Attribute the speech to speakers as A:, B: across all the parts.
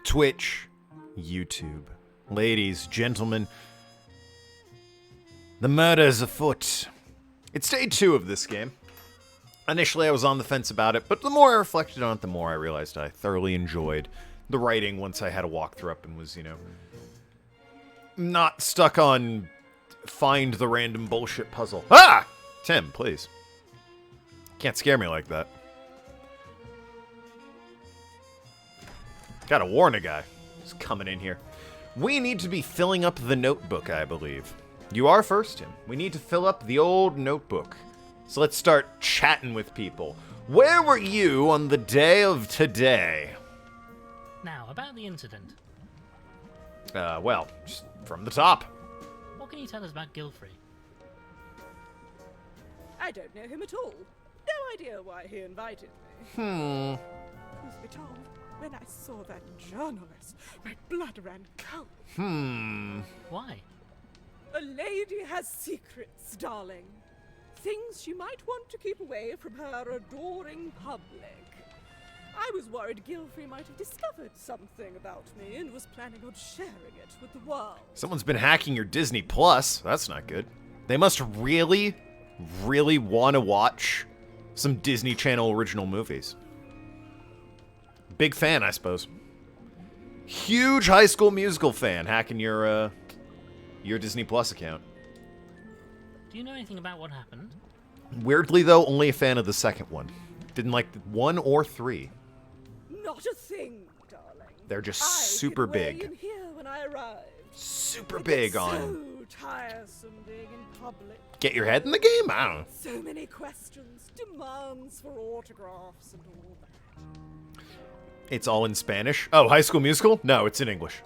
A: Twitch, YouTube. Ladies, gentlemen, the murder is afoot. It's day 2 of this game. Initially, I was on the fence about it, but the more I reflected on it, the more I realized I thoroughly enjoyed the writing once I had a walkthrough up and was, not stuck on find the random bullshit puzzle. Ah! Tim, please. Can't scare me like that. Gotta warn a guy who's coming in here. We need to be filling up the notebook, I believe. You are first, Tim. We need to fill up the old notebook. So let's start chatting with people. Where were you on the day of today?
B: Now, about the incident.
A: Well, just from the top.
B: What can you tell us about Gilfrey?
C: I don't know him at all. No idea why he invited me. Truth be told, when I saw that journalist, my blood ran cold.
B: Why?
C: A lady has secrets, darling. Things she might want to keep away from her adoring public. I was worried Gilfrey might have discovered something about me and was planning on sharing it with the world.
A: Someone's been hacking your Disney Plus. That's not good. They must really, really want to watch some Disney Channel original movies. Big fan, I suppose. Huge High School Musical fan hacking your Disney Plus account.
B: Do you know anything about what happened?
A: Weirdly, though, only a fan of the second one. Didn't like 1 or 3.
C: Not a thing, darling.
A: They're just
C: I
A: super
C: hid away
A: big.
C: in here when I arrived.
A: Super
C: It
A: big
C: gets
A: on...
C: So tiresome being in public.
A: Get your head in the game? I don't know.
C: So many questions, demands for autographs and all that.
A: It's all in Spanish. Oh, High School Musical? No, it's in English.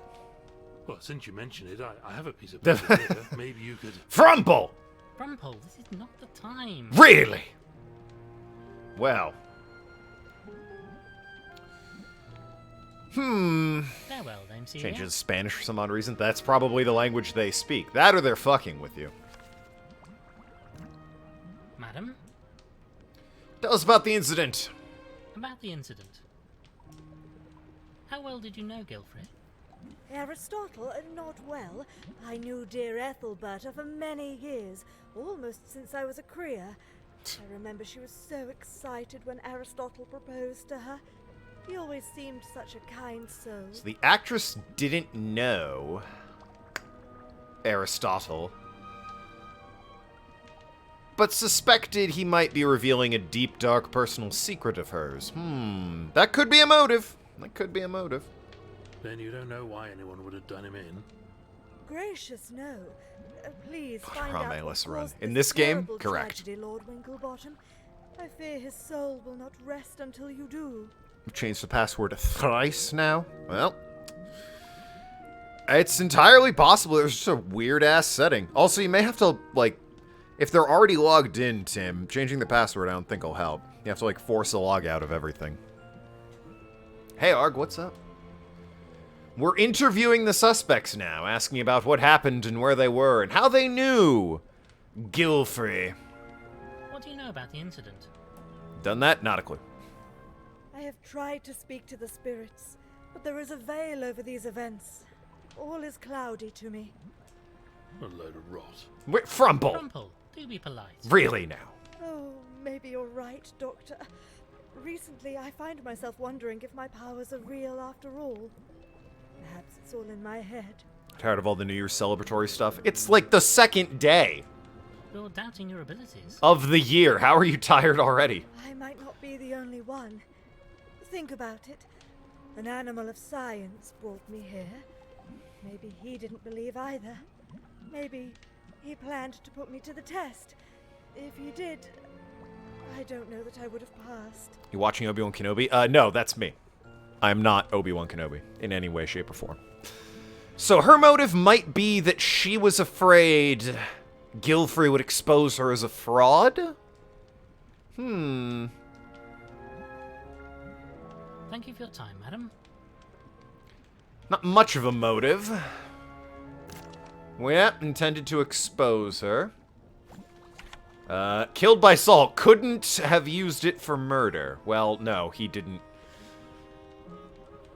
D: Well, since you mention it, I have a piece of paper here. Maybe you could...
A: Frumple!
B: Rumpole, this is not the time.
A: Really? Well.
B: Farewell, Dame Celia.
A: Changes to Spanish for some odd reason. That's probably the language they speak. That or they're fucking with you.
B: Madam,
A: Tell us about the incident.
B: about the incident. How well did you know Gilfrey?
E: Aristotle, not well. I knew dear Ethelberta for many years, almost since I was a Creer. I remember she was so excited when Aristotle proposed to her. He always seemed such a kind soul.
A: So the actress didn't know Aristotle, but suspected he might be revealing a deep, dark personal secret of hers. That could be a motive. That could be a motive.
D: Then you don't know why anyone would have done him in.
E: Gracious, no. Please find
A: Rame,
E: out what
A: let's run.
E: caused
A: In this game,
E: terrible
A: correct.
E: tragedy, Lord Winklebottom. I fear his soul will not rest until you do.
A: We've changed the password to thrice now. Well, it's entirely possible. It's just a weird-ass setting. Also, you may have to, like, if they're already logged in, Tim, changing the password I don't think will help. You have to, like, force a log out of everything. Hey, Arg, what's up? We're interviewing the suspects now, asking about what happened and where they were and how they knew Gilfrey.
B: What do you know about the incident?
A: Done that? Not a clue.
E: I have tried to speak to the spirits, but there is a veil over these events. All is cloudy to me.
D: A load of rot.
A: Wait, Frumple!
B: Rumpole, do be polite.
A: Really now?
E: Oh, maybe you're right, Doctor. Recently, I find myself wondering if my powers are real after all. Perhaps it's all in my head.
A: Tired of all the New Year's celebratory stuff? It's like the second day
B: You're doubting your abilities.
A: of the year. How are you tired already?
E: I might not be the only one. Think about it. An animal of science brought me here. Maybe he didn't believe either. Maybe he planned to put me to the test. If he did, I don't know that I would have passed.
A: You watching Obi-Wan Kenobi? No, that's me. I'm not Obi-Wan Kenobi in any way, shape, or form. So her motive might be that she was afraid Gilfrey would expose her as a fraud?
B: Thank you for your time, madam.
A: Not much of a motive. Yeah, intended to expose her. Killed by Saul. Couldn't have used it for murder. Well, no, he didn't.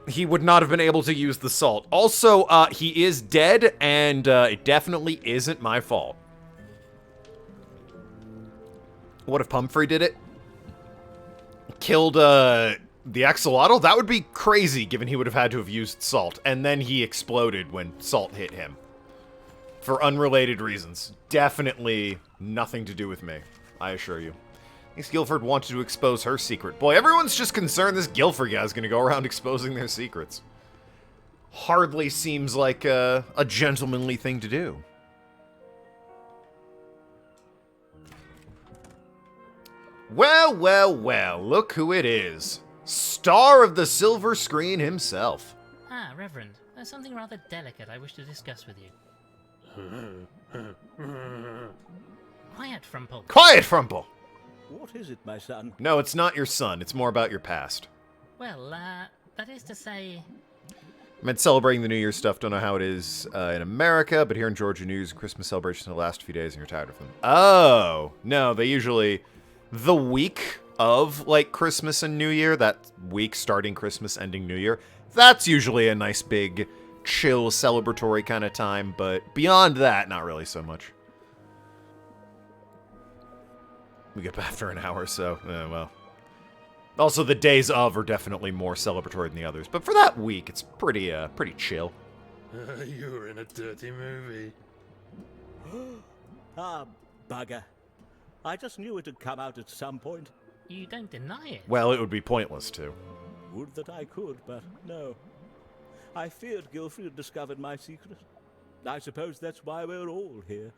A: he would not have been able to use the salt. Also, he is dead, and it definitely isn't my fault. What if Pumphrey did it? Killed, the axolotl? That would be crazy, given he would have had to have used salt. And then he exploded when salt hit him. For unrelated reasons. Definitely nothing to do with me, I assure you. Thinks Guilford wanted to expose her secret. Boy, everyone's just concerned this Guilford guy's gonna go around exposing their secrets. Hardly seems like a gentlemanly thing to do. Well, well, well, look who it is. Star of the silver screen himself.
B: Ah, Reverend, there's something rather delicate I wish to discuss with you. Quiet, Frumple.
A: Quiet, Frumple!
F: What is it, my son?
A: No, it's not your son. It's more about your past.
B: Well, that is to say...
A: I meant celebrating the New Year stuff. Don't know how it is in America, but here in Georgia, New Year's and Christmas celebrations the last few days and you're tired of them. Oh! No, they usually... The week of, like, Christmas and New Year, that week starting Christmas, ending New Year, that's usually a nice big, chill, celebratory kind of time, but beyond that, not really so much. We get back after an hour, so, well. Also, the days of are definitely more celebratory than the others, but for that week, it's pretty chill.
D: You're in a dirty movie.
F: Ah, bugger. I just knew it had come out at some point.
B: You don't deny it.
A: Well, it would be pointless to.
F: Would that I could, but no. I feared Guilford had discovered my secret. I suppose that's why we're all here.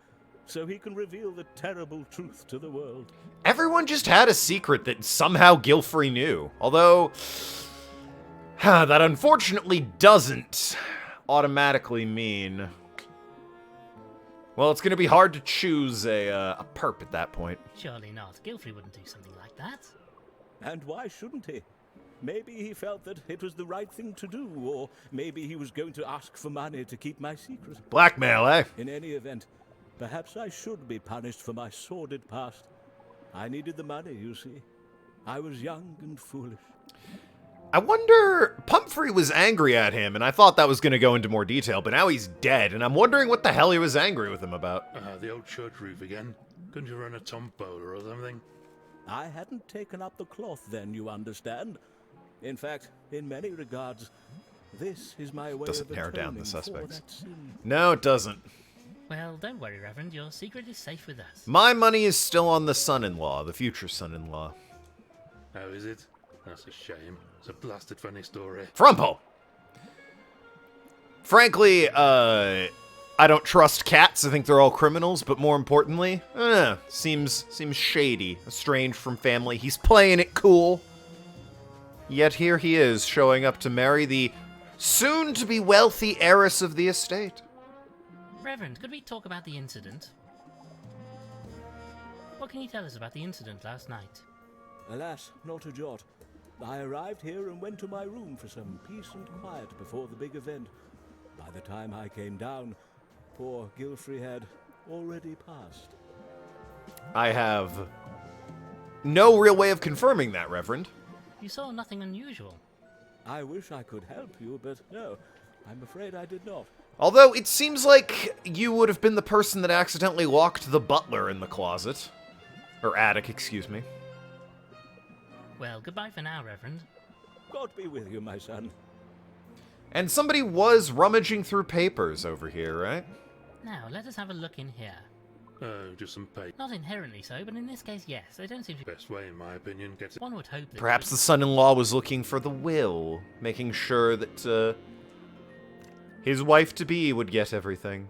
F: So he can reveal the terrible truth to the world.
A: Everyone just had a secret that somehow Guilfrey knew. Although, that unfortunately doesn't automatically mean... Well, it's going to be hard to choose a perp at that point.
B: Surely not. Guilfrey wouldn't do something like that.
F: And why shouldn't he? Maybe he felt that it was the right thing to do, or maybe he was going to ask for money to keep my secret.
A: Blackmail, eh?
F: In any event, perhaps I should be punished for my sordid past. I needed the money, you see. I was young and foolish.
A: I wonder... Pumphrey was angry at him, and I thought that was going to go into more detail, but now he's dead, and I'm wondering what the hell he was angry with him about.
D: The old church roof again. Couldn't you run a tombola or something?
F: I hadn't taken up the cloth then, you understand. In fact, in many regards, this is my way
A: Doesn't
F: of
A: narrow down the
F: atoning for
A: suspects.
F: that sin.
A: No, it doesn't.
B: Well, don't worry, Reverend. Your secret is safe with us.
A: My money is still on the son-in-law, the future son-in-law.
D: How is it? That's a shame. It's a blasted funny story.
A: Frumpo! Frankly, I don't trust cats. I think they're all criminals, but more importantly, seems shady, estranged from family. He's playing it cool. Yet here he is, showing up to marry the soon-to-be wealthy heiress of the estate.
B: Reverend, could we talk about the incident? What can you tell us about the incident last night?
F: Alas, not a jot. I arrived here and went to my room for some peace and quiet before the big event. By the time I came down, poor Guilfrey had already passed.
A: I have no real way of confirming that, Reverend.
B: You saw nothing unusual.
F: I wish I could help you, but no, I'm afraid I did not.
A: Although, it seems like you would have been the person that accidentally locked the butler in the closet. Or attic, excuse me.
B: Well, goodbye for now, Reverend.
F: God be with you, my son.
A: And somebody was rummaging through papers over here, right?
B: Now, let us have a look in here.
D: Just some pay.
B: Not inherently so, but in this case, yes. They don't seem to...
D: Best way, in my opinion, gets it.
B: One would hope that...
A: Perhaps the son-in-law was looking for the will, making sure that, his wife-to-be would get everything.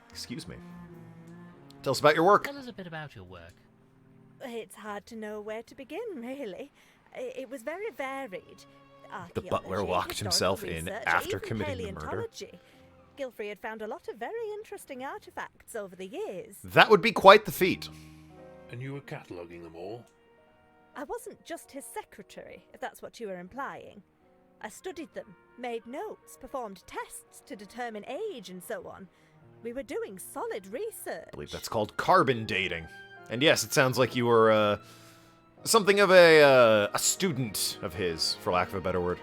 A: Excuse me. Tell us about your work.
B: Tell us a bit about your work.
E: It's hard to know where to begin, really. It was very varied.
A: The butler
E: Archaeology,
A: locked himself in
E: historical
A: after
E: research,
A: committing the
E: even
A: murder.
E: paleontology. Guilfrey had found a lot of very interesting artifacts over the years.
A: That would be quite the feat.
D: And you were cataloguing them all?
E: I wasn't just his secretary, if that's what you were implying. I studied them, made notes, performed tests to determine age and so on. We were doing solid research.
A: I believe that's called carbon dating. And yes, it sounds like you were, something of a student of his, for lack of a better word.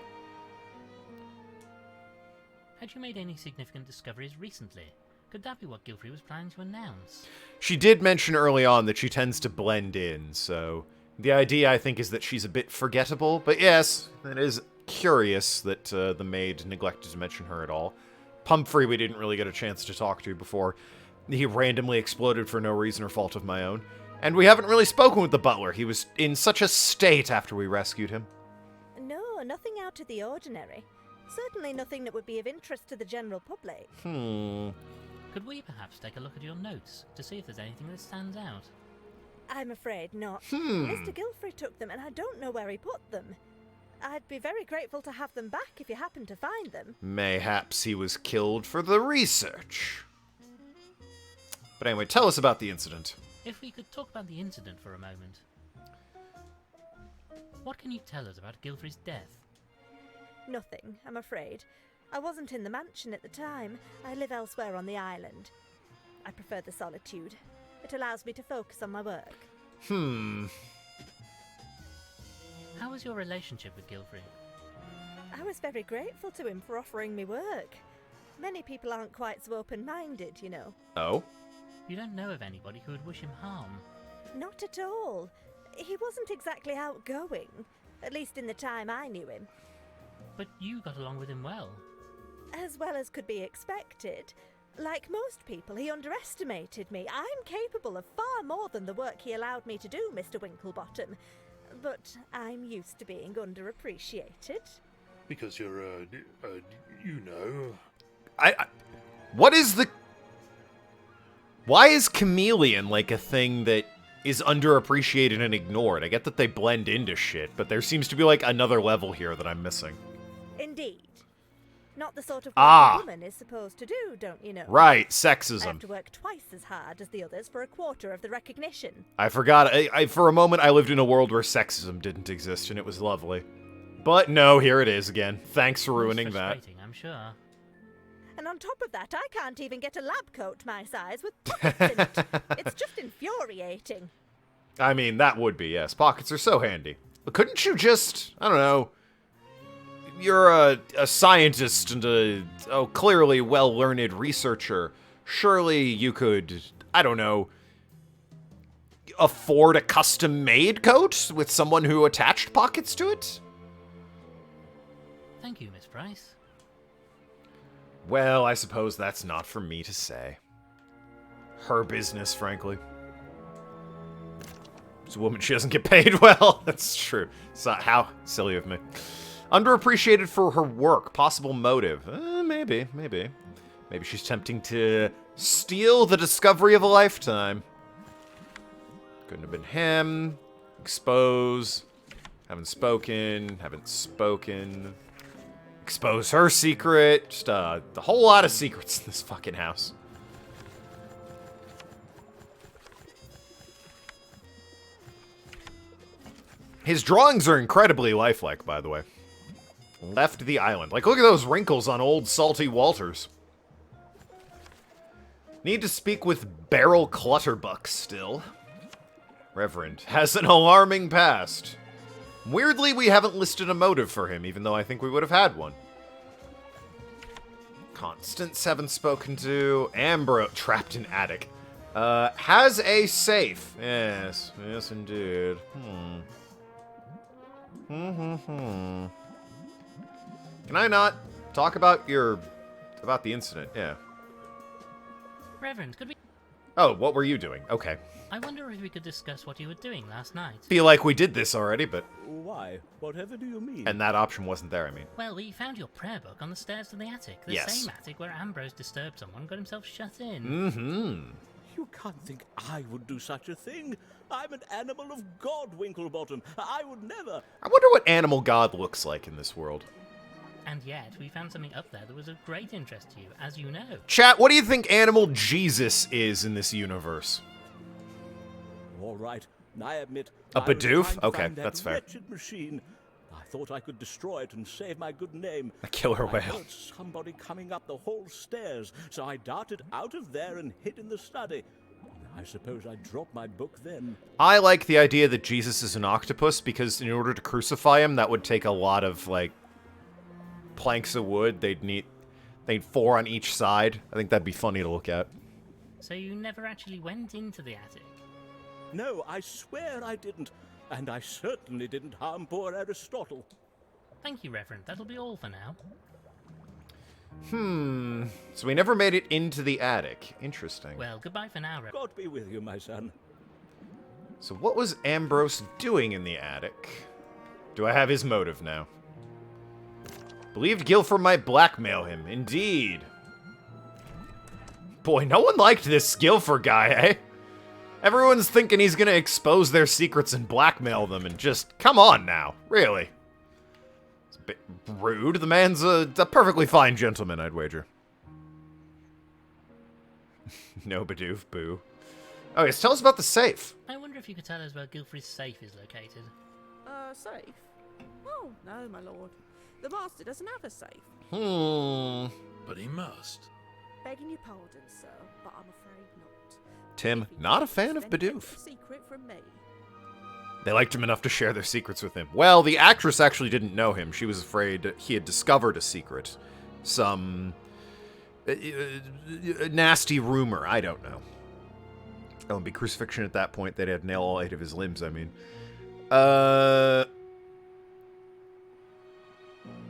B: Had you made any significant discoveries recently? Could that be what Gilfrey was planning to announce?
A: She did mention early on that she tends to blend in, so the idea, I think, is that she's a bit forgettable. But yes, it is curious that the maid neglected to mention her at all. Pumphrey we didn't really get a chance to talk to before he randomly exploded for no reason or fault of my own. And we haven't really spoken with the butler. He was in such a state after we rescued him.
E: No, nothing out of the ordinary. Certainly nothing that would be of interest to the general public.
B: Could we perhaps take a look at your notes to see if there's anything that stands out?
E: I'm afraid not. Mr. Gilfrey took them, and I don't know where he put them. I'd be very grateful to have them back if you happen to find them.
A: Mayhaps he was killed for the research. But anyway, tell us about the incident.
B: If we could talk about the incident for a moment. What can you tell us about Gilfrey's death?
E: Nothing, I'm afraid. I wasn't in the mansion at the time. I live elsewhere on the island. I prefer the solitude. It allows me to focus on my work.
B: How was your relationship with Gilfrey?
E: I was very grateful to him for offering me work. Many people aren't quite so open-minded, you know.
A: Oh?
B: You don't know of anybody who would wish him harm?
E: Not at all. He wasn't exactly outgoing, at least in the time I knew him.
B: But you got along with him well.
E: As well as could be expected. Like most people, he underestimated me. I'm capable of far more than the work he allowed me to do, Mr. Winklebottom. But I'm used to being underappreciated.
D: Because you're, you know.
A: What is the... Why is chameleon like a thing that is underappreciated and ignored? I get that they blend into shit, but there seems to be like another level here that I'm missing.
E: Indeed. Not the sort of work a woman is supposed to do, don't you know?
A: Right,
E: I
A: sexism.
E: have to work twice as hard as the others for a quarter of the recognition.
A: I forgot. For a moment, I lived in a world where sexism didn't exist, and it was lovely. But no, here it is again. Thanks for ruining that.
B: Frustrating, I'm sure.
E: And on top of that, I can't even get a lab coat my size with pockets in it. It's just infuriating.
A: I mean, that would be, yes. Pockets are so handy. But couldn't you just, I don't know, you're a scientist and a clearly well-learned researcher. Surely you could, I don't know, afford a custom-made coat with someone who attached pockets to it?
B: Thank you, Miss Price.
A: Well, I suppose that's not for me to say. Her business, frankly. She's a woman, she doesn't get paid well. That's true. It's not, how silly of me. Underappreciated for her work. Possible motive. Maybe. Maybe she's attempting to steal the discovery of a lifetime. Couldn't have been him. Expose. Haven't spoken. Expose her secret. Just a whole lot of secrets in this fucking house. His drawings are incredibly lifelike, by the way. Left the island. Like, look at those wrinkles on old Salty Walters. Need to speak with Beryl Clutterbuck still. Reverend has an alarming past. Weirdly, we haven't listed a motive for him, even though I think we would have had one. Constance haven't spoken to. Ambrose, trapped in attic. Has a safe. Yes, indeed. Can I not talk about the incident? Yeah.
B: Reverend, could we...
A: Oh, what were you doing? Okay.
B: I wonder if we could discuss what you were doing last night.
A: Feel like we did this already, but...
F: Why? Whatever do you mean?
A: And that option wasn't there, I mean.
B: Well, we found your prayer book on the stairs to the attic. The
A: Yes.
B: same attic where Ambrose disturbed someone, got himself shut in.
A: Mm-hmm.
F: You can't think I would do such a thing. I'm an animal of God, Winklebottom. I would never.
A: I wonder what animal god looks like in this world.
B: And yet, we found something up there that was of great interest to you, as you know.
A: Chat, what do you think animal Jesus is in this universe?
F: All right, I admit.
A: A
F: I was
A: Bidoof?
F: trying to
A: Okay,
F: find that
A: that's fair.
F: wretched machine. I thought I could destroy it and save my good name.
A: A killer
F: I
A: whale.
F: heard somebody coming up the hall stairs, so I darted out of there and hid in the study. I suppose I'd drop my book then.
A: I like the idea that Jesus is an octopus, because in order to crucify him, that would take a lot of, like, planks of wood. They'd 4 on each side. I think that'd be funny to look at.
B: So you never actually went into the attic?
F: No, I swear I didn't. And I certainly didn't harm poor Aristotle.
B: Thank you, Reverend. That'll be all for now.
A: So we never made it into the attic. Interesting.
B: Well, goodbye for now, Reverend.
F: God be with you, my son.
A: So what was Ambrose doing in the attic? Do I have his motive now? Believed Guilford might blackmail him. Indeed. Boy, no one liked this Guilford guy, eh? Everyone's thinking he's gonna expose their secrets and blackmail them, and just, come on now. Really. It's a bit rude. The man's a perfectly fine gentleman, I'd wager. No, Bidoof, boo. Oh, yes, tell us about the safe.
B: I wonder if you could tell us where Guilfrey's safe is located.
C: Safe? Oh, no, my lord. The master doesn't have a safe.
D: But he must.
C: Begging your pardon, sir, but I'm afraid not.
A: Tim,
C: If he
A: not a
C: does,
A: fan of
C: then he gets
A: Bidoof.
C: a secret from me.
A: They liked him enough to share their secrets with him. Well, the actress actually didn't know him. She was afraid he had discovered a secret. Some nasty rumor. I don't know. Oh, it'd be crucifixion at that point. They'd have nail all 8 of his limbs, I mean.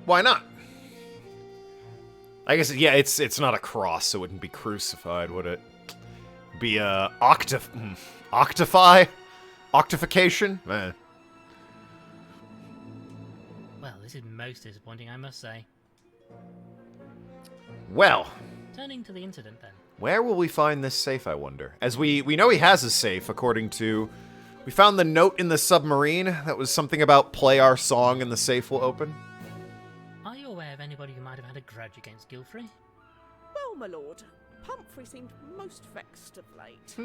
A: Why not? I guess, yeah, it's not a cross, so it wouldn't be crucified, would it? Be a octify? Octification? Eh.
B: Well, this is most disappointing, I must say.
A: Well,
B: Turning to the incident, then.
A: where will we find this safe, I wonder? As we know he has a safe, according to... We found the note in the submarine that was something about play our song and the safe will open.
B: Are you aware of anybody who might have had a grudge against Guilfrey?
C: Well, my lord, Pumphrey seemed most vexed of late.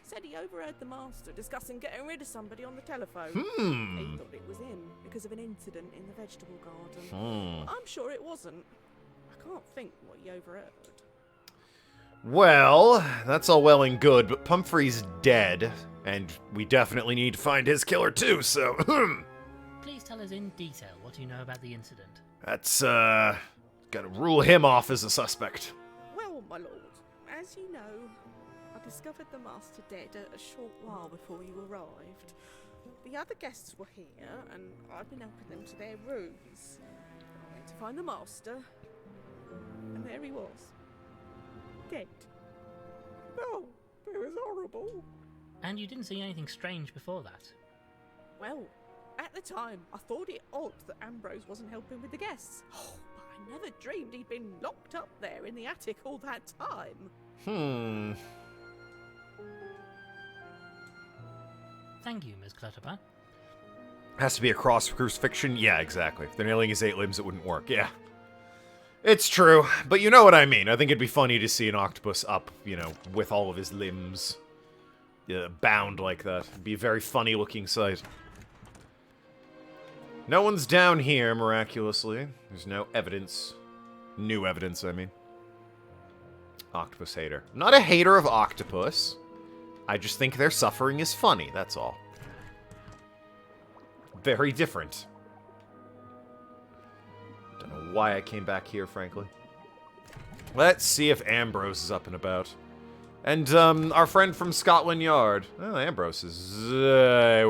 C: Said he overheard the master discussing getting rid of somebody on the telephone. He thought it was him because of an incident in the vegetable garden. I'm sure it wasn't. I can't think what he overheard.
A: Well, that's all well and good, but Pumphrey's dead, and we definitely need to find his killer too, so...
B: Please tell us in detail what you know about the incident.
A: That's, gotta rule him off as a suspect.
C: Well, my lord, as you know, I discovered the master dead a short while before you arrived. The other guests were here, and I've been helping them to their rooms. I went to find the master, and there he was. Dead. Oh, it was horrible.
B: And you didn't see anything strange before that?
C: Well, at the time, I thought it odd that Ambrose wasn't helping with the guests. Oh, but I never dreamed he'd been locked up there in the attic all that time.
B: Thank you, Ms. Clutterbuck.
A: Has to be a cross crucifixion? Yeah, exactly. If they're nailing his 8 limbs, it wouldn't work. Yeah. It's true, but you know what I mean. I think it'd be funny to see an octopus up, you know, with all of his limbs bound like that. It'd be a very funny looking sight. No one's down here, miraculously. There's no evidence. New evidence, I mean. Octopus hater. I'm not a hater of octopus. I just think their suffering is funny, that's all. Very different. Don't know why I came back here, frankly. Let's see if Ambrose is up and about. And, our friend from Scotland Yard. Oh, Ambrose is...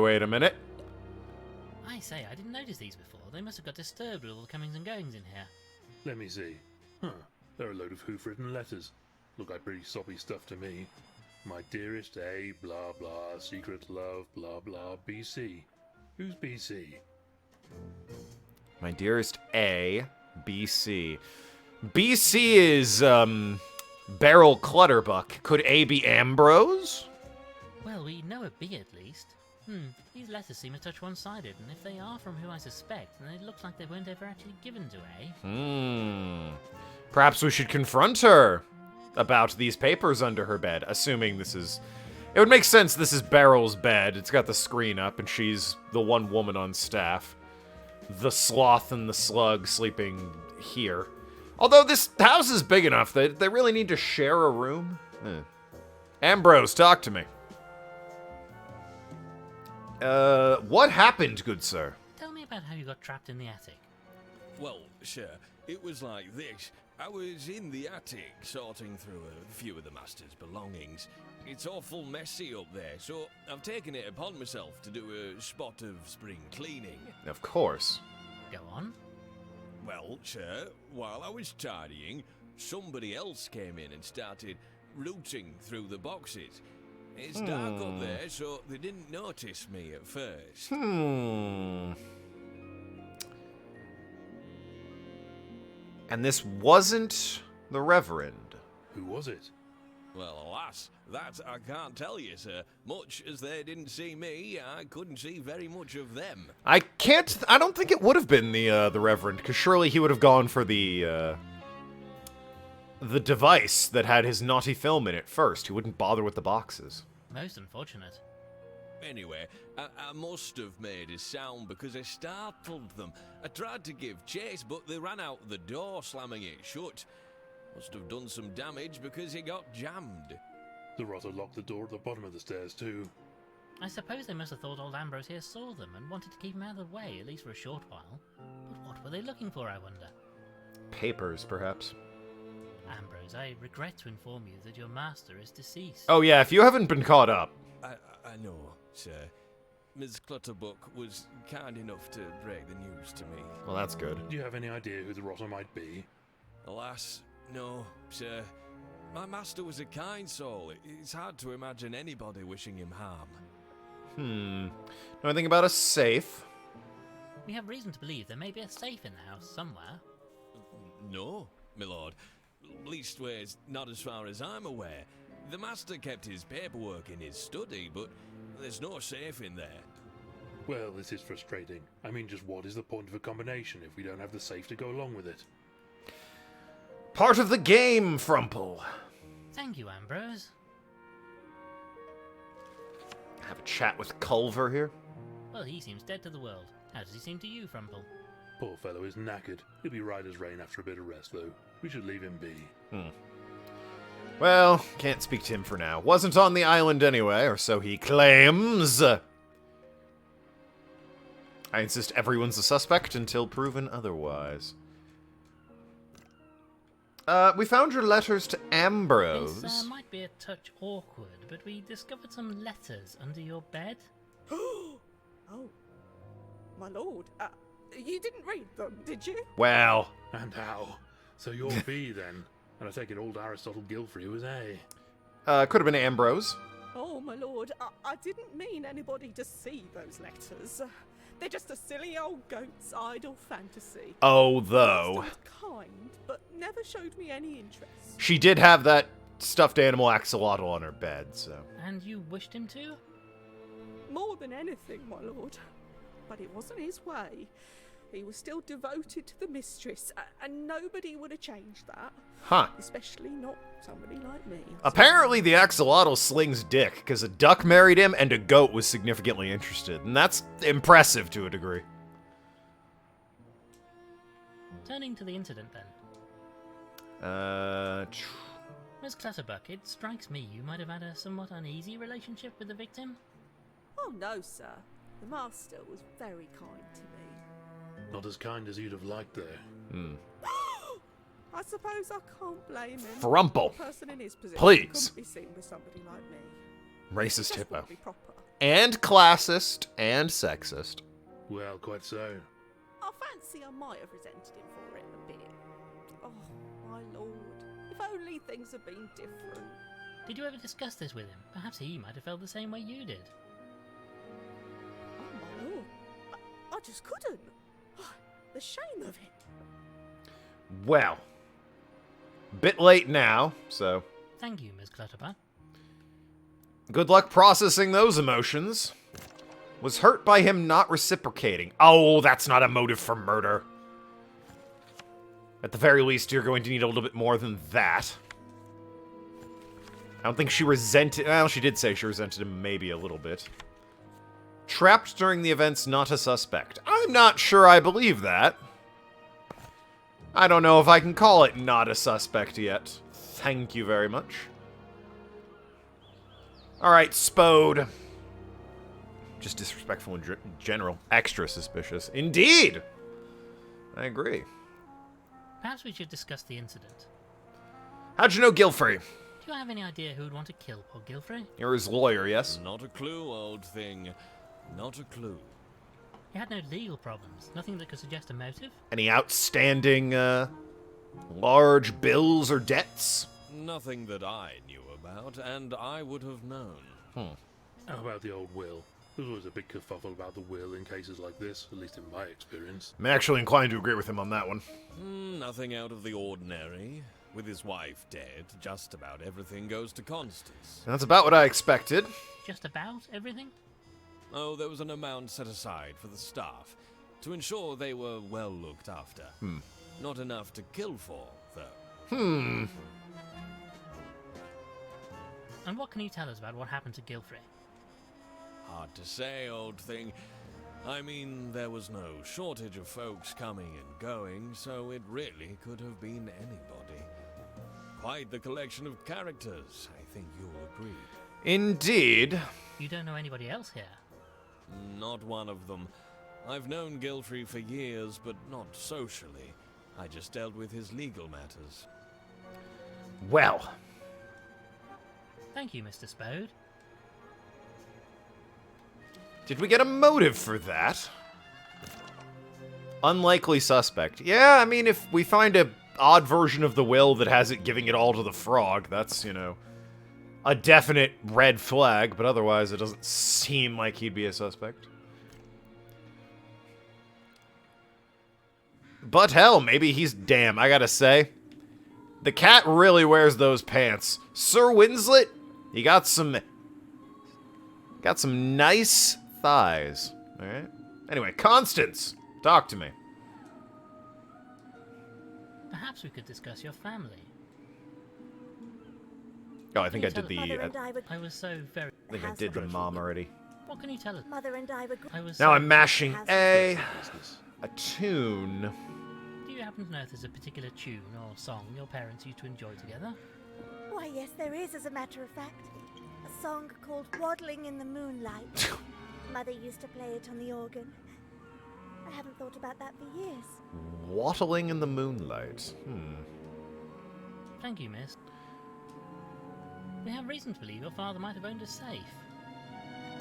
A: wait a minute.
B: I say, I didn't notice these before. They must have got disturbed with all the comings and goings in here.
D: Let me see. Huh. They're a load of hoof-written letters. Look like pretty soppy stuff to me. My dearest A, blah blah, secret love, blah blah, BC. Who's BC?
A: My dearest A, BC. BC is, Beryl Clutterbuck. Could A be Ambrose?
B: Well, we know a B at least. These letters seem a touch one-sided, and if they are from who I suspect, then it looks like they weren't ever actually given to A.
A: Perhaps we should confront her about these papers under her bed, assuming this is... It would make sense this is Beryl's bed. It's got the screen up, and she's the one woman on staff. The sloth and the slug sleeping here. Although this house is big enough that they really need to share a room. Ambrose, talk to me. What happened, good sir?
B: Tell me about how you got trapped in the attic.
G: Well, sir, it was like this. I was in the attic sorting through a few of the master's belongings. It's awful messy up there, so I've taken it upon myself to do a spot of spring cleaning.
A: Of course.
B: Go on.
G: Well, sir, while I was tidying, somebody else came in and started rooting through the boxes. It's dark up there, so they didn't notice me at first.
A: And this wasn't the Reverend.
D: Who was it?
G: Well, alas, that I can't tell you, sir. Much as they didn't see me, I couldn't see very much of them.
A: I don't think it would have been the Reverend, because surely he would have gone for the device that had his naughty film in it first. He wouldn't bother with the boxes.
B: Most unfortunate.
G: Anyway, I must have made a sound because I startled them. I tried to give chase, but they ran out the door, slamming it shut. Must have done some damage because it got jammed.
D: The rotter locked the door at the bottom of the stairs too.
B: I suppose they must have thought old Ambrose here saw them and wanted to keep him out of the way, at least for a short while. But what were they looking for, I wonder?
A: Papers, perhaps.
B: Ambrose, I regret to inform you that your master is deceased.
A: Oh yeah, if you haven't been caught up.
G: I know, sir. Ms. Clutterbuck was kind enough to break the news to me.
A: Well, that's good.
D: Do you have any idea who the rotter might be?
G: Alas, no, sir. My master was a kind soul. It's hard to imagine anybody wishing him harm.
A: Know anything about a safe?
B: We have reason to believe there may be a safe in the house somewhere.
G: No, my lord. Leastways, not as far as I'm aware. The master kept his paperwork in his study, but there's no safe in there.
D: Well, this is frustrating. I mean, just what is the point of a combination if we don't have the safe to go along with it?
A: Part of the game, Frumple.
B: Thank you, Ambrose.
A: Have a chat with Culver here.
B: Well, he seems dead to the world. How does he seem to you, Frumple?
D: Poor fellow is knackered. He'll be right as rain after a bit of rest, though. We should leave him be.
A: Well, can't speak to him for now. Wasn't on the island anyway, or so he claims. I insist everyone's a suspect until proven otherwise. We found your letters to Ambrose.
B: This might be a touch awkward, but we discovered some letters under your bed.
C: Oh, my lord. You didn't read them, did you?
A: Well,
D: And how? So you're B then? And I take it old Aristotle Gilfrey was A.
A: could have been Ambrose.
C: Oh, my lord, I didn't mean anybody to see those letters. They're just a silly old goat's idle fantasy.
A: Oh, though.
C: Master was kind, but never showed me any interest.
A: She did have that stuffed animal axolotl on her bed, so.
B: And you wished him to?
C: More than anything, my lord. But it wasn't his way. He was still devoted to the mistress, and nobody would have changed that.
A: Huh.
C: Especially not somebody like me.
A: Apparently the axolotl slings dick, because a duck married him and a goat was significantly interested. And that's impressive to a degree.
B: Turning to the incident then. Miss Clutterbuck, it strikes me you might have had a somewhat uneasy relationship with the victim.
C: Oh, no, sir. The master was very kind to me.
D: Not as kind as you'd have liked, though.
C: I suppose I can't blame him.
A: Frumple.
C: A person in his position
A: Please.
C: couldn't be seen with somebody like me.
A: Racist
C: Just
A: hippo.
C: wouldn't be proper.
A: And classist and sexist.
D: Well, quite so.
C: I fancy I might have resented him for it a bit. Oh, my lord. If only things had been different.
B: Did you ever discuss this with him? Perhaps he might have felt the same way you did.
C: Oh, my lord. I just couldn't. The shame of it.
A: Well. Bit late now, so.
B: Thank you, Miss Clutterbuck.
A: Good luck processing those emotions. Was hurt by him not reciprocating. Oh, that's not a motive for murder. At the very least, you're going to need a little bit more than that. I don't think she resented... Well, she did say she resented him maybe a little bit. Trapped during the events, not a suspect. I'm not sure I believe that. I don't know if I can call it not a suspect yet. Thank you very much. Alright, Spode. Just disrespectful in general. Extra suspicious. Indeed! I agree.
B: Perhaps we should discuss the incident.
A: How'd you know Gilfrey?
B: Do you have any idea who would want to kill poor Gilfrey?
A: You're his lawyer, yes?
G: Not a clue, old thing. Not a clue.
B: He had no legal problems. Nothing that could suggest a motive?
A: Any outstanding, large bills or debts?
G: Nothing that I knew about, and I would have known.
D: How about the old will? There's always a big kerfuffle about the will in cases like this, at least in my experience.
A: I'm actually inclined to agree with him on that one.
G: Nothing out of the ordinary. With his wife dead, just about everything goes to Constance.
A: That's about what I expected.
B: Just about everything?
G: Oh, there was an amount set aside for the staff, to ensure they were well looked after. Not enough to kill for, though.
B: And what can you tell us about what happened to Gilfrey?
G: Hard to say, old thing. I mean, there was no shortage of folks coming and going, so it really could have been anybody. Quite the collection of characters, I think you'll agree.
A: Indeed.
B: You don't know anybody else here?
G: Not one of them. I've known Gilfrey for years, but not socially. I just dealt with his legal matters.
A: Well.
B: Thank you, Mr. Spode.
A: Did we get a motive for that? Unlikely suspect. Yeah, I mean, if we find a odd version of the will that has it giving it all to the frog, that's, you know, a definite red flag, but otherwise it doesn't seem like he'd be a suspect. But hell, maybe he's... Damn, I gotta say, the cat really wears those pants. Sir Winslet, he got some nice thighs. Alright? Anyway, Constance, talk to me.
B: Perhaps we could discuss your family.
A: Oh, I think I
B: Can
A: did
B: you
A: the...
E: Mother
A: I
E: and I were.
B: I was so very...
A: think I did the mom already.
B: What can you tell us?
E: Mother and I were.
B: I was
A: Now
B: so...
A: I'm mashing A,
D: Business.
A: a tune.
B: Do you happen to know if there's a particular tune or song your parents used to enjoy together?
E: Why, yes, there is, as a matter of fact. A song called Waddling in the Moonlight. Mother used to play it on the organ. I haven't thought about that for years.
A: Waddling in the moonlight.
B: Thank you, miss. We have reason to believe your father might have owned a safe.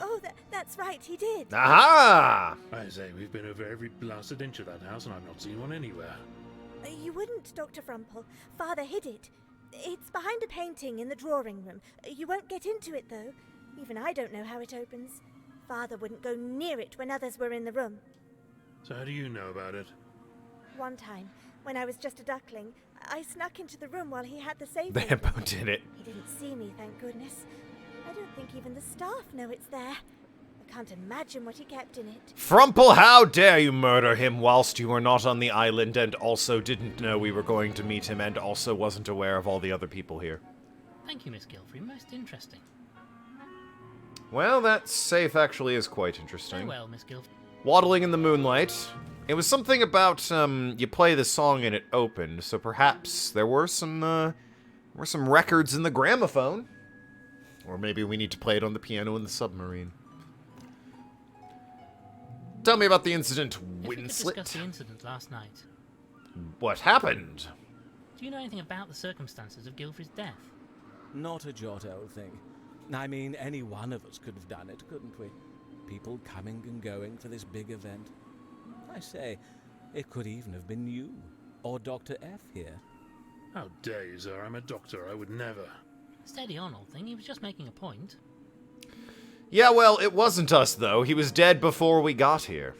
E: Oh, that's right, he did.
A: Aha!
D: I say, we've been over every blasted inch of that house and I've not seen one anywhere.
E: You wouldn't, Dr. Frumple. Father hid it. It's behind a painting in the drawing room. You won't get into it, though. Even I don't know how it opens. Father wouldn't go near it when others were in the room.
D: So how do you know about it?
E: One time, when I was just a duckling, I snuck into the room while he had the safe
A: The
E: open.
A: hippo did it.
E: He didn't see me, thank goodness. I don't think even the staff know it's there. I can't imagine what he kept in it.
A: Frumple, how dare you murder him whilst you were not on the island and also didn't know we were going to meet him and also wasn't aware of all the other people here?
B: Thank you, Miss Gilfrey. Most interesting.
A: Well, that safe actually is quite
B: Very
A: interesting.
B: well, Miss Gilfrey.
A: Waddling in the moonlight. It was something about, you play the song and it opened, so perhaps there were some records in the gramophone. Or maybe we need to play it on the piano in the submarine. Tell me about the incident,
B: If we could discuss
A: Winslet.
B: the incident last night.
A: What happened?
B: Do you know anything about the circumstances of Gilfrey's death?
F: Not a jot, old thing. I mean, any one of us could have done it, couldn't we? People coming and going for this big event. I say, it could even have been you, or Dr. F here.
D: How dare you, sir? I'm a doctor. I would never.
B: Steady on, old thing. He was just making a point.
A: Yeah, well, it wasn't us, though. He was dead before we got here.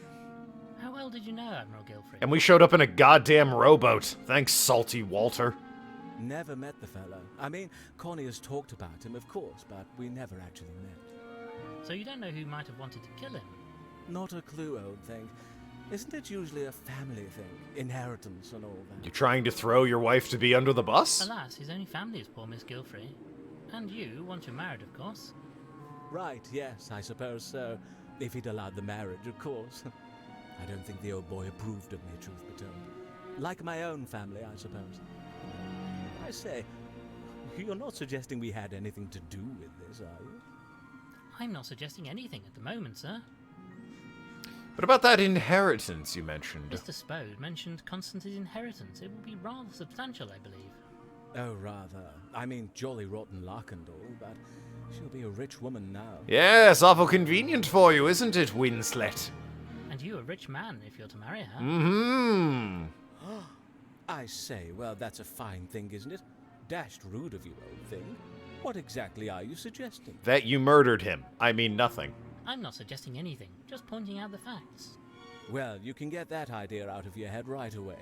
B: How well did you know Admiral Gilfrey?
A: And we showed up in a goddamn rowboat. Thanks, salty Walter.
F: Never met the fellow. I mean, Connie has talked about him, of course, but we never actually met.
B: So you don't know who might have wanted to kill him?
F: Not a clue, old thing. Isn't it usually a family thing? Inheritance and all that?
A: You trying to throw your wife to be under the bus?
B: Alas, his only family is poor Miss Gilfrey. And you, once you're married, of course.
F: Right, yes, I suppose so. If he'd allowed the marriage, of course. I don't think the old boy approved of me, truth be told. Like my own family, I suppose. I say, you're not suggesting we had anything to do with this, are you?
B: I'm not suggesting anything at the moment, sir.
A: But about that inheritance you mentioned.
B: Mr. Spode mentioned Constance's inheritance. It will be rather substantial, I believe.
F: Oh, rather. I mean, jolly rotten Larkendall, but she'll be a rich woman now.
A: Yes, awful convenient for you, isn't it, Winslet?
B: And you a rich man if you're to marry her.
A: Mm-hmm.
F: I say, well, that's a fine thing, isn't it? Dashed rude of you, old thing. What exactly are you suggesting?
A: That you murdered him. I mean nothing.
B: I'm not suggesting anything, just pointing out the facts.
F: Well, you can get that idea out of your head right away.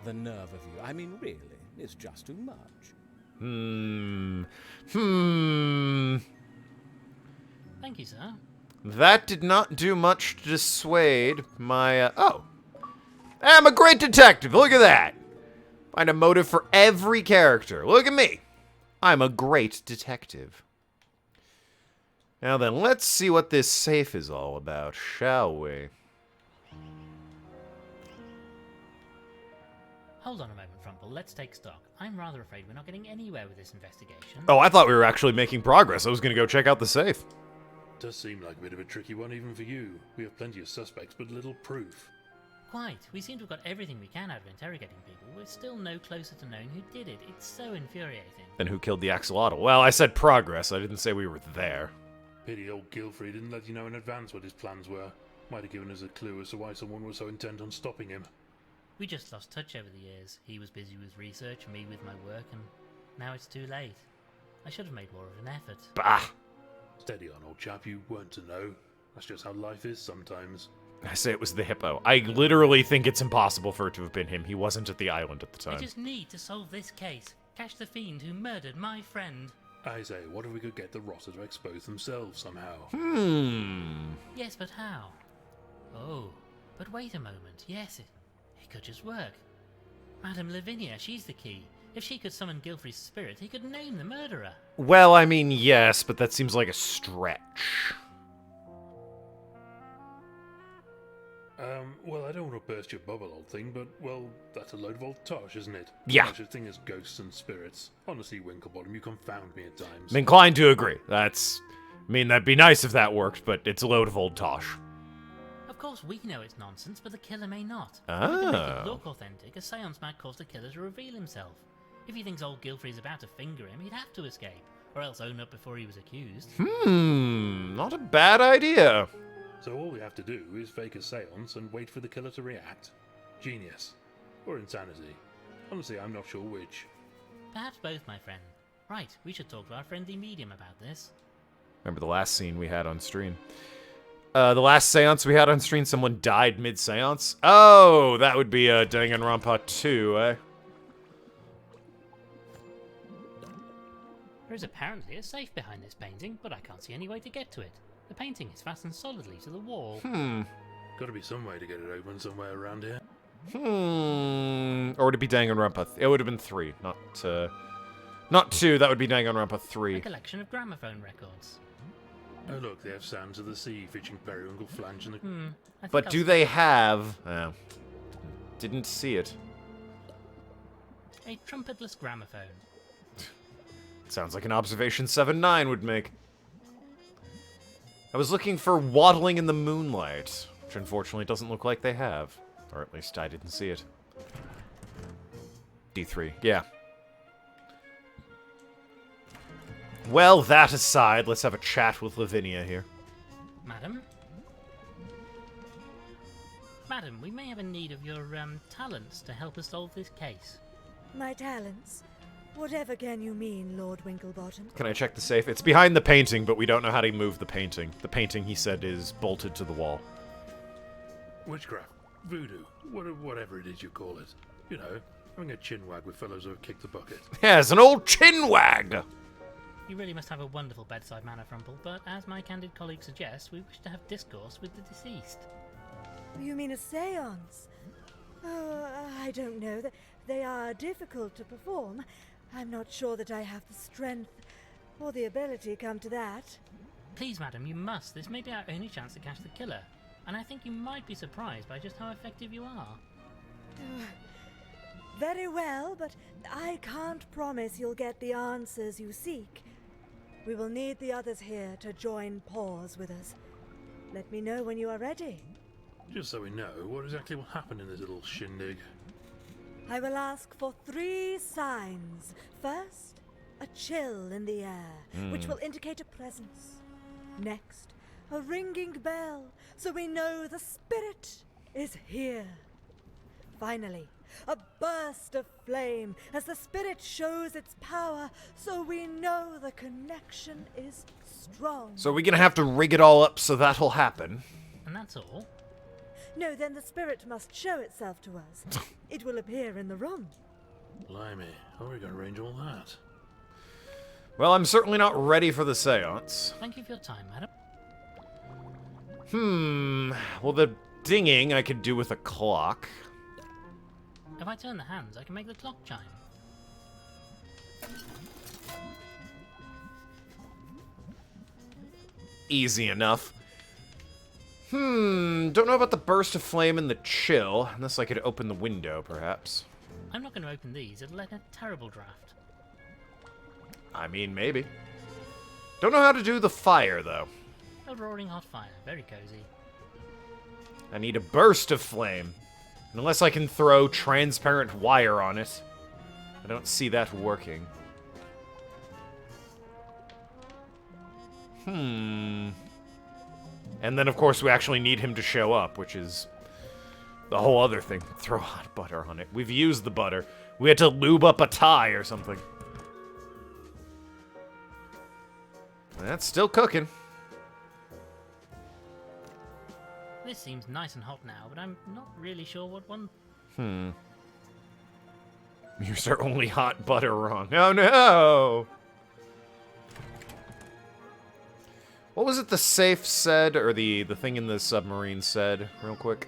F: The nerve of you. I mean, really, it's just too much.
B: Thank you, sir.
A: That did not do much to dissuade my, oh. I'm a great detective, look at that! Find a motive for every character. Look at me! I'm a great detective. Now then, let's see what this safe is all about, shall we?
B: Hold on a moment, Frumple. Let's take stock. I'm rather afraid we're not getting anywhere with this investigation.
A: Oh, I thought we were actually making progress. I was gonna go check out the safe.
D: Does seem like a bit of a tricky one even for you. We have plenty of suspects, but little proof.
B: Quite. We seem to have got everything we can out of interrogating people. We're still no closer to knowing who did it. It's so infuriating.
A: Then who killed the axolotl? Well, I said progress. I didn't say we were there.
D: Pity old Gilfrey didn't let you know in advance what his plans were. Might have given us a clue as to why someone was so intent on stopping him.
B: We just lost touch over the years. He was busy with research, me with my work, and now it's too late. I should have made more of an effort.
A: Bah!
D: Steady on, old chap, you weren't to know. That's just how life is sometimes.
A: I say it was the hippo. I literally think it's impossible for it to have been him. He wasn't at the island at the
B: I
A: time.
B: just need to solve this case. Catch the fiend who murdered my friend.
D: I say, what if we could get the rotter to expose themselves somehow?
B: Yes, but how? Oh, but wait a moment. Yes, it could just work. Madame Lavinia, she's the key. If she could summon Gilfrey's spirit, he could name the murderer.
A: Well, I mean, yes, but that seems like a stretch.
D: Well, I don't want to burst your bubble, old thing, but, well, that's a load of old tosh, isn't it?
A: Yeah.
D: No such thing as ghosts and spirits. Honestly, Winklebottom, you confound me at times.
A: I'm inclined to agree. I mean, that'd be nice if that worked, but it's a load of old tosh.
B: Of course, we know it's nonsense, but the killer may not. If we can make it look authentic, a seance might cause the killer to reveal himself. If he thinks old Gilfrey's about to finger him, he'd have to escape, or else own up before he was accused.
A: Not a bad idea.
D: So all we have to do is fake a seance and wait for the killer to react. Genius. Or insanity. Honestly, I'm not sure which.
B: Perhaps both, my friend. Right, we should talk to our friendly medium about this.
A: Remember the last scene we had on stream? The last seance we had on stream, someone died mid-seance? Oh, that would be Danganronpa 2, eh?
B: There is apparently a safe behind this painting, but I can't see any way to get to it. The painting is fastened solidly to the wall.
D: Gotta be some way to get it open somewhere around here.
A: Or would it be Danganronpa? It would have been 3, not 2. That would be Danganronpa 3.
B: A collection of gramophone records.
D: Oh look, they have Sands of the Sea featuring Periwinkle Flange and the...
B: I think
A: But do they have... Oh, didn't see it.
B: A trumpetless gramophone.
A: Sounds like an observation 7-9 would make. I was looking for Waddling in the Moonlight, which unfortunately doesn't look like they have. Or at least I didn't see it. D3, yeah. Well, that aside, let's have a chat with Lavinia here.
B: Madam? Madam, we may have a need of your, talents to help us solve this case.
E: My talents? Whatever can you mean, Lord Winklebottom?
A: Can I check the safe? It's behind the painting, but we don't know how to move the painting. The painting, he said, is bolted to the wall.
D: Witchcraft. Voodoo. Whatever it is you call it. You know, having a chinwag with fellows who have kicked the bucket.
A: Yes, an old chinwag!
B: You really must have a wonderful bedside manner, Frumple, but as my candid colleague suggests, we wish to have discourse with the deceased.
E: You mean a seance? Oh, I don't know. They are difficult to perform. I'm not sure that I have the strength or the ability come to that.
B: Please, madam, you must. This may be our only chance to catch the killer. And I think you might be surprised by just how effective you are.
E: Very well, but I can't promise you'll get the answers you seek. We will need the others here to join paws with us. Let me know when you are ready.
D: Just so we know, what exactly will happen in this little shindig?
E: I will ask for 3 signs. First, a chill in the air, which will indicate a presence. Next, a ringing bell, so we know the spirit is here. Finally, a burst of flame as the spirit shows its power, so we know the connection is strong.
A: So we're gonna have to rig it all up so that'll happen.
B: And that's all?
E: No, then the spirit must show itself to us. It will appear in the room.
D: Blimey, how are we going to arrange all that?
A: Well, I'm certainly not ready for the seance.
B: Thank you for your time, madam.
A: Well, the dinging I could do with a clock.
B: If I turn the hands, I can make the clock chime.
A: Easy enough. Don't know about the burst of flame and the chill, unless I could open the window, perhaps.
B: I'm not going to open these, it'll let a terrible draft.
A: I mean, maybe. Don't know how to do the fire, though.
B: A roaring hot fire, very cozy.
A: I need a burst of flame. And unless I can throw transparent wire on it, I don't see that working. And then, of course, we actually need him to show up, which is the whole other thing. Throw hot butter on it. We've used the butter. We had to lube up a tie or something. That's still cooking.
B: This seems nice and hot now, but I'm not really sure what one...
A: Use our only hot butter wrong. Oh no! What was it the safe said, or the thing in the submarine said, real quick?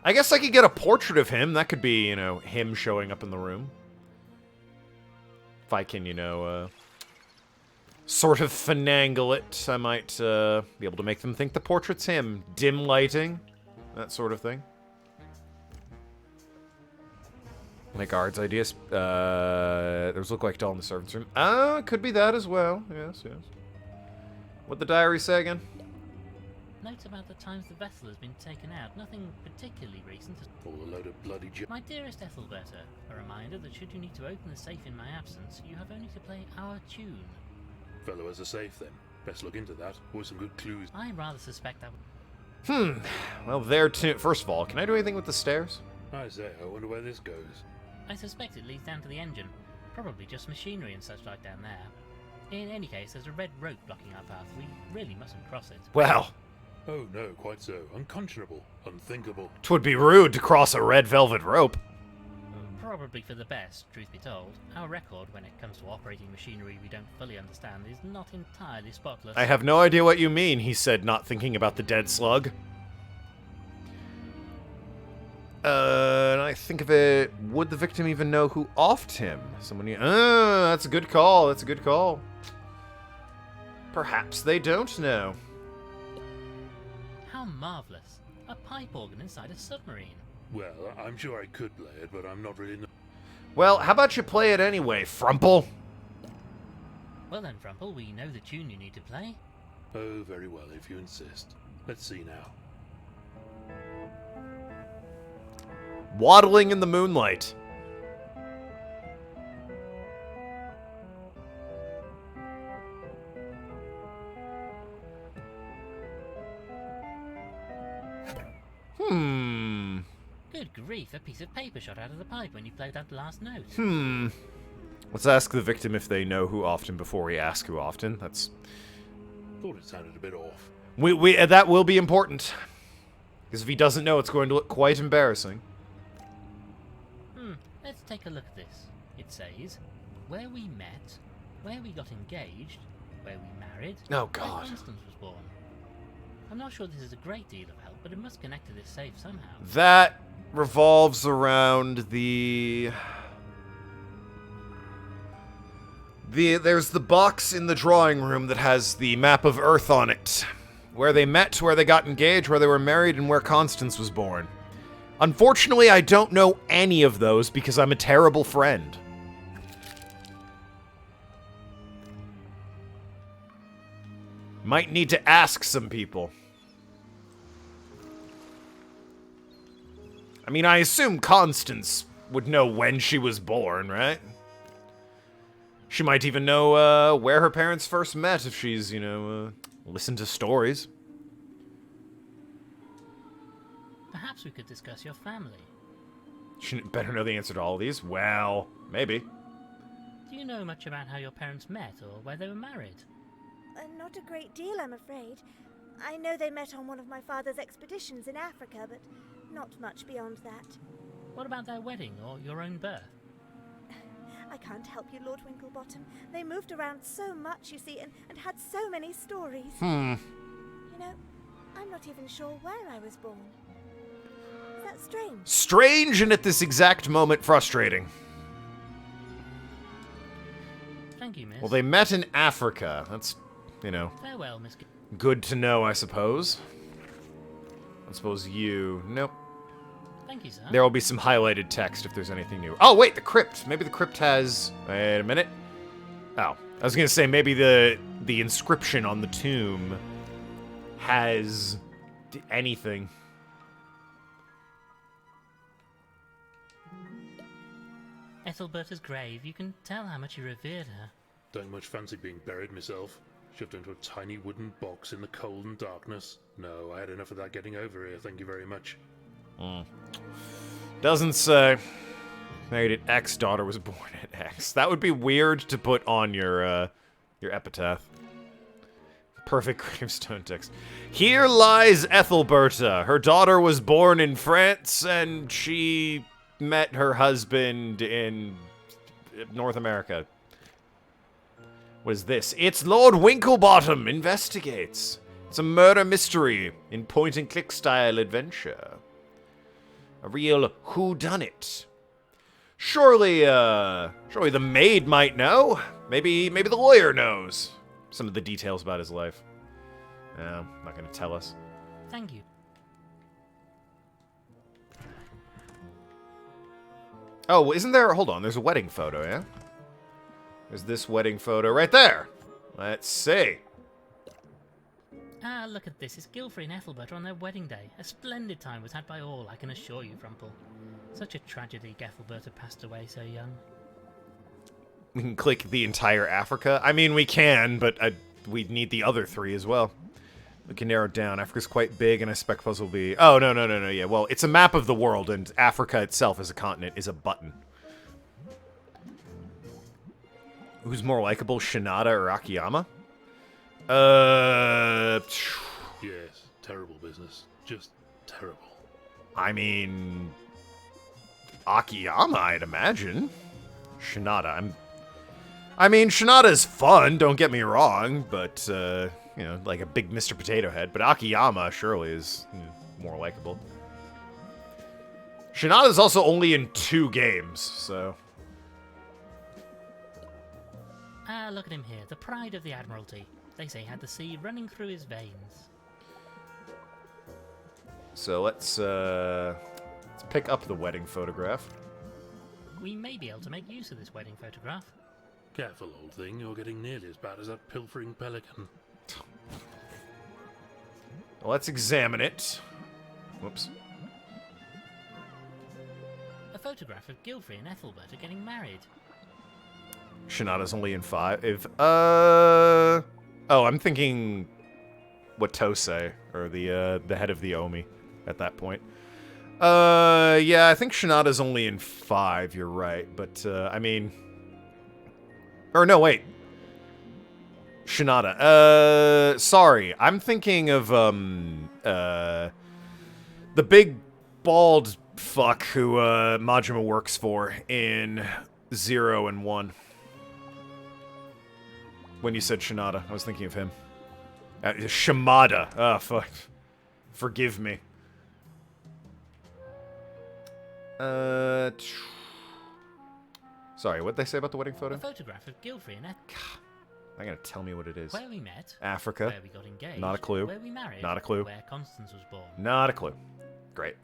A: I guess I could get a portrait of him. That could be, you know, him showing up in the room. If I can, you know, sort of finagle it, I might be able to make them think the portrait's him. Dim lighting, that sort of thing. My guard's ideas. Those look like doll in the servant's room. Could be that as well. Yes, yes. What'd the diary say again?
B: Notes about the times the vessel has been taken out. Nothing particularly recent.
D: All a load of bloody
B: My dearest Ethelberta, a reminder that should you need to open the safe in my absence, you have only to play our tune.
D: fellow has a safe then. Best look into that. Always some good clues.
B: I rather suspect that...
A: Well, there too. First of all, can I do anything with the stairs?
D: I say, I wonder where this goes.
B: I suspect it leads down to the engine. Probably just machinery and such like down there. In any case, there's a red rope blocking our path. We really mustn't cross it.
A: Well,
D: Oh no, quite so. Unconscionable. Unthinkable.
A: 'twould be rude to cross a red velvet rope.
B: Probably for the best, truth be told. Our record when it comes to operating machinery we don't fully understand is not entirely spotless.
A: I have no idea what you mean, he said, not thinking about the dead slug. And I think of it, would the victim even know who offed him? Someone, that's a good call, that's a good call. Perhaps they don't know.
B: How marvellous. A pipe organ inside a submarine.
D: Well, I'm sure I could play it, but I'm not really...
A: Well, how about you play it anyway, Frumple?
B: Well then, Frumple, we know the tune you need to play.
D: Oh, very well, if you insist. Let's see now.
A: Waddling in the moonlight.
B: Good grief, a piece of paper shot out of the pipe when you played that last note.
A: Let's ask the victim if they know who often before we ask who often. That's...
D: Thought it sounded a bit off.
A: That will be important. Because if he doesn't know, it's going to look quite embarrassing.
B: Let's take a look at this. It says, where we met, where we got engaged, where we married,
A: Oh, God.
B: where Constance was born. I'm not sure this is a great deal of help, but it must connect to this safe somehow.
A: That revolves around there's the box in the drawing room that has the map of Earth on it. Where they met, where they got engaged, where they were married, and where Constance was born. Unfortunately, I don't know any of those because I'm a terrible friend. Might need to ask some people. I mean, I assume Constance would know when she was born, right? She might even know where her parents first met if she's, you know, listened to stories.
B: Perhaps we could discuss your family.
A: She better know the answer to all of these. Well, maybe.
B: Do you know much about how your parents met or where they were married?
E: Not a great deal, I'm afraid. I know they met on one of my father's expeditions in Africa, but not much beyond that.
B: What about their wedding or your own birth?
E: I can't help you, Lord Winklebottom. They moved around so much, you see, and had so many stories. You know, I'm not even sure where I was born. Is that strange?
A: Strange, and at this exact moment, frustrating.
B: Thank you, miss.
A: Well, they met in Africa. That's, you know,
B: Farewell, Miss.
A: good to know, I suppose. I suppose you... Nope.
B: Thank you, sir.
A: There will be some highlighted text if there's anything new. Oh, wait, the crypt. Maybe the crypt has... Wait a minute. Oh, I was going to say maybe the inscription on the tomb has anything.
B: Ethelberta's grave. You can tell how much he revered her.
D: Don't much fancy being buried myself. Shoved into a tiny wooden box in the cold and darkness. No, I had enough of that getting over here, thank you very much.
A: Doesn't say. Married at X, daughter was born at X. That would be weird to put on your epitaph. Perfect gravestone text. Here lies Ethelberta. Her daughter was born in France, and she met her husband in North America. What is this? It's Lord Winklebottom investigates. It's a murder mystery in point-and-click style adventure. A real whodunit. Surely the maid might know. Maybe the lawyer knows some of the details about his life. Not gonna tell us.
B: Thank you.
A: Oh, isn't there... Hold on, there's a wedding photo, yeah? There's this wedding photo right there. Let's see.
B: Ah, look at this. It's Gilfrey and Ethelbert on their wedding day. A splendid time was had by all, I can assure you, Frumple. Such a tragedy Ethelberta passed away so young.
A: We can click the entire Africa. I mean, we can, but we'd need the other three as well. We can narrow it down. Africa's quite big, and I suppose will be... Oh, no, yeah. Well, it's a map of the world, and Africa itself as a continent is a button. Who's more likable, Shinada or Akiyama?
D: Yes, terrible business. Just terrible.
A: I mean... Akiyama, I'd imagine. Shinada, I mean, Shinada's fun, don't get me wrong, but, you know, like a big Mr. Potato Head. But Akiyama surely is more likable. Shinada's also only in 2 games, so...
B: Ah, look at him here, the pride of the Admiralty. They say he had the sea running through his veins.
A: So let's pick up the wedding photograph.
B: We may be able to make use of this wedding photograph.
D: Careful, old thing, you're getting nearly as bad as that pilfering pelican.
A: Let's examine it. Whoops.
B: A photograph of Gilfrey and Ethelbert are getting married.
A: Shinada's only in 5. Oh, I'm thinking Watose, or the head of the Omi at that point. Yeah, I think Shinada's only in 5, you're right. But, I mean... Or, no, wait. Shinada. Sorry. I'm thinking of, the big bald fuck who, Majima works for in 0 and 1. When you said Shinada, I was thinking of him. Shimada. Oh, fuck. Forgive me. Sorry, what'd they say about the wedding photo?
B: A photograph of Gilfrey and
A: They're gonna tell me what it is.
B: where we met,
A: Africa.
B: where we got engaged,
A: Not a clue.
B: where we married,
A: Not a clue.
B: where Constance was born.
A: Not a clue. Great.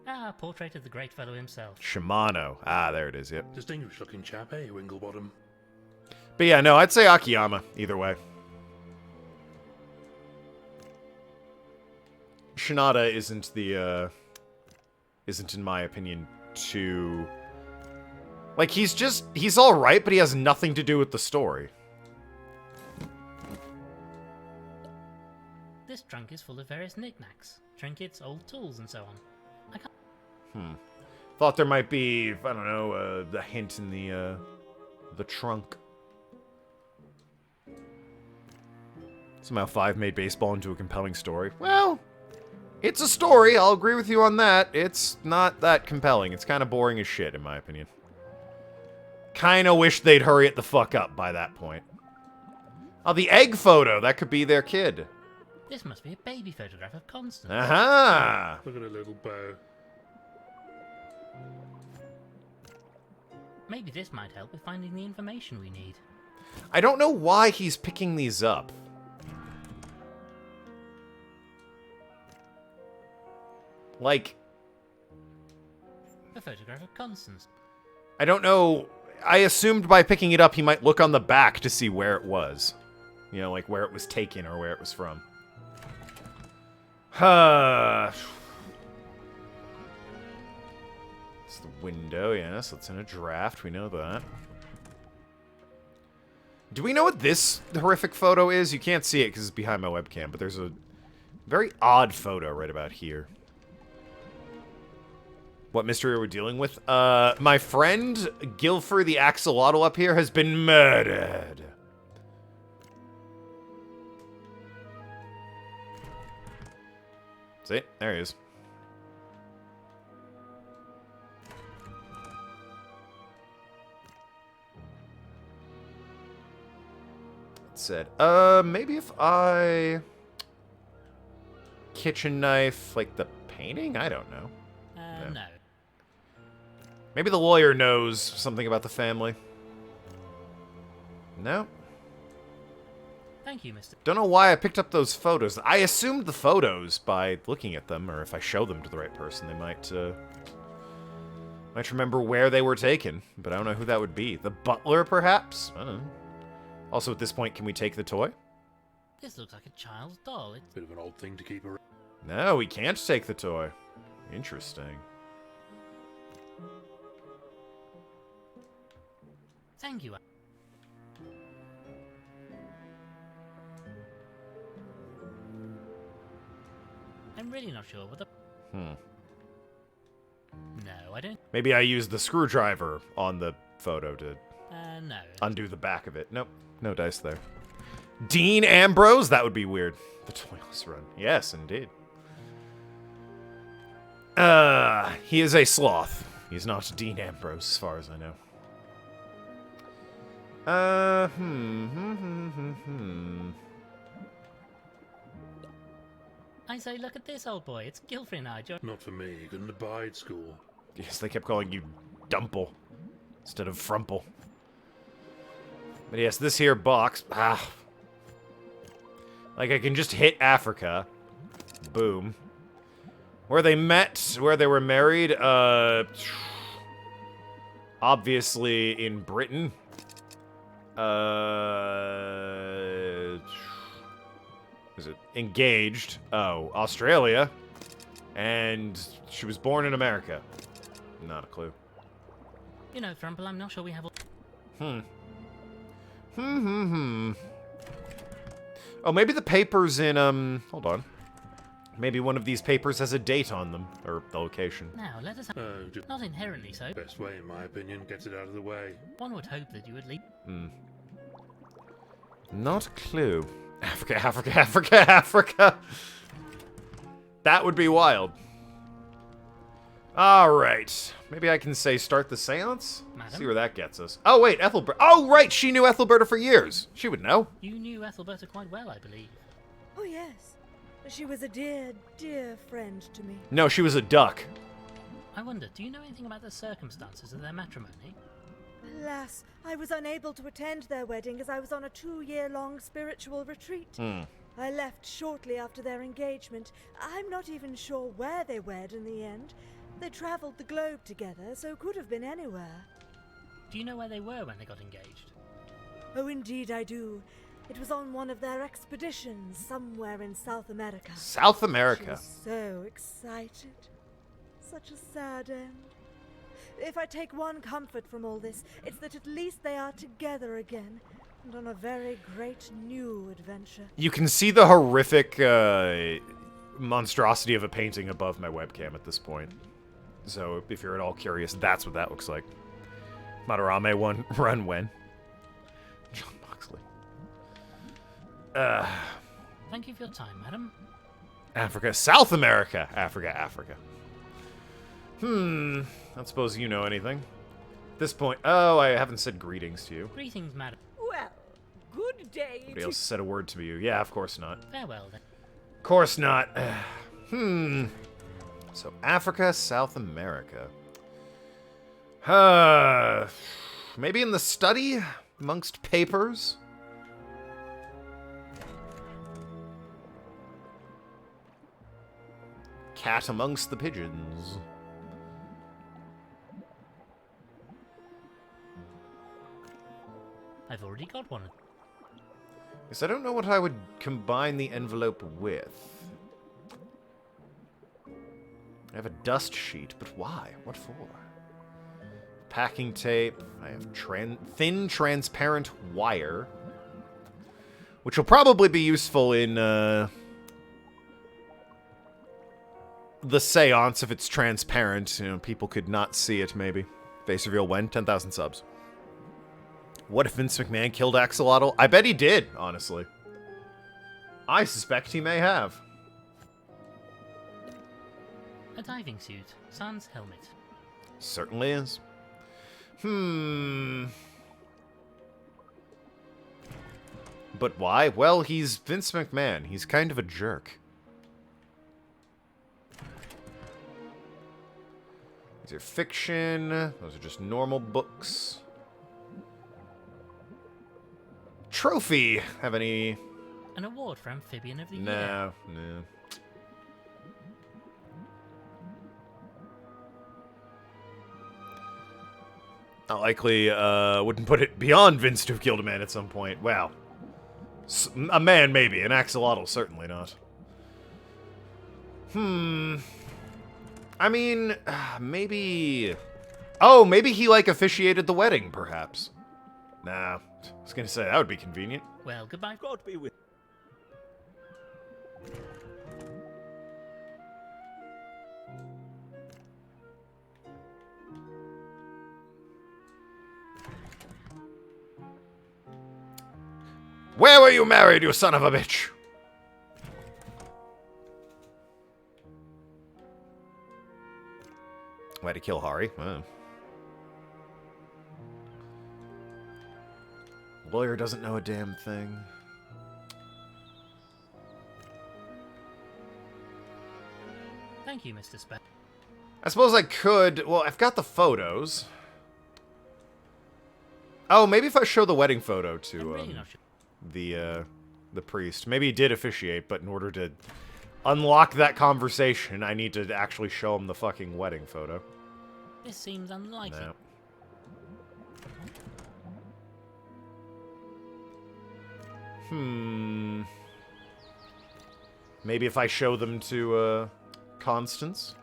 B: Ah, portrait of the great fellow himself.
A: Shimano. Ah, there it is, yep.
D: Distinguished looking chap, eh, Winklebottom?
A: But yeah, no, I'd say Akiyama, either way. Shinada isn't the, isn't, in my opinion, too... Like, he's alright, but he has nothing to do with the story.
B: This trunk is full of various knickknacks, trinkets, old tools, and so on. I can't...
A: Thought there might be, I don't know, a hint in the trunk. Somehow 5 made baseball into a compelling story. Well, it's a story, I'll agree with you on that. It's not that compelling. It's kind of boring as shit, in my opinion. Kinda wish they'd hurry it the fuck up by that point. Oh, the egg photo! That could be their kid.
B: This must be a baby photograph of Constance.
A: Aha!
D: Look at a little bow.
B: Maybe this might help with finding the information we need.
A: I don't know why he's picking these up. Like...
B: A photograph of Constance.
A: I don't know... I assumed by picking it up he might look on the back to see where it was. You know, like where it was taken or where it was from. It's the window, yes. It's in a draft. We know that. Do we know what this horrific photo is? You can't see it because it's behind my webcam, but there's a very odd photo right about here. What mystery are we dealing with? My friend, Gilfer the Axolotl up here, has been murdered. See? There he is. It said, maybe if I... Kitchen knife, like the painting? I don't know.
B: No.
A: Maybe the lawyer knows something about the family. No?
B: Thank you, Mr.
A: Don't know why I picked up those photos. I assumed the photos by looking at them, or if I show them to the right person, they might remember where they were taken. But I don't know who that would be. The butler, perhaps? I don't know. Also, at this point, can we take the toy?
B: This looks like a child's doll. It's...
D: Bit of an old thing to keep around.
A: No, we can't take the toy. Interesting.
B: Thank you. I'm really not sure what the... No, I don't...
A: Maybe I used the screwdriver on the photo to
B: no.
A: undo the back of it. Nope, no dice there. Dean Ambrose? That would be weird. The Toyless Run. Yes, indeed. He is a sloth. He's not Dean Ambrose, as far as I know.
B: I say, look at this old boy. It's Gilfrey and I.
D: Not for me. Couldn't abide school.
A: Yes, they kept calling you Dumple instead of Frumple. But yes, this here box. Like, I can just hit Africa. Boom. Where they met, where they were married, obviously in Britain. Is it engaged? Oh, Australia. And she was born in America. Not a clue.
B: You know, Frumple, I'm not sure we have all...
A: Oh, maybe the papers in, hold on. Maybe one of these papers has a date on them, or the location.
B: Now, let us have...
D: Just
B: Not inherently so.
D: best way, in my opinion. Gets it out of the way.
B: One would hope that you would leave...
A: Not a clue. Africa, Africa, Africa, Africa! That would be wild. Alright. Maybe I can say start the seance?
B: Madam?
A: See where that gets us. Oh, wait, Ethelberta. Oh, right, she knew Ethelberta for years. She would know.
B: You knew Ethelberta quite well, I believe.
E: Oh, yes. She was a dear, dear friend to me.
A: No, she was a duck.
B: I wonder, do you know anything about the circumstances of their matrimony?
E: Alas, I was unable to attend their wedding as I was on a 2-year-long spiritual retreat. I left shortly after their engagement. I'm not even sure where they wed in the end. They traveled the globe together, so could have been anywhere.
B: Do you know where they were when they got engaged?
E: Oh, indeed I do. It was on one of their expeditions somewhere in South America.
A: South
E: She
A: America.
E: was so excited. Such a sad end. If I take one comfort from all this, it's that at least they are together again, and on a very great new adventure.
A: You can see the horrific monstrosity of a painting above my webcam at this point. So if you're at all curious, that's what that looks like. Madarame one run when? John Moxley.
B: Thank you for your time, madam.
A: Africa. South America. Africa. I don't suppose you know anything. At this point... Oh, I haven't said greetings to you.
B: Greetings, madam.
C: Well, good day
A: Nobody
C: to
A: else said a word to you. Yeah, of course not.
B: Farewell, then.
A: Of course not. So, Africa, South America. Maybe in the study? Amongst papers? Cat amongst the pigeons.
B: I've already got one.
A: Yes, I don't know what I would combine the envelope with. I have a dust sheet, but why? What for? Packing tape. I have thin, transparent wire. Which will probably be useful in, the seance if it's transparent. You know, people could not see it, maybe. Face reveal when? 10,000 subs. What if Vince McMahon killed Axolotl? I bet he did, honestly. I suspect he may have.
B: A diving suit. Sans helmet.
A: Certainly is. But why? Well, he's Vince McMahon. He's kind of a jerk. These are fiction. Those are just normal books. Trophy. Have any...
B: An award for Amphibian of the Year.
A: No. Not likely, wouldn't put it beyond Vince to have killed a man at some point. Wow. A man, maybe. An axolotl, certainly not. I mean, maybe... Oh, maybe he, like, officiated the wedding, perhaps. Nah. I was gonna say, that would be convenient.
B: Well, goodbye.
F: God be with
A: Where were you married, you son of a bitch? Why to kill Hari? Lawyer doesn't know a damn thing.
B: Thank you, Mr. Speck.
A: I suppose I could... Well, I've got the photos. Oh, maybe if I show the wedding photo
B: I'm
A: to
B: really not sure.
A: the priest. Maybe he did officiate, but in order to unlock that conversation, I need to actually show him the fucking wedding photo.
B: This seems unlikely.
A: No. Maybe if I show them to, Constance?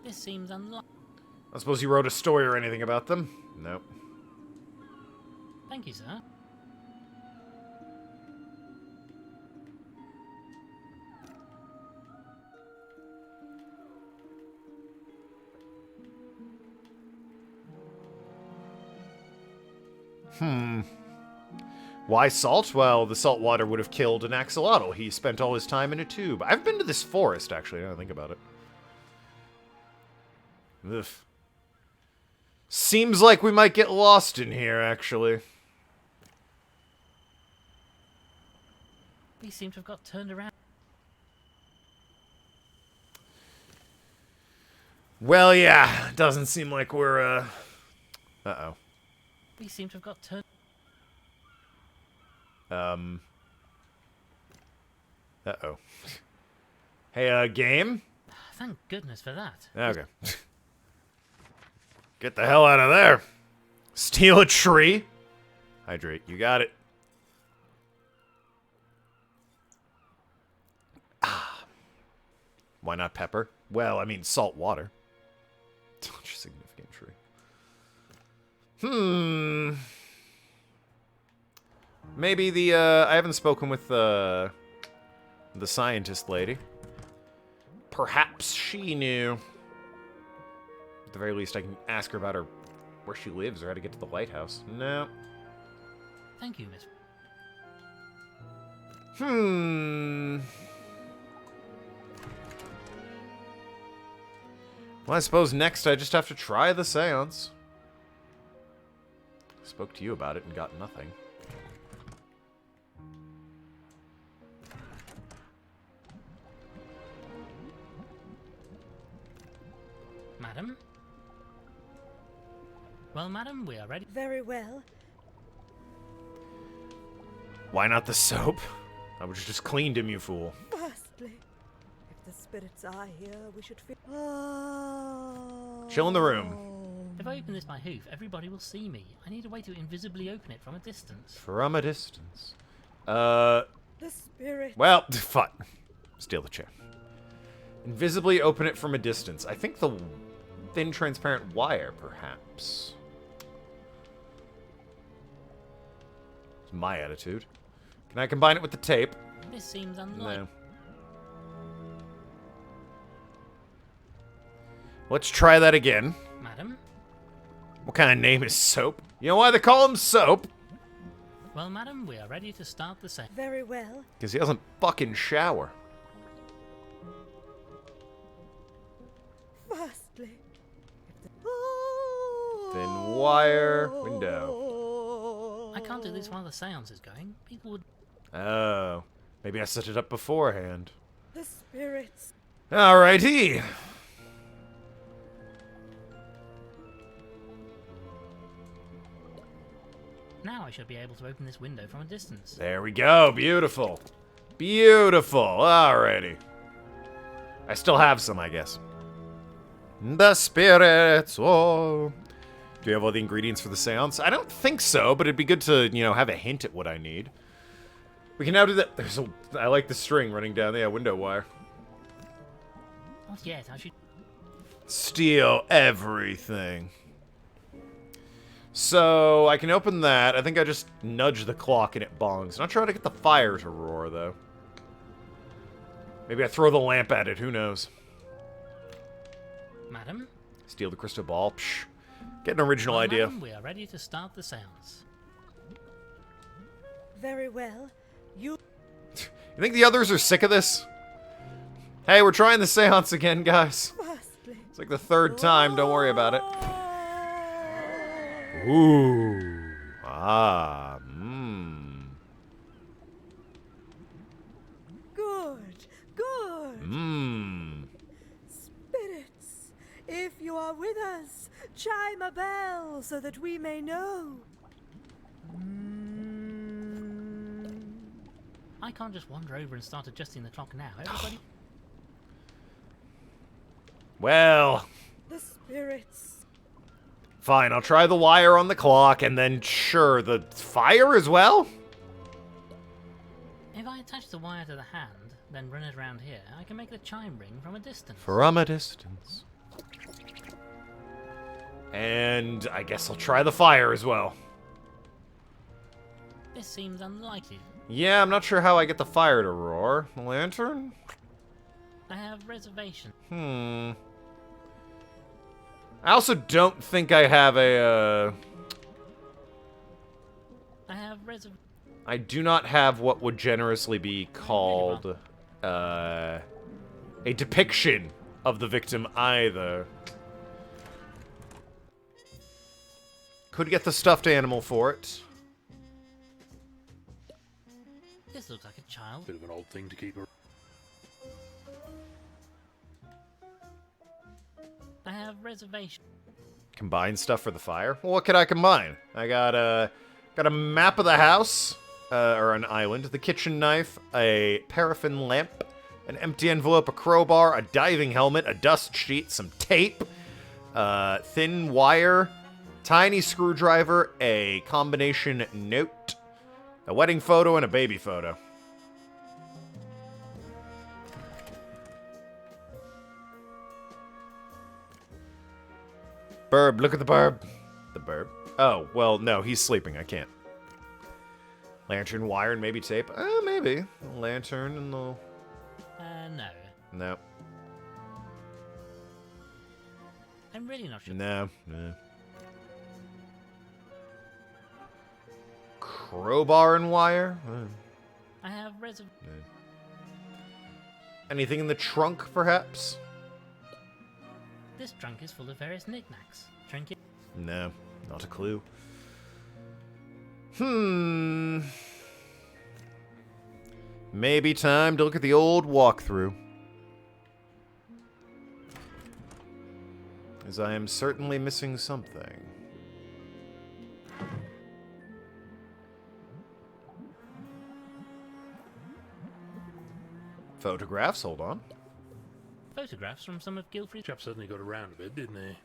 B: This seems unlikely.
A: I suppose you wrote a story or anything about them? Nope.
B: Thank you, sir.
A: Why salt? Well, the salt water would have killed an axolotl. He spent all his time in a tube. I've been to this forest, actually, now I think about it. Ugh. Seems like we might get lost in here, actually.
B: We seem to have got turned around.
A: Well, yeah, doesn't seem like we're, Uh-oh.
B: We seem to have got turned...
A: Uh-oh. Hey, game?
B: Thank goodness for that.
A: Okay. Get the hell out of there. Steal a tree. Hydrate. You got it. Ah. Why not pepper? Well, I mean salt water. Such a significant tree. Maybe the, I haven't spoken with, the scientist lady. Perhaps she knew. At the very least, I can ask her about where she lives or how to get to the lighthouse. No.
B: Thank you, Miss.
A: Well, I suppose next I just have to try the seance. I spoke to you about it and got nothing.
B: Madam? Well, madam, we are ready.
E: Very well.
A: Why not the soap? I would have just cleaned him, you fool.
E: Firstly, if the spirits are here, we should feel. Oh.
A: Chill in the room.
B: If I open this by hoof, everybody will see me. I need a way to invisibly open it from a distance.
A: From a distance.
E: The spirit.
A: Well, fine. Steal the chair. Invisibly open it from a distance. I think the thin, transparent wire, perhaps. It's my attitude. Can I combine it with the tape?
B: This seems unlikely.
A: No. Let's try that again.
B: Madam?
A: What kind of name is Soap? You know why they call him Soap?
B: Well, madam, we are ready to start the session.
E: Very well.
A: Because he doesn't fucking shower.
E: Firstly, if the.
A: Thin wire window.
B: I can't do this while the seance is going. People would...
A: Oh. Maybe I set it up beforehand.
E: The spirits.
A: Alrighty.
B: Now I should be able to open this window from a distance.
A: There we go. Beautiful. Beautiful. Alrighty. I still have some, I guess. The spirits. Oh. Do you have all the ingredients for the seance? I don't think so, but it'd be good to, you know, have a hint at what I need. We can now do that. I like the string running down the window wire.
B: Not yet. I should...
A: Steal everything. So, I can open that. I think I just nudge the clock and it bongs. Not trying to get the fire to roar, though. Maybe I throw the lamp at it. Who knows?
B: Madam?
A: Steal the crystal ball. Psh. Get an original
B: Well,
A: idea.
B: madam, we are ready to start the seance.
E: Very well. You.
A: You think the others are sick of this? Hey, we're trying the seance again, guys.
E: Firstly.
A: It's like the third time. Don't worry about it. Ooh. Ah. Mmm.
E: Good. Good.
A: Mmm.
E: Spirits, if you are with us, chime a bell so that we may know.
B: I can't just wander over and start adjusting the clock now. Everybody...
A: Well.
E: The spirits.
A: Fine, I'll try the wire on the clock, and then, sure, the fire as well?
B: If I attach the wire to the hand, then run it around here, I can make the chime ring from a distance.
A: From a distance. And I guess I'll try the fire as well.
B: This seems unlikely.
A: Yeah, I'm not sure how I get the fire to roar. Lantern?
B: I have reservation.
A: I also don't think I have a,
B: I have reservation.
A: I do not have what would generously be called, a depiction of the victim either. Could get the stuffed animal for it.
B: This looks like a child.
D: Bit of an odd thing to keep her.
B: I have reservation.
A: Combine stuff for the fire? Well, what could I combine? I got a map of the house, or an island, the kitchen knife, a paraffin lamp, an empty envelope, a crowbar, a diving helmet, a dust sheet, some tape, thin wire, tiny screwdriver, a combination note, a wedding photo, and a baby photo. Burb, look at the burb. The burb. Oh, well, no, he's sleeping. I can't. Lantern, wire, and maybe tape. Maybe. A lantern and the...
B: No.
A: No.
B: I'm really not sure.
A: No. No. Crowbar and wire?
B: I have reserv...
A: Anything in the trunk, perhaps?
B: This trunk is full of various knickknacks. Trinkets.
A: No. Not a clue. Maybe time to look at the old walkthrough. As I am certainly missing something. Photographs, hold on.
B: Photographs from some of Gilfrey's...
D: Chap suddenly got around a bit, didn't he?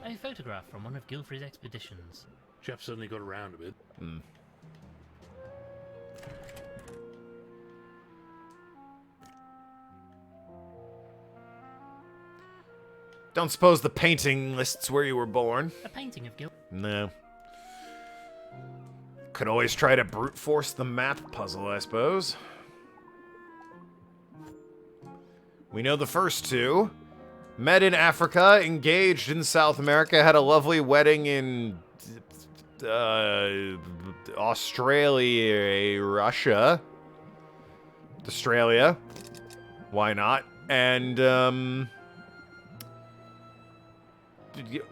B: A photograph from one of Gilfrey's expeditions.
D: Chap suddenly got around a bit.
A: Don't suppose the painting lists where you were born?
B: A painting of Gil...
A: No. Could always try to brute force the map puzzle, I suppose. We know the first two. Met in Africa, engaged in South America, had a lovely wedding in Australia. Why not? And,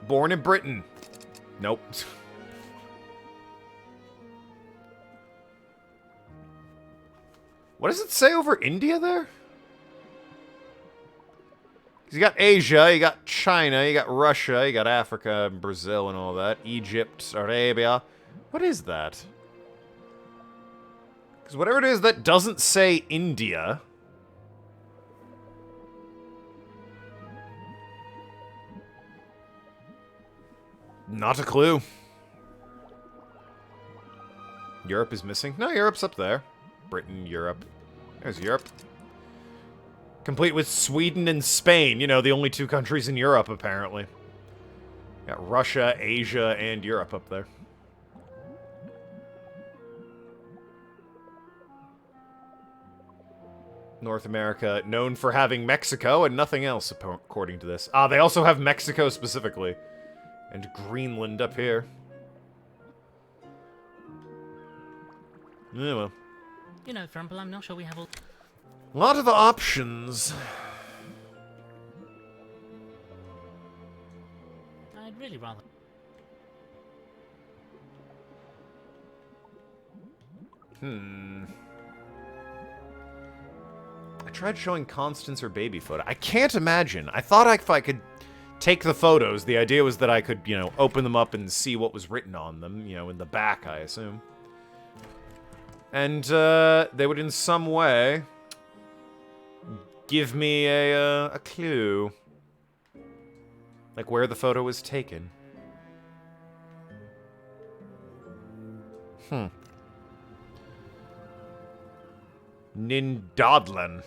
A: born in Britain. Nope. What does it say over India there? You got Asia, you got China, you got Russia, you got Africa, Brazil, and all that. Egypt, Arabia. What is that? Because whatever it is that doesn't say India... Not a clue. Europe is missing? No, Europe's up there. Britain, Europe. There's Europe. Complete with Sweden and Spain. You know, the only two countries in Europe, apparently. Got Russia, Asia, and Europe up there. North America, known for having Mexico and nothing else, according to this. Ah, they also have Mexico specifically. And Greenland up here. Yeah, well.
B: You know, Frumple, I'm not sure we have all...
A: A lot of options.
B: I'd really rather...
A: I tried showing Constance her baby photo. I can't imagine. I thought if I could take the photos, the idea was that I could, you know, open them up and see what was written on them, you know, in the back, I assume. And, they would in some way give me a clue. Like where the photo was taken. Nindodlan.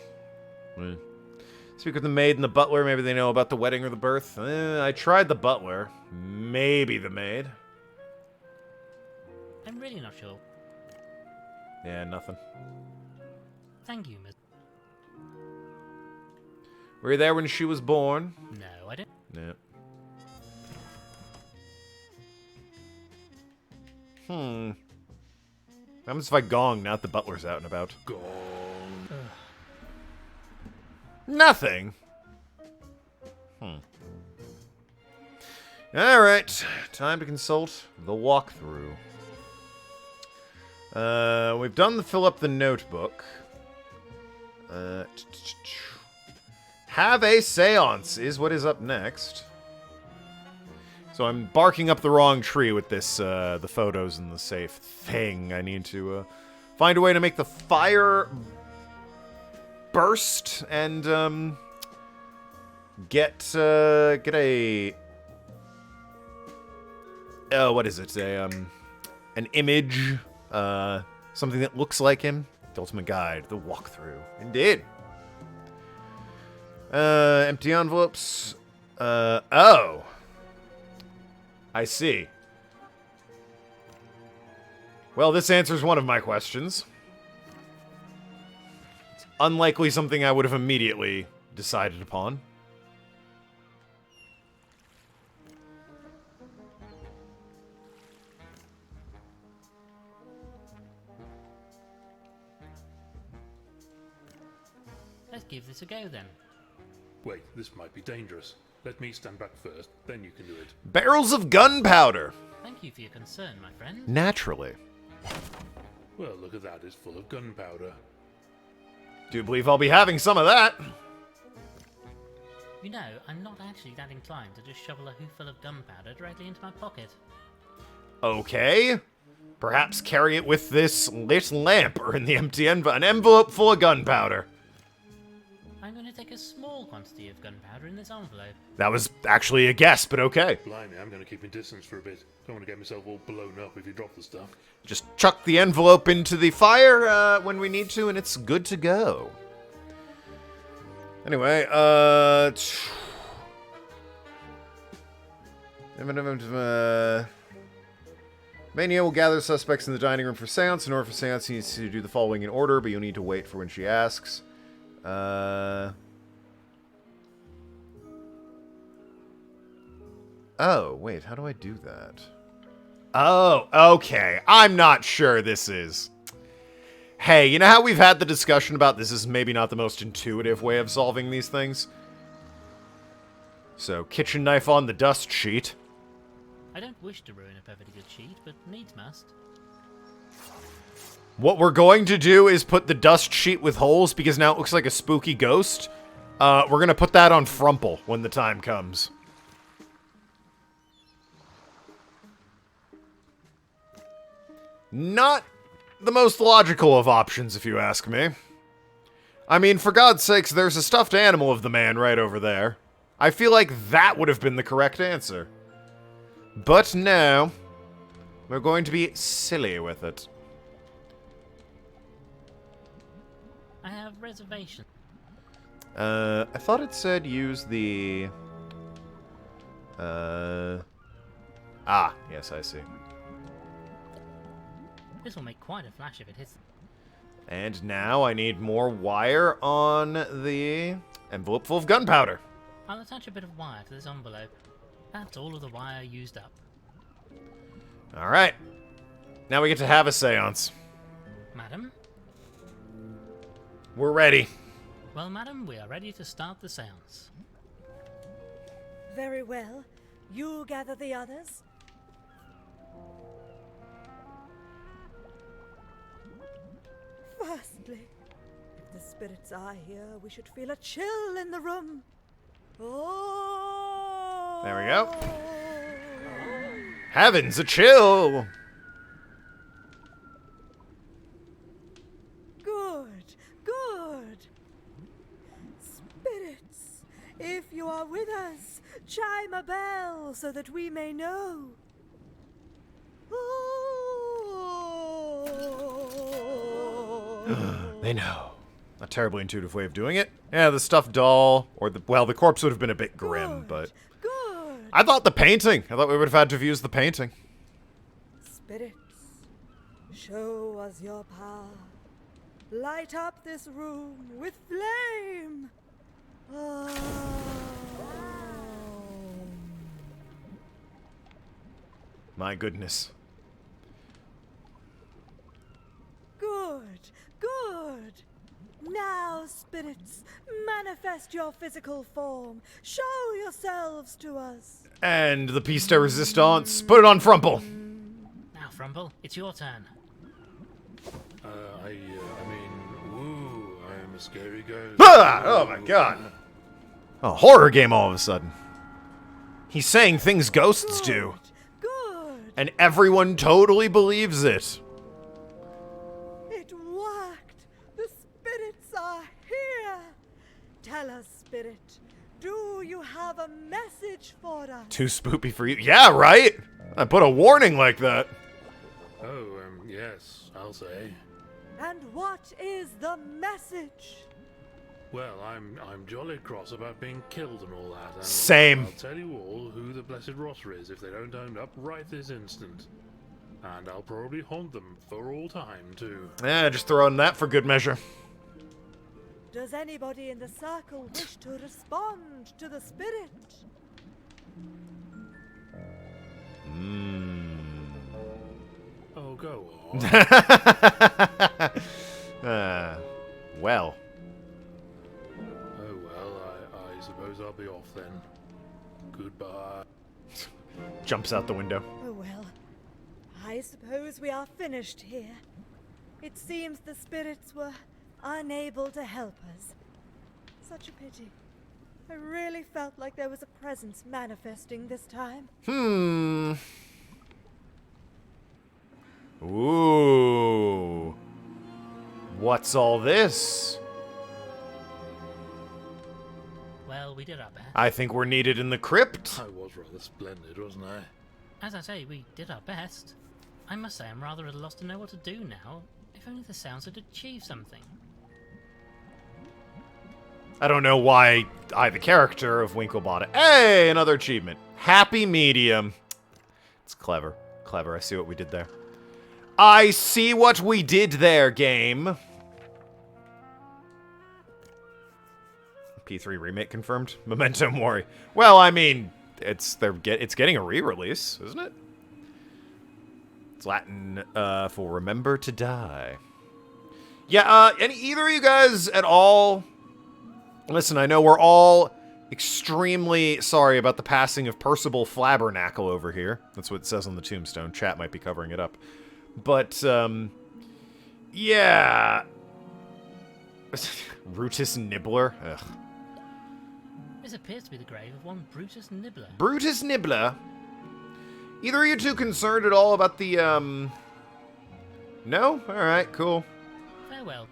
A: Speak with the maid and the butler. Maybe they know about the wedding or the birth. I tried the butler. Maybe the maid.
B: I'm really not sure.
A: Yeah, nothing.
B: Thank you, Miss...
A: Were you there when she was born?
B: No, I don't...
A: Yeah. What happens if I gong, not the butler's out and about?
D: Gong.
A: Nothing. Alright, time to consult the walkthrough. We've done the fill up the notebook. Have a seance is what is up next. So I'm barking up the wrong tree with this, the photos and the safe thing. I need to, find a way to make the fire burst and, get a... Oh, what is it? An image, something that looks like him. The Ultimate Guide, the walkthrough. Indeed. Empty envelopes. Oh. I see. Well, this answers one of my questions. It's unlikely something I would have immediately decided upon.
B: Let's give this a go then.
D: Wait, this might be dangerous. Let me stand back first, then you can do it.
A: Barrels of gunpowder.
B: Thank you for your concern, my friend.
A: Naturally.
D: Well, look at that, it's full of gunpowder.
A: Do believe I'll be having some of that.
B: You know, I'm not actually that inclined to just shovel a hooful of gunpowder directly into my pocket.
A: Okay. Perhaps carry it with this lit lamp or in the empty an envelope full of gunpowder.
B: I'm going to take a small quantity of gunpowder in this envelope.
A: That was actually a guess, but okay.
D: Blimey, I'm going to keep my distance for a bit. Don't want to get myself all blown up if you drop the stuff.
A: Just chuck the envelope into the fire when we need to, and it's good to go. Anyway, Mania will gather suspects in the dining room for seance. In order for seance, he needs to do the following in order, but you'll need to wait for when she asks. Oh, wait, how do I do that? Oh, okay. I'm not sure this is. Hey, you know how we've had the discussion about this is maybe not the most intuitive way of solving these things? So, kitchen knife on the dust sheet.
B: I don't wish to ruin a perfectly good sheet, but needs must.
A: What we're going to do is put the dust sheet with holes, because now it looks like a spooky ghost. We're going to put that on Frumple when the time comes. Not the most logical of options, if you ask me. I mean, for God's sakes, there's a stuffed animal of the man right over there. I feel like that would have been the correct answer. But no. We're going to be silly with it.
B: I have reservations.
A: I thought it said use the... yes, I see.
B: This will make quite a flash if it hits.
A: And now I need more wire on the envelope full of gunpowder.
B: I'll attach a bit of wire to this envelope. That's all of the wire used up.
A: Alright. Now we get to have a seance.
B: Madam?
A: We're ready.
B: Well, madam, we are ready to start the seance.
E: Very well. You gather the others. Firstly, if the spirits are here, we should feel a chill in the room. Oh!
A: There we go. Heavens, a chill!
E: Good, good. Spirits, if you are with us, chime a bell so that we may know.
A: They know. A terribly intuitive way of doing it. Yeah, the stuffed doll, or the... Well, the corpse would have been a bit grim, but...
E: Good.
A: I thought the painting. I thought we would have had to have used the painting.
E: Spirits, show us your power. Light up this room with flame.
A: My goodness.
E: Good, good. Now, spirits, manifest your physical form. Show yourselves to us.
A: And the piece de resistance. Put it on Frumple.
B: Now, Frumple, it's your turn.
D: I mean, woo, I am a scary ghost.
A: Ah! Oh my god. A horror game all of a sudden. He's saying things ghosts do.
E: Good.
A: And everyone totally believes it.
E: It worked. The spirits are here. Tell us, spirit, do you have a message for us?
A: Too spoopy for you. Yeah, right? I put a warning like that.
D: Oh, yes, I'll say.
E: And what is the message?
D: Well, I'm jolly cross about being killed and all that. And
A: Same.
D: I'll tell you all who the blessed rotter is if they don't own up right this instant. And I'll probably haunt them for all time, too.
A: Yeah, just throw in that for good measure.
E: Does anybody in the circle wish to respond to the spirit?
D: Oh, go on.
A: Well.
D: Oh, well, I suppose I'll be off then. Goodbye.
A: Jumps out the window.
E: Oh well, I suppose we are finished here. It seems the spirits were unable to help us. Such a pity. I really felt like there was a presence manifesting this time.
A: Ooh. What's all this?
B: Well, we did our best.
A: I think we're needed in the crypt.
D: I was rather splendid, wasn't I?
B: As I say, we did our best. I must say I'm rather at a loss to know what to do now. If only the sounds had achieved something.
A: I don't know why I, the character of Winkle, bought it. Hey, another achievement. Happy medium. It's clever. Clever. I see what we did there. I see what we did there, game. P3 remake confirmed. Memento Mori. Well, I mean, it's getting a re-release, isn't it? It's Latin for remember to die. Yeah, either of you guys at all? Listen, I know we're all extremely sorry about the passing of Percival Flabbernackle over here. That's what it says on the tombstone. Chat might be covering it up. But, yeah. Brutus Nibbler? Ugh.
B: This appears to be the grave of one Brutus Nibbler.
A: Brutus Nibbler? Either of you two concerned at all about the, No? Alright, cool.
B: Farewell.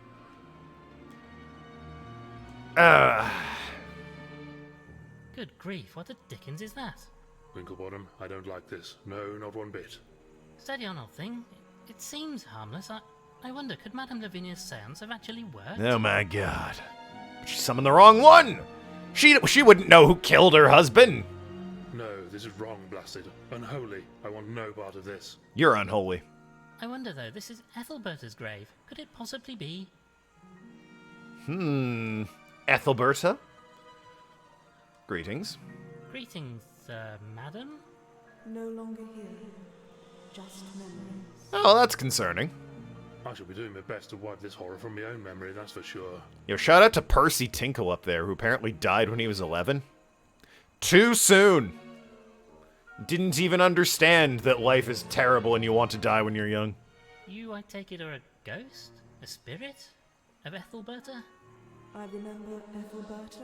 B: Good grief, what the dickens is that?
D: Winklebottom, I don't like this. No, not one bit.
B: Steady on, old thing. It seems harmless. I wonder, could Madame Lavinia's seance have actually worked?
A: Oh my god. She summoned the wrong one! She wouldn't know who killed her husband!
D: No, this is wrong, blasted. Unholy. I want no part of this.
A: You're unholy.
B: I wonder, though, this is Ethelberta's grave. Could it possibly be?
A: Ethelberta? Greetings.
B: Greetings, madam?
C: No longer here. Just memories.
A: Oh, that's concerning.
D: I shall be doing my best to wipe this horror from my own memory, that's for sure.
A: Yo, shout out to Percy Tinkle up there, who apparently died when he was 11. Too soon! Didn't even understand that life is terrible and you want to die when you're young.
B: You, I take it, are a ghost? A spirit? Of Ethelberta?
C: I remember Ethelberta,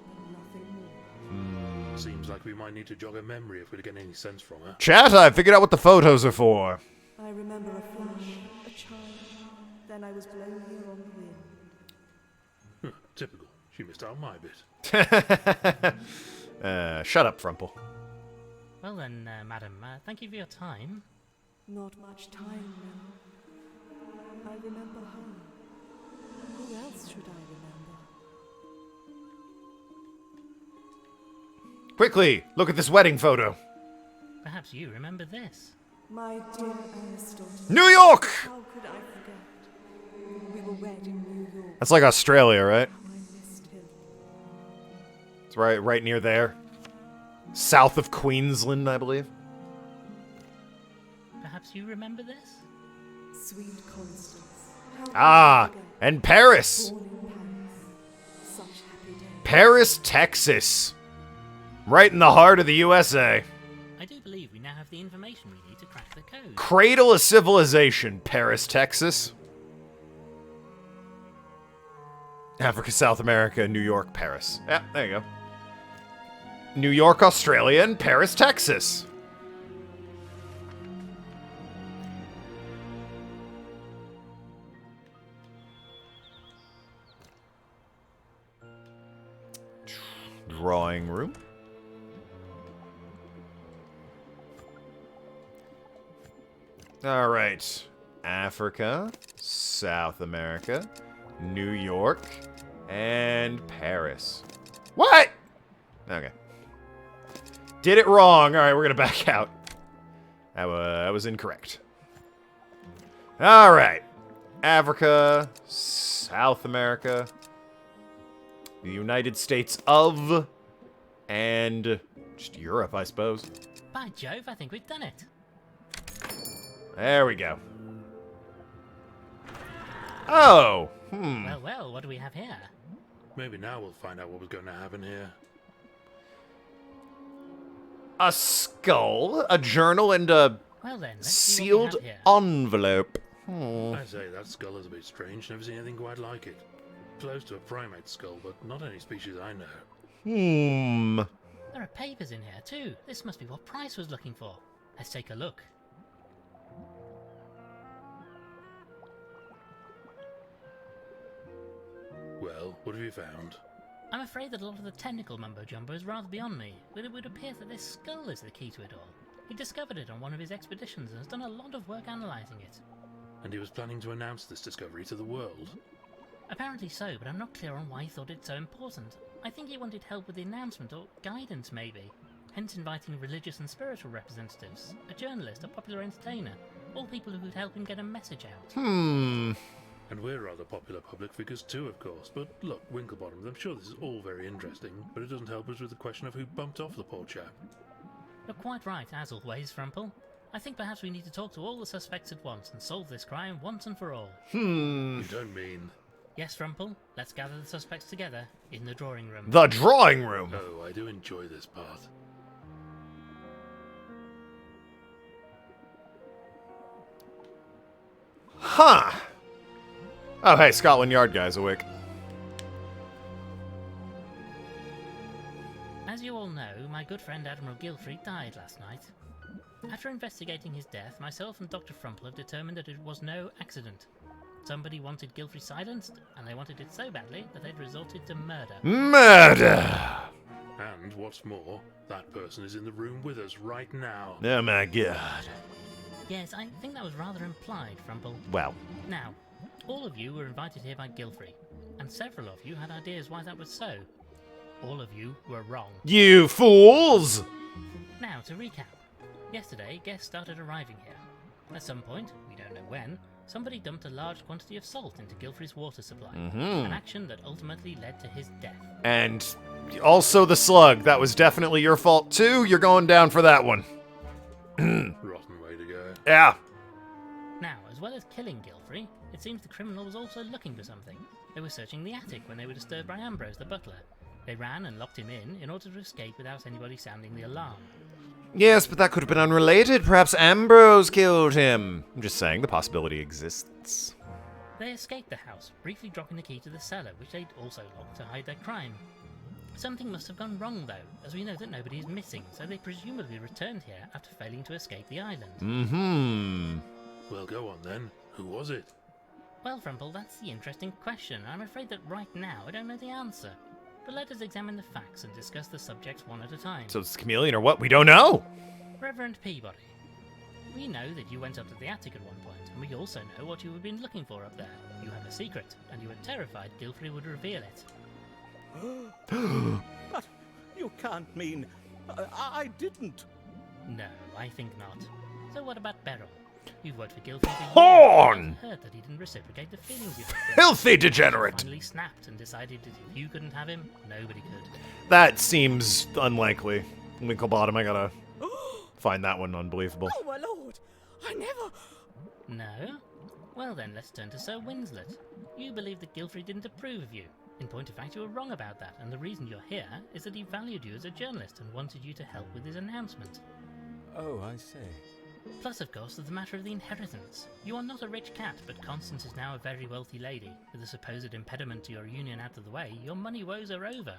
C: but nothing more.
D: Seems like we might need to jog her memory if we're to get any sense from her.
A: Chat, I figured out what the photos are for.
C: I remember a flash, a child. Then I was blown here on the wind.
D: Typical. She missed out my bit.
A: Shut up, Frumple.
B: Well then, madam, thank you for your time.
C: Not much time now. I remember home. Who else should I remember?
A: Quickly, look at this wedding photo.
B: Perhaps you remember this.
C: My dear Aristotle.
A: New York!
C: How could I forget? We were wed in New York.
A: That's like Australia, right?
C: How I missed him.
A: It's right near there. South of Queensland, I believe.
B: Perhaps you remember this?
C: Sweet Constance. How could I
A: Ah,
C: forget?
A: and Paris.
C: Born in Paris. Such happy days.
A: Paris, Texas. Right in the heart of the USA.
B: I do believe we now have the information we need to crack the code.
A: Cradle of civilization, Paris, Texas. Africa, South America, New York, Paris. Yeah, there you go. New York, Australia, and Paris, Texas. Drawing room. All right. Africa, South America, New York, and Paris. What? Okay. Did it wrong. All right, we're going to back out. That was incorrect. All right. Africa, South America, the United States of, and just Europe, I suppose.
B: By Jove, I think we've done it.
A: There we go. Oh.
B: Well, well, what do we have here?
D: Maybe now we'll find out what was going to happen here.
A: A skull, a journal, and a
B: Well then, let's see what we
A: sealed
B: have here.
A: envelope.
D: I say, that skull is a bit strange. Never seen anything quite like it. Close to a primate skull, but not any species I know.
B: There are papers in here too. This must be what Price was looking for. Let's take a look.
D: Well, what have you found?
B: I'm afraid that a lot of the technical mumbo-jumbo is rather beyond me, but it would appear that this skull is the key to it all. He discovered it on one of his expeditions and has done a lot of work analysing it.
D: And he was planning to announce this discovery to the world?
B: Apparently so, but I'm not clear on why he thought it so important. I think he wanted help with the announcement, or guidance maybe. Hence inviting religious and spiritual representatives, a journalist, a popular entertainer, all people who could help him get a message out.
D: And we're rather popular public figures too, of course. But look, Winklebottom, I'm sure this is all very interesting, but it doesn't help us with the question of who bumped off the poor chap.
B: You're quite right, as always, Frumple. I think perhaps we need to talk to all the suspects at once and solve this crime once and for all.
D: You don't mean...
B: Yes, Frumple, let's gather the suspects together in the drawing room.
A: The drawing room.
D: Oh, I do enjoy this part.
A: Huh. Oh, hey, Scotland Yard guy's awake.
B: As you all know, my good friend Admiral Gilfrey died last night. After investigating his death, myself and Dr. Frumple have determined that it was no accident. Somebody wanted Gilfrey silenced, and they wanted it so badly that they'd resorted to murder.
A: Murder!
D: And what's more, that person is in the room with us right now.
A: Oh my god.
B: Yes, I think that was rather implied, Frumple.
A: Well.
B: Now, all of you were invited here by Gilfrey, and several of you had ideas why that was so. All of you were wrong.
A: You fools!
B: Now, to recap. Yesterday, guests started arriving here. At some point, we don't know when, somebody dumped a large quantity of salt into Gilfrey's water supply. An action that ultimately led to his death.
A: And also the slug. That was definitely your fault too. You're going down for that one.
D: Rotten way to go.
A: Yeah.
B: Now, as well as killing Gilfrey, it seems the criminal was also looking for something. They were searching the attic when they were disturbed by Ambrose, the butler. They ran and locked him in order to escape without anybody sounding the alarm.
A: Yes, but that could have been unrelated. Perhaps Ambrose killed him. I'm just saying the possibility exists.
B: They escaped the house, briefly dropping the key to the cellar, which they'd also locked to hide their crime. Something must have gone wrong, though, as we know that nobody is missing, so they presumably returned here after failing to escape the island.
D: Well, go on then. Who was it?
B: Well, Frumple, that's the interesting question. I'm afraid that right now I don't know the answer. But let us examine the facts and discuss the subjects one at a time.
A: So it's Chameleon or what? We don't know.
B: Reverend Peabody, we know that you went up to the attic at one point, and we also know what you have been looking for up there. You have a secret, and you were terrified Gilfrey would reveal it.
F: But you can't mean... I didn't.
B: No, I think not. So what about Beryl? You've worked for Gilfrey for years.
A: Horn!
B: I've heard that he didn't reciprocate the feelings you had.
A: Filthy
B: He
A: degenerate.
B: finally snapped and decided that if you couldn't have him, nobody could.
A: That seems unlikely. Winklebottom, I gotta find that one unbelievable.
C: Oh, my lord! I never...
B: No? Well then, let's turn to Sir Winslet. You believe that Gilfrey didn't approve of you. In point of fact, you were wrong about that, and the reason you're here is that he valued you as a journalist and wanted you to help with his announcement.
F: Oh, I see.
B: Plus, of course, there's the matter of the inheritance. You are not a rich cat, but Constance is now a very wealthy lady. With the supposed impediment to your union out of the way, your money woes are over.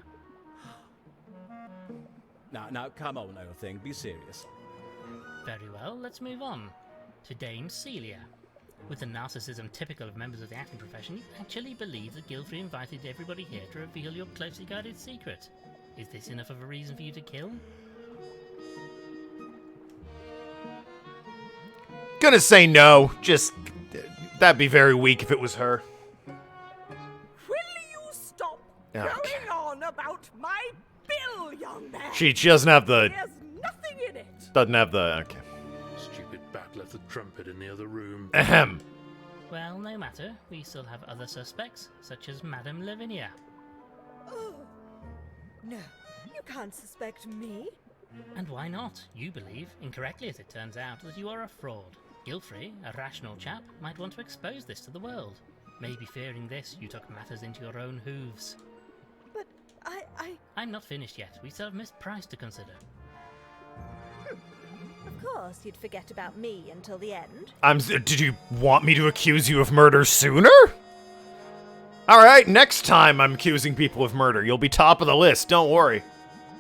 F: Now, come on, old thing, be serious.
B: Very well, let's move on. To Dame Celia. With the narcissism typical of members of the acting profession, you actually believe that Gilfrey invited everybody here to reveal your closely guarded secret. Is this enough of a reason for you to kill?
A: Gonna say no. Just... that'd be very weak if it was her.
C: Will you stop
A: Okay.
C: going on about my bill, young man?
A: She doesn't have the...
C: There's nothing in it.
A: Doesn't have the... Okay.
D: Stupid bat left the trumpet in the other room.
A: Ahem.
B: Well, no matter. We still have other suspects, such as Madame Lavinia.
E: Oh, no, you can't suspect me.
B: And why not? You believe, incorrectly as it turns out, that you are a fraud. Gilfrey, a rational chap, might want to expose this to the world. Maybe fearing this, you took matters into your own hooves.
E: But
B: I'm not finished yet. We still have Miss Price to consider.
E: of course, you'd forget about me until the end.
A: Did you want me to accuse you of murder sooner? Alright, next time I'm accusing people of murder, you'll be top of the list, don't worry.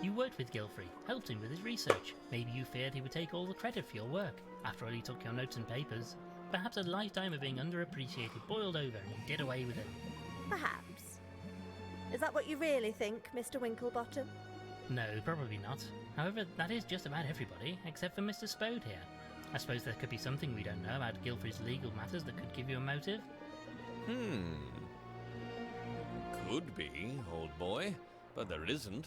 B: You worked with Gilfrey, helped him with his research. Maybe you feared he would take all the credit for your work. After all, he took your notes and papers. Perhaps a lifetime of being underappreciated boiled over and you did away with it.
E: Perhaps. Is that what you really think, Mr. Winklebottom?
B: No, probably not. However, that is just about everybody, except for Mr. Spode here. I suppose there could be something we don't know about Gilfrey's legal matters that could give you a motive.
G: Could be, old boy, but there isn't.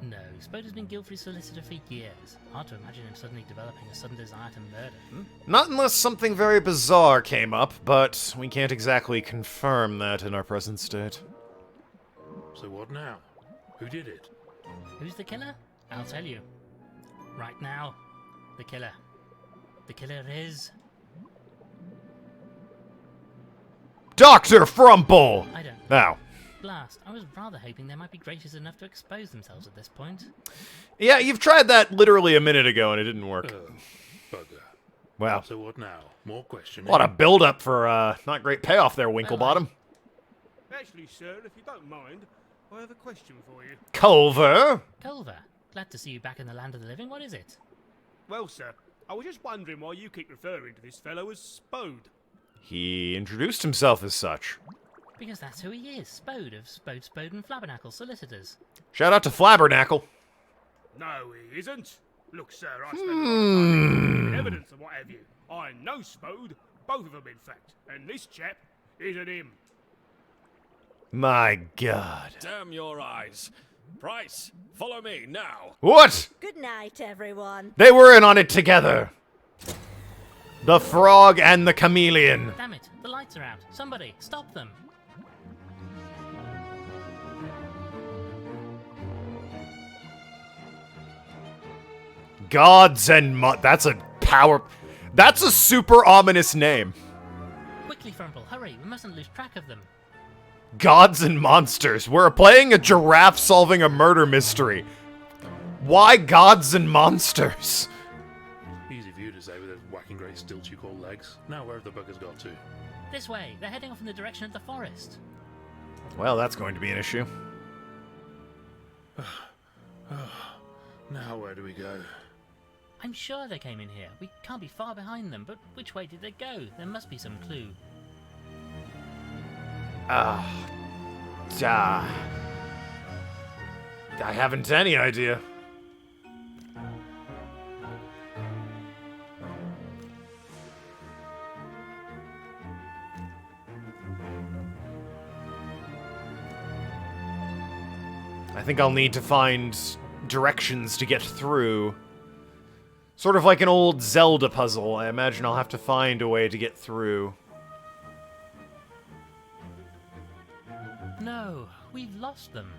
B: No, Spode has been Gilfrey's solicitor for years. Hard to imagine him suddenly developing a sudden desire to murder him.
A: Not unless something very bizarre came up, but we can't exactly confirm that in our present state.
D: So what now? Who did it?
B: Who's the killer? I'll tell you. Right now, the killer. The killer is...
A: Dr. Frumple!
B: I don't know.
A: Now.
B: Blast, I was rather hoping they might be gracious enough to expose themselves at this point.
A: Yeah, you've tried that literally a minute ago and it didn't work.
D: Bugger.
A: Wow.
D: So what now? More questioning?
A: What a build-up for, not great payoff there, Winklebottom.
H: Actually, sir, if you don't mind, I have a question for you.
A: Culver?
B: Culver, glad to see you back in the land of the living. What is it?
H: Well, sir, I was just wondering why you keep referring to this fellow as Spode.
A: He introduced himself as such.
B: Because that's who he is, Spode of Spode and Flabbernacle Solicitors.
A: Shout out to Flabbernacle.
H: No, he isn't. Look, sir, I spent a lot of time with evidence and what have you. I know Spode, both of them, in fact, and this chap isn't him.
A: My God.
G: Damn your eyes. Price, follow me now.
A: What?
E: Good night, everyone.
A: They were in on it together. The frog and the chameleon.
B: Damn it, the lights are out. Somebody, stop them.
A: Gods and that's a power... That's a super ominous name.
B: Quickly, Frumple, hurry, we mustn't lose track of them.
A: Gods and monsters. We're playing a giraffe solving a murder mystery. Why gods and monsters?
D: Easy for you to say with those whacking great stilts you call legs. Now where have the buggers got to?
B: This way, they're heading off in the direction of the forest.
A: Well, that's going to be an issue.
D: Now where do we go?
B: I'm sure they came in here. We can't be far behind them, but which way did they go? There must be some clue.
A: I haven't any idea. I think I'll need to find directions to get through. Sort of like an old Zelda puzzle. I imagine I'll have to find a way to get through.
B: No, we've lost them.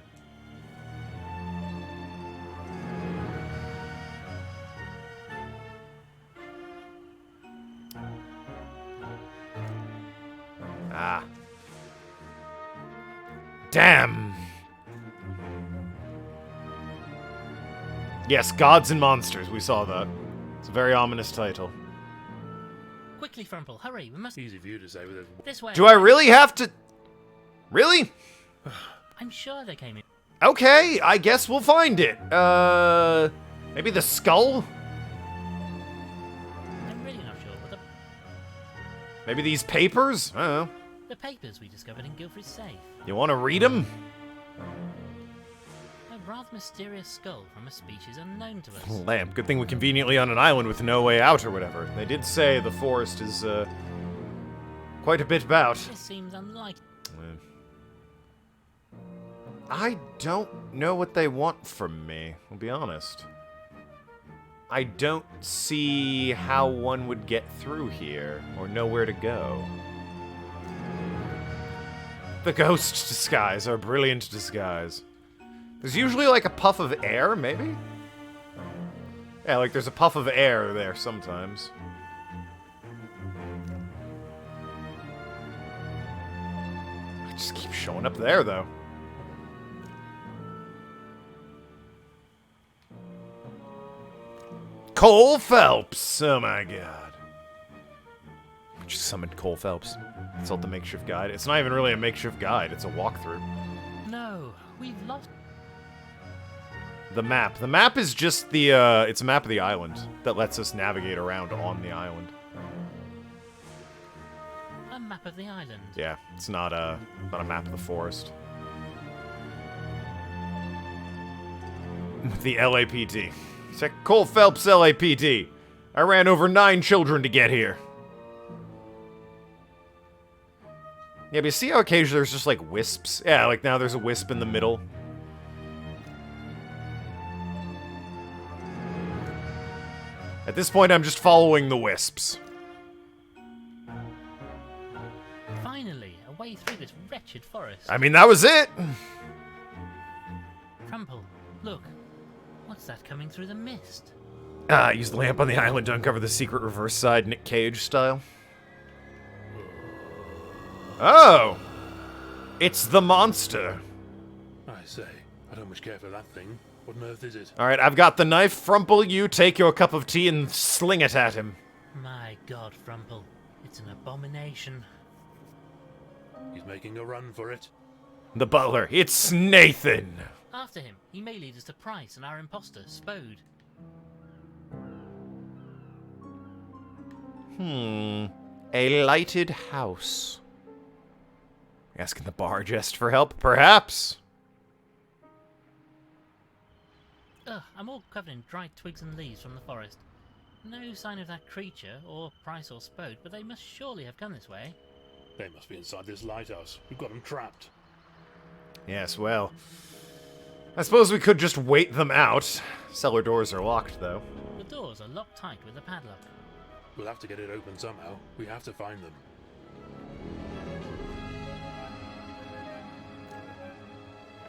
A: Ah. Damn. Yes, Gods and Monsters. We saw that. It's a very ominous title.
B: Quickly, Frumple, hurry, we must...
D: Easy for you to say with those...
B: This way.
A: Do I really have to... Really?
B: I'm sure they came in...
A: Okay, I guess we'll find it. Maybe the skull?
B: I'm really not sure, but
A: Maybe these papers? I don't know.
B: the papers we discovered in Guilfrey's safe.
A: You want to read them?
B: A rather mysterious skull from a species unknown to us.
A: Lamp. Good thing we're conveniently on an island with no way out or whatever. They did say the forest is, quite a bit about.
B: This seems unlikely.
A: I don't know what they want from me, I'll be honest. I don't see how one would get through here, or know where to go. The ghost disguise, our brilliant disguise. There's usually like a puff of air, maybe? Yeah, like there's a puff of air there sometimes. I just keep showing up there, though. Cole Phelps! Oh my god. Just summoned Cole Phelps. Consult the makeshift guide. It's not even really a makeshift guide, it's a walkthrough.
B: No, we've lost.
A: The map. The map is just the, it's a map of the island that lets us navigate around on the island.
B: A map of the island.
A: Yeah, it's not a map of the forest. With the LAPD. Check Cole Phelps LAPD. I ran over 9 children to get here. Yeah, but you see how occasionally there's just like wisps? Yeah, like now there's a wisp in the middle. At this point, I'm just following the wisps.
B: Finally, a way through this wretched forest.
A: I mean, that was it!
B: Crumple, look. What's that coming through the mist?
A: Ah, use the lamp on the island to uncover the secret reverse side, Nick Cage style. Oh! It's the monster.
D: I say, I don't much care for that thing. What on earth is it?
A: Alright, I've got the knife. Frumple, you take your cup of tea and sling it at him.
B: My god, Frumple. It's an abomination.
D: He's making a run for it.
A: The butler, it's Nathan!
B: After him, he may lead us to Price and our imposter, Spode.
A: A lighted house. Asking the bar just for help, perhaps?
B: Ugh, I'm all covered in dried twigs and leaves from the forest. No sign of that creature, or Price or Spode, but they must surely have come this way.
D: They must be inside this lighthouse. We've got them trapped.
A: Yes, well... I suppose we could just wait them out. Cellar doors are locked, though.
B: The doors are locked tight with a padlock.
D: We'll have to get it open somehow. We have to find them.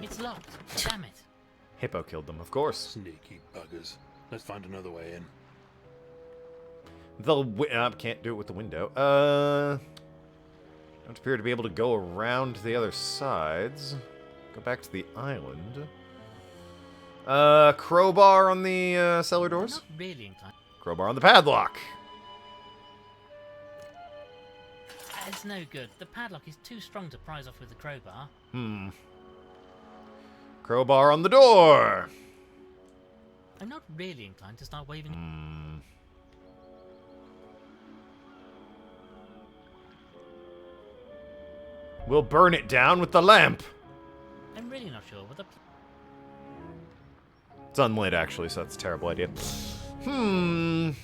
B: It's locked. Damn it.
A: Hippo killed them, of course.
D: Sneaky buggers. Let's find another way in.
A: Can't do it with the window. Don't appear to be able to go around the other sides. Go back to the island. Crowbar on the cellar doors?
B: Not really inclined.
A: Crowbar on the padlock.
B: It's no good. The padlock is too strong to prise off with the crowbar.
A: Crowbar on the door.
B: I'm not really inclined to start waving.
A: We'll burn it down with the lamp.
B: I'm really not sure what the...
A: It's unlit, actually, so that's a terrible idea.
B: The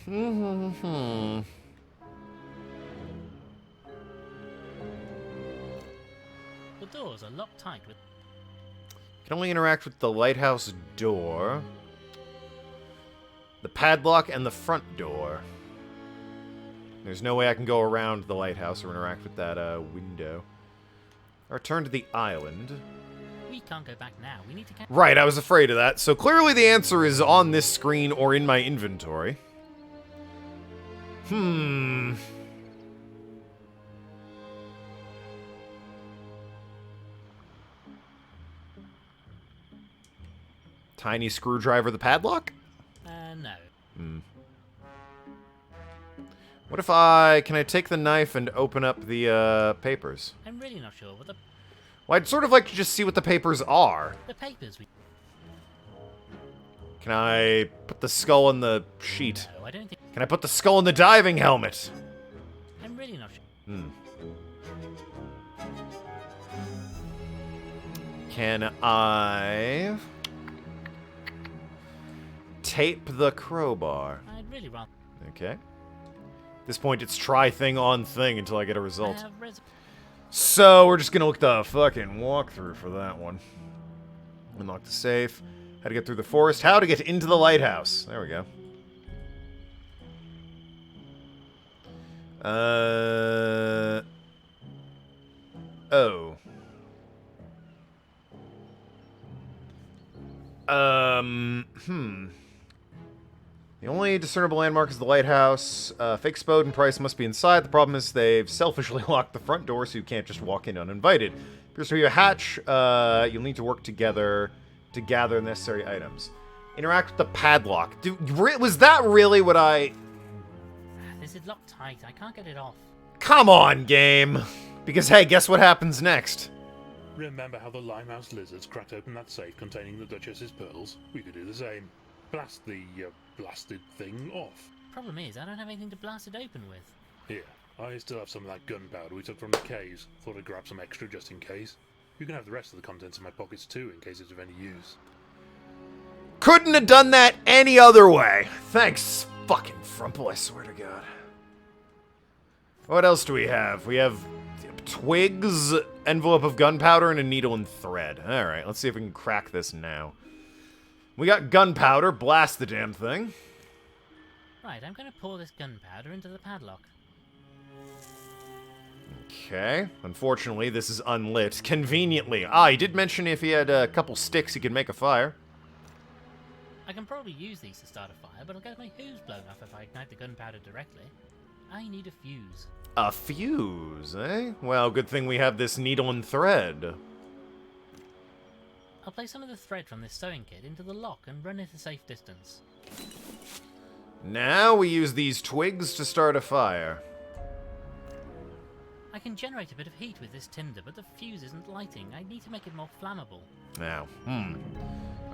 B: doors are locked tight with...
A: Can only interact with the lighthouse door, the padlock, and the front door. There's no way I can go around the lighthouse or interact with that window. Or return to the island.
B: We can't go back now. We need to...
A: Right, I was afraid of that. So clearly the answer is on this screen or in my inventory. Tiny screwdriver the padlock?
B: No.
A: What if can I take the knife and open up the papers?
B: I'm really not sure what the...
A: Well, I'd sort of like to just see what the papers are.
B: The papers we...
A: Can I put the skull in the sheet?
B: No, I don't think...
A: Can I put the skull in the diving helmet?
B: I'm really not sure.
A: Can I tape the crowbar?
B: I'd really rather...
A: Okay. At this point, it's try thing on thing until I get a result.
B: I have
A: So, we're just gonna look the fucking walkthrough for that one. Unlock the safe. How to get through the forest. How to get into the lighthouse. There we go. Oh. The only discernible landmark is the lighthouse. Fake Spode and Price must be inside. The problem is they've selfishly locked the front door, so you can't just walk in uninvited. Appears to be a hatch. You'll need to work together to gather necessary items. Interact with the padlock. Was that really what I...
B: This is locked tight. I can't get it off.
A: Come on, game! Because, hey, guess what happens next?
D: Remember how the limehouse lizards cracked open that safe containing the Duchess's pearls? We could do the same. Blast the blasted thing off.
B: Problem is, I don't have anything to blast it open with.
D: Here, I still have some of that gunpowder we took from the caves. Thought I'd grab some extra just in case. You can have the rest of the contents of my pockets too, in case it's of any use.
A: Couldn't have done that any other way. Thanks, fucking Frumple, I swear to God. What else do we have? We have twigs, envelope of gunpowder, and a needle and thread. Alright, let's see if we can crack this now. We got gunpowder. Blast the damn thing.
B: Right, I'm going to pour this gunpowder into the padlock.
A: Okay. Unfortunately, this is unlit. Conveniently. Ah, he did mention if he had a couple sticks, he could make a fire.
B: I can probably use these to start a fire, but I'll get my hose blown off if I ignite the gunpowder directly. I need a fuse.
A: A fuse, eh? Well, good thing we have this needle and thread.
B: I'll place some of the thread from this sewing kit into the lock and run it a safe distance.
A: Now we use these twigs to start a fire.
B: I can generate a bit of heat with this tinder, but the fuse isn't lighting. I need to make it more flammable.
A: Now,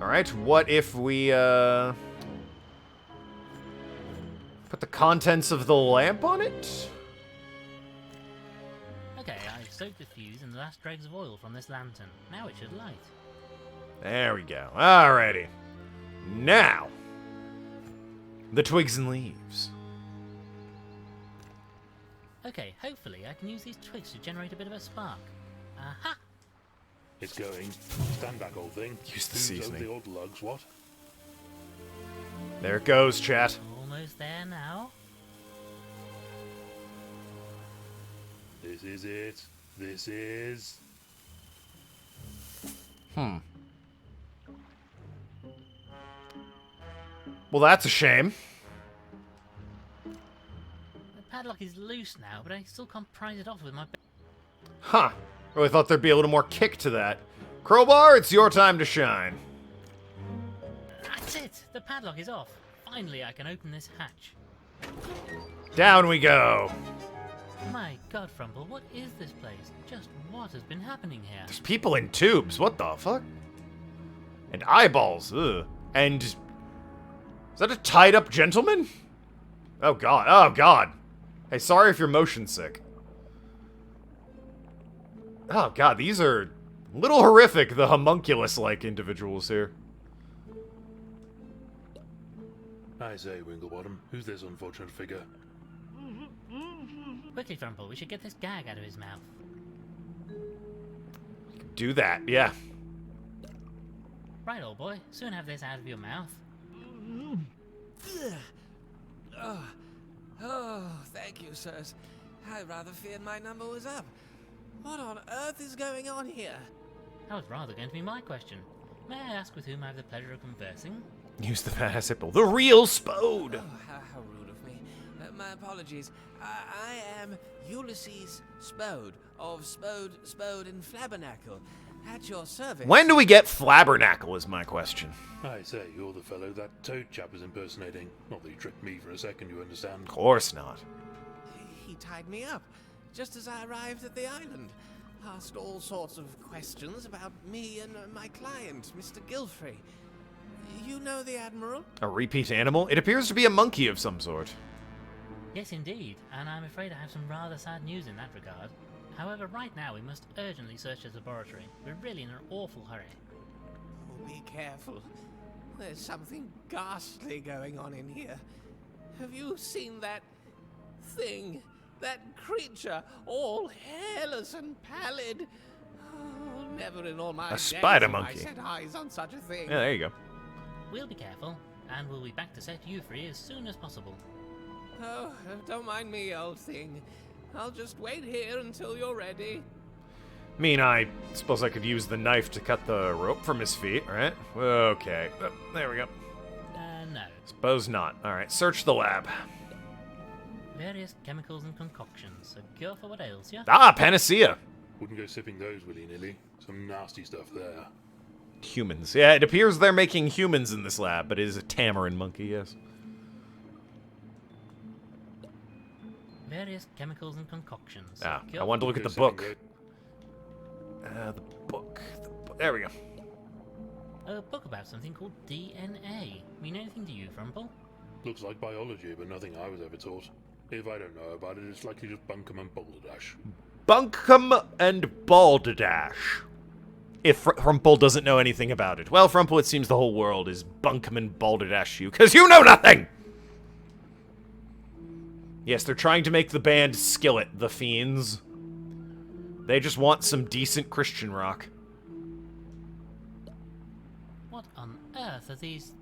A: Alright, what if we, put the contents of the lamp on it?
B: Okay, I've soaked the fuse in the last dregs of oil from this lantern. Now it should light.
A: There we go. Alrighty. Now, the twigs and leaves.
B: Okay, hopefully I can use these twigs to generate a bit of a spark. Aha!
D: It's going. Stand back, old thing.
A: Use the
D: Who's
A: seasoning.
D: the old lugs, what?
A: There it goes, chat.
B: Almost there now.
D: This is it. This is...
A: Well, that's a shame.
B: The padlock is loose now, but I still can't prise it off with my...
A: Huh. Really thought there'd be a little more kick to that. Crowbar, it's your time to shine.
B: That's it! The padlock is off. Finally, I can open this hatch.
A: Down we go.
B: My God, Frumple, what is this place? Just what has been happening here?
A: There's people in tubes. What the fuck? And eyeballs. Ugh. And... is that a tied-up gentleman? Oh, God. Oh, God. Hey, sorry if you're motion sick. Oh, God. These are a little horrific, the homunculus-like individuals here.
D: I say, Winklebottom, who's this unfortunate figure?
B: Quickly, Frumple, we should get this gag out of his mouth.
A: Do that, yeah.
B: Right, old boy, soon have this out of your mouth.
I: Oh, thank you, sirs. I rather feared my number was up. What on earth is going on here?
B: That was rather going to be my question. May I ask with whom I have the pleasure of conversing?
A: Use the participle. The real Spode.
I: Oh, how rude of me. My apologies. I am Ulysses Spode of Spode and Flabbernacle. At your service.
A: When do we get Flabbernacle is my question.
D: I say, you're the fellow that Toad chap was impersonating. Not that you tricked me for a second, you understand?
A: Of course not.
I: He tied me up, just as I arrived at the island. asked all sorts of questions about me and my client, Mr. Gilfrey. You know the Admiral?
A: A repeat animal? It appears to be a monkey of some sort.
B: Yes, indeed, and I'm afraid I have some rather sad news in that regard. However, right now we must urgently search his laboratory. We're really in an awful hurry.
I: Oh, be careful. There's something ghastly going on in here. Have you seen that thing? That creature, all hairless and pallid? Oh, never in all my days
A: spider
I: have
A: monkey.
I: I set eyes on such a thing.
A: Yeah, there you go.
B: We'll be careful, and we'll be back to set you free as soon as possible.
I: Oh, don't mind me, old thing. I'll just wait here until you're ready.
A: I suppose I could use the knife to cut the rope from his feet, right? Okay. There we go.
B: No.
A: Suppose not. Alright, search the lab.
B: Various chemicals and concoctions. So go for what ails you.
A: Ah, panacea!
D: Wouldn't go sipping those willy-nilly. Some nasty stuff there.
A: Humans. Yeah, it appears they're making humans in this lab, but it is a tamarin monkey, yes.
B: Various chemicals and concoctions. So
A: Ah,
B: go
A: I wanted to look at the book. The book. There we go.
B: A book about something called DNA. Mean anything to you, Frumple?
D: Looks like biology, but nothing I was ever taught. If I don't know about it, it's likely just bunkum and balderdash.
A: Bunkum and balderdash. If Frumple doesn't know anything about it. Well, Frumple, it seems the whole world is bunkum and balderdash you, because you know nothing! Yes, they're trying to make the band Skillet, the Fiends. They just want some decent Christian rock.
B: What on earth are these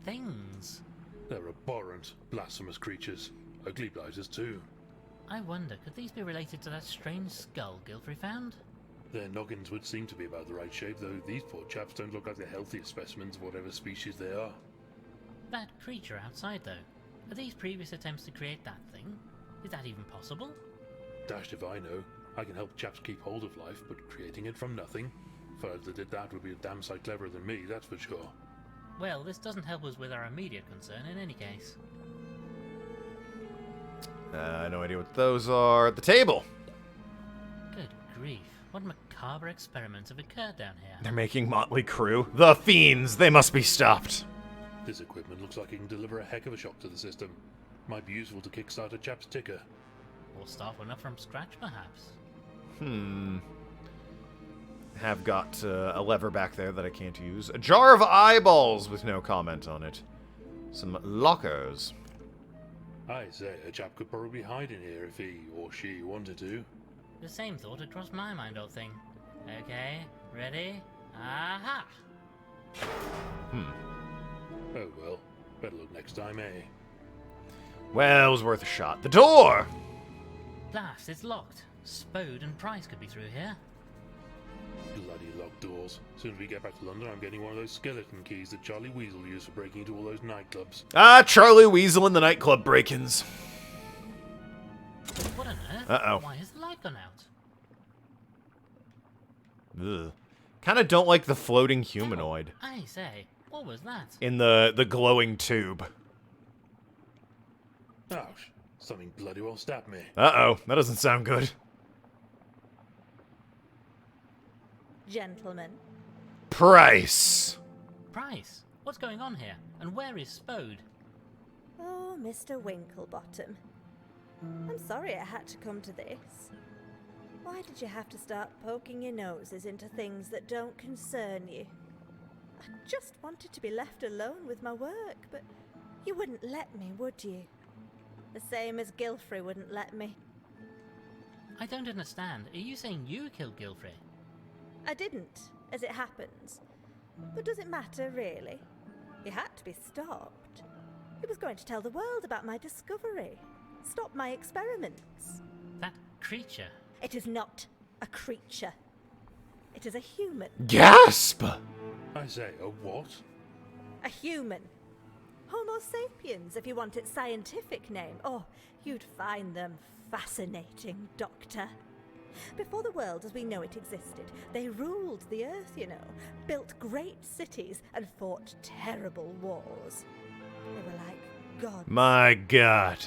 B: things?
D: They're abhorrent, blasphemous creatures. Ugly blighters, too.
B: I wonder, could these be related to that strange skull Gilfrey found?
D: Their noggins would seem to be about the right shape, though these poor chaps don't look like the healthiest specimens of whatever species they are.
B: That creature outside, though. Are these previous attempts to create that thing? Is that even possible?
D: Dashed if I know. I can help chaps keep hold of life, but creating it from nothing? Fellas that did that would be a damn sight cleverer than me, that's for sure.
B: Well, this doesn't help us with our immediate concern in any case.
A: No idea what those are. The table!
B: Good grief. What macabre experiments have occurred down here?
A: They're making Motley Crue. The Fiends! They must be stopped.
D: This equipment looks like it can deliver a heck of a shock to the system. Might be useful to kickstart a chap's ticker.
B: Or start one up from scratch, perhaps.
A: Have got a lever back there that I can't use. A jar of eyeballs with no comment on it. Some lockers.
D: I say, a chap could probably hide in here if he or she wanted to.
B: The same thought had crossed my mind, old thing. Okay, ready? Aha!
D: Oh well, better look next time, eh?
A: Well, it was worth a shot. The door!
B: Blast, it's locked. Spode and Price could be through here.
D: Bloody locked doors. Soon as we get back to London, I'm getting one of those skeleton keys that Charlie Weasel used for breaking into all those nightclubs.
A: Ah, Charlie Weasel and the nightclub break-ins.
B: What on earth?
A: Uh-oh.
B: Why has the light gone out?
A: Ugh. Kinda don't like the floating humanoid
B: I say, what was that?
A: in the glowing tube.
D: Ouch. Something bloody well stabbed me.
A: Uh-oh, that doesn't sound good.
E: Gentlemen,
A: Price!
B: Price, what's going on here? And where is Spode?
E: oh, Mr. Winklebottom. I'm sorry it had to come to this. Why did you have to start poking your noses into things that don't concern you? I just wanted to be left alone with my work, but you wouldn't let me, would you? The same as Gilfrey wouldn't let me.
B: I don't understand. Are you saying you killed Gilfrey?
E: I didn't, as it happens. But does it matter, really? He had to be stopped. He was going to tell the world about my discovery. Stop my experiments.
B: That creature.
E: It is not a creature. It is a human.
A: Gasp!
D: I say, a what?
E: A human. Homo sapiens, if you want its scientific name. Oh, you'd find them fascinating, Doctor. Before the world as we know it existed, they ruled the earth, you know, built great cities and fought terrible wars. They were like gods.
A: My god.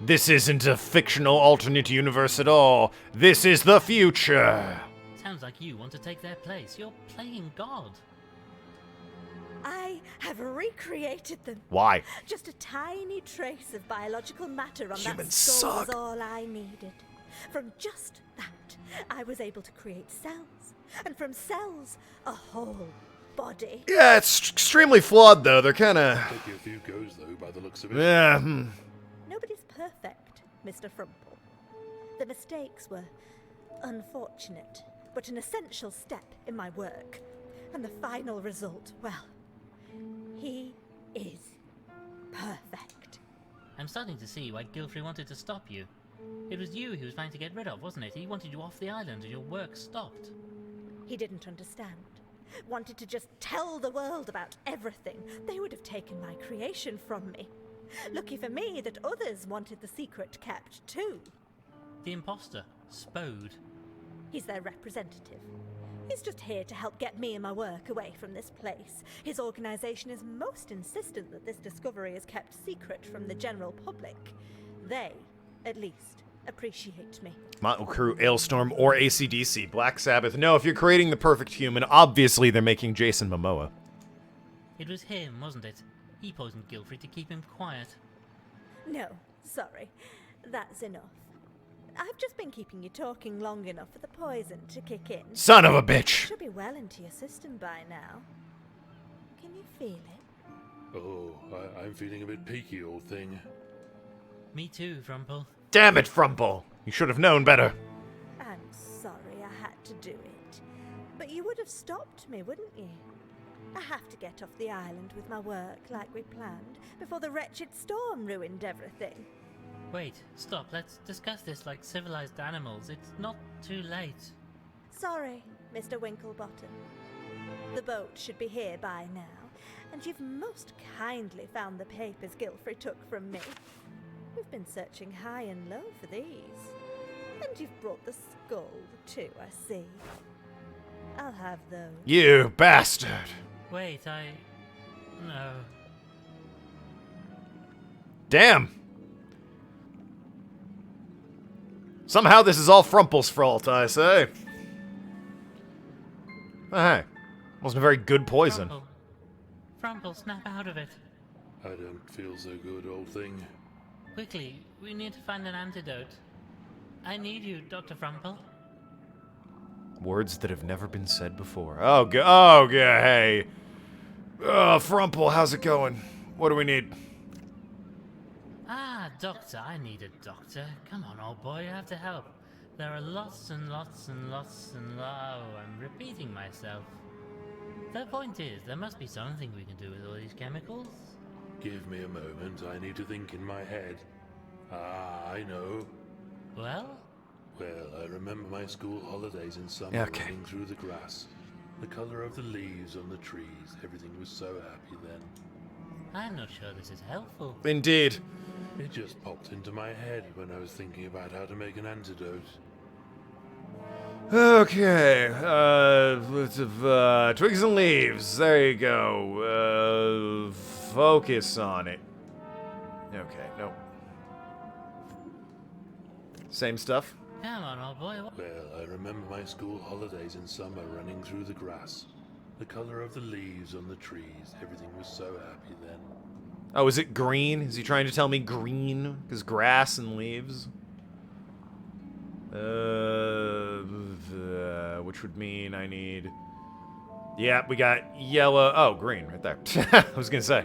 A: This isn't a fictional alternate universe at all. This is the future.
B: Tell like you want to take their place. You're playing God.
E: I have recreated them.
A: Why?
E: Just a tiny trace of biological matter on that
A: Humans
E: skull
A: suck.
E: was all I needed. From just that, I was able to create cells. And from cells, a whole body.
A: Yeah, it's extremely flawed, though. They're kind of...
D: Took you a few goes, though, by the looks of it.
A: Yeah.
E: Nobody's perfect, Mr. Frumple. The mistakes were unfortunate, but an essential step in my work. And the final result, well, he is perfect.
B: I'm starting to see why Gilfrey wanted to stop you. It was you he was trying to get rid of, wasn't it? He wanted you off the island and your work stopped.
E: He didn't understand. Wanted to just tell the world about everything. They would have taken my creation from me. Lucky for me that others wanted the secret kept too.
B: The imposter, Spode.
E: He's their representative. He's just here to help get me and my work away from this place. His organization is most insistent that this discovery is kept secret from the general public. They, at least, appreciate me.
A: Motley Crue, Ailstorm, or AC/DC. Black Sabbath. No, if you're creating the perfect human, obviously they're making Jason Momoa.
B: It was him, wasn't it? He poisoned Gilfrey to keep him quiet.
E: No, sorry. That's enough. I've just been keeping you talking long enough for the poison to kick in.
A: Son of a bitch!
E: Should be well into your system by now. Can you feel it?
D: Oh, I'm feeling a bit peaky, old thing.
B: Me too, Frumple.
A: Damn it, Frumple! You should have known better.
E: I'm sorry I had to do it. But you would have stopped me, wouldn't you? I have to get off the island with my work like we planned before the wretched storm ruined everything.
B: Wait, stop. Let's discuss this like civilized animals. It's not too late.
E: Sorry, Mr. Winklebottom. The boat should be here by now, and you've most kindly found the papers Gilfrey took from me. We've been searching high and low for these. And you've brought the skull, too, I see. I'll have those.
A: You bastard!
B: Wait, No.
A: Damn! Somehow this is all Frumple's fault, I say. Oh, hey. Wasn't a very good poison.
B: Frumple, snap out of it.
D: I don't feel so good, old thing.
B: Quickly, we need to find an antidote. I need you, Dr. Frumple.
A: Words that have never been said before. Oh, hey. Oh, Frumple, how's it going? What do we need?
B: Ah, doctor, I need a doctor. Come on, old boy, you have to help. There are lots and lots and lots and oh, I'm repeating myself. The point is, there must be something we can do with all these chemicals.
D: Give me a moment, I need to think in my head. Ah, I know.
B: Well?
D: Well, I remember my school holidays in summer running through the grass. The color of the leaves on the trees, everything was so happy then.
B: I'm not sure this is helpful.
A: Indeed.
D: It just popped into my head when I was thinking about how to make an antidote.
A: Okay, twigs and leaves. There you go. Focus on it. Okay, nope. Same stuff?
B: Come on, old boy.
D: Well, I remember my school holidays in summer running through the grass. The color of the leaves on the trees, everything was so happy then.
A: Oh, is it green? Is he trying to tell me green? Because grass and leaves? Which would mean I need... Yeah, we got yellow... Oh, green, right there. I was gonna say.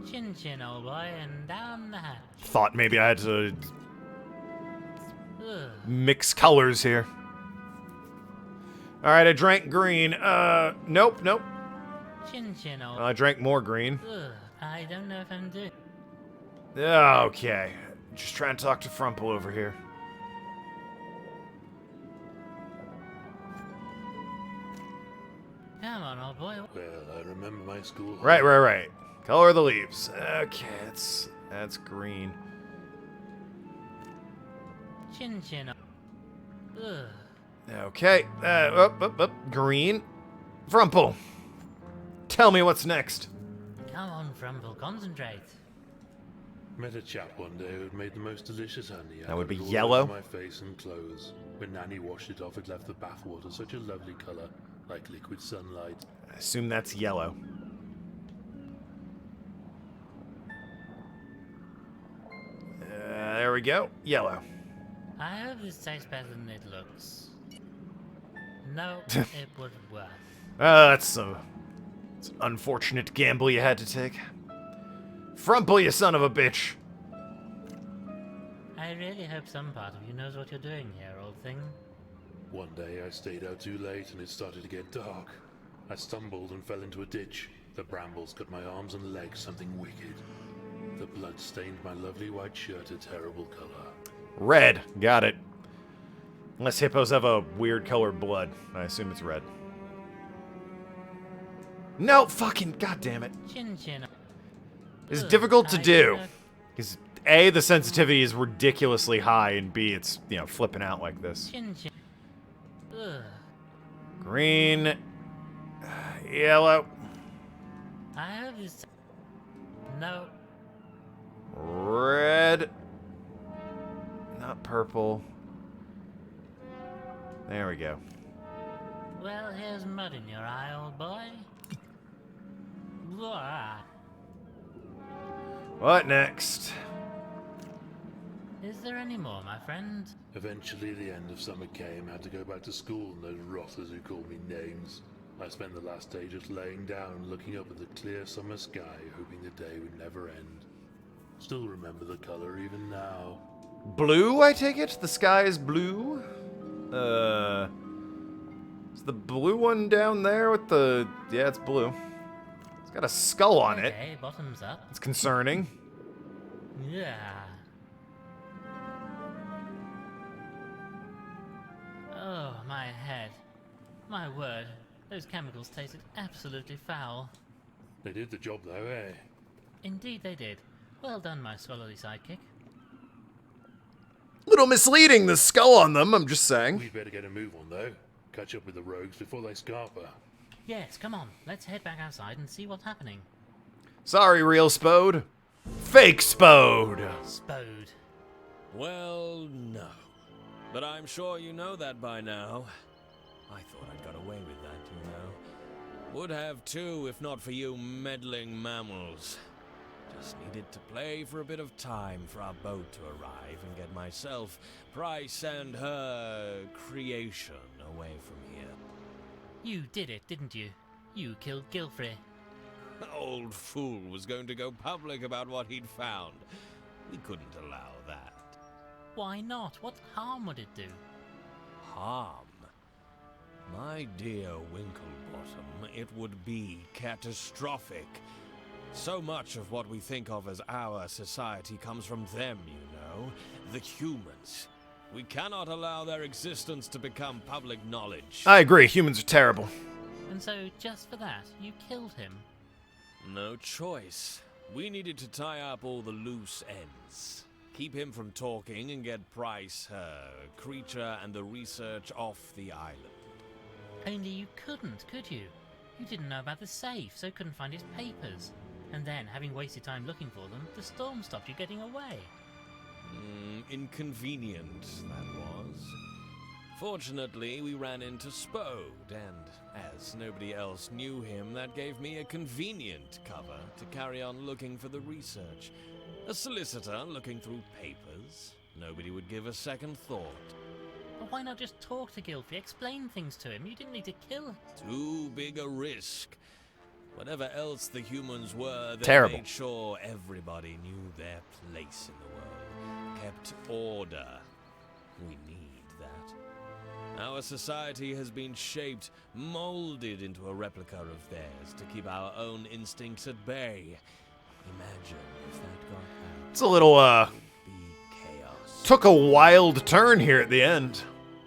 B: Chin chin, old boy, and down the hatch.
A: Thought maybe I had to...
B: Ugh.
A: mix colors here. Alright, I drank green. Nope.
B: Chin chin, old
A: I drank more green.
B: Ugh, I don't know if I'm doing...
A: Okay. Just trying to talk to Frumple over here.
B: Come on, old boy.
D: Well, I remember my school...
A: Right. Color of the leaves. Okay, that's green.
B: Chin chin. Ugh.
A: Okay. Green. Frumple. Tell me what's next.
B: Come on, Frumple, concentrate.
D: Met a chap one day who'd made the most delicious honey.
A: That would be
D: All over
A: yellow.
D: my face and clothes. When Nanny washed it off, it left the bathwater such a lovely colour, like liquid sunlight.
A: I assume that's yellow. There we go. Yellow.
B: I hope this tastes better than it looks. No, it wouldn't work.
A: It's an unfortunate gamble you had to take. Frumple, you son of a bitch.
B: I really hope some part of you knows what you're doing here, old thing.
D: One day I stayed out too late and it started to get dark. I stumbled and fell into a ditch. The brambles cut my arms and legs something wicked. The blood stained my lovely white shirt a terrible color.
A: Red. Got it. Unless hippos have a weird colored blood. I assume it's red. No, fucking goddamn it.
B: Chin chin.
A: It's
B: Ugh,
A: difficult to
B: I
A: do.
B: don't-
A: Because A, the sensitivity is ridiculously high, and B, it's, you know, flipping out like this.
B: Chin chin. Ugh.
A: Green. Yellow.
B: I hope this. No.
A: Red. Not purple. There we go.
B: Well, here's mud in your eye, old boy. Blah.
A: What next?
B: Is there any more, my friend?
D: Eventually the end of summer came. I had to go back to school and those rotters who called me names. I spent the last day just laying down, looking up at the clear summer sky, hoping the day would never end. Still remember the color even now.
A: Blue, I take it? The sky is blue? Is the blue one down there with the... Yeah, it's blue. It's got a skull on it.
B: Okay, bottoms up.
A: It's concerning.
B: Yeah. Oh, my head. My word. Those chemicals tasted absolutely foul.
D: They did the job though, eh?
B: Indeed they did. Well done, my scholarly sidekick.
A: Little misleading, the skull on them, I'm just saying.
D: We'd better get a move on though. Catch up with the rogues before they scarper.
B: Yes, come on. Let's head back outside and see what's happening.
A: Sorry, real Spode. Fake Spode.
B: Spode.
G: Well, no. But I'm sure you know that by now. I thought I'd got away with that, you know. Would have too, if not for you meddling mammals. Just needed to play for a bit of time for our boat to arrive and get myself, Price, and her creation away from here.
B: You did it, didn't you? You killed Gilfrey.
G: Old fool was going to go public about what he'd found. We couldn't allow that.
B: Why not? What harm would it do?
G: Harm? My dear Winklebottom, it would be catastrophic. So much of what we think of as our society comes from them, you know, the humans. We cannot allow their existence to become public knowledge.
A: I agree, humans are terrible.
B: And so, just for that, you killed him?
G: No choice. We needed to tie up all the loose ends. Keep him from talking and get Price, her creature, and the research off the island.
B: Only you couldn't, could you? You didn't know about the safe, so couldn't find his papers. And then, having wasted time looking for them, the storm stopped you getting away.
G: Inconvenient, that was. Fortunately, we ran into Spode, and as nobody else knew him, that gave me a convenient cover to carry on looking for the research. A solicitor looking through papers. Nobody would give a second thought.
B: But why not just talk to Gilfrey, explain things to him? You didn't need to kill him.
G: Too big a risk. Whatever else the humans were, they
A: Terrible.
G: made sure everybody knew their place in the world. Kept order. We need that. Our society has been shaped, molded into a replica of theirs to keep our own instincts at bay. Imagine if that got out.
A: It's a little,
G: It'd be chaos.
A: took a wild turn here at the end.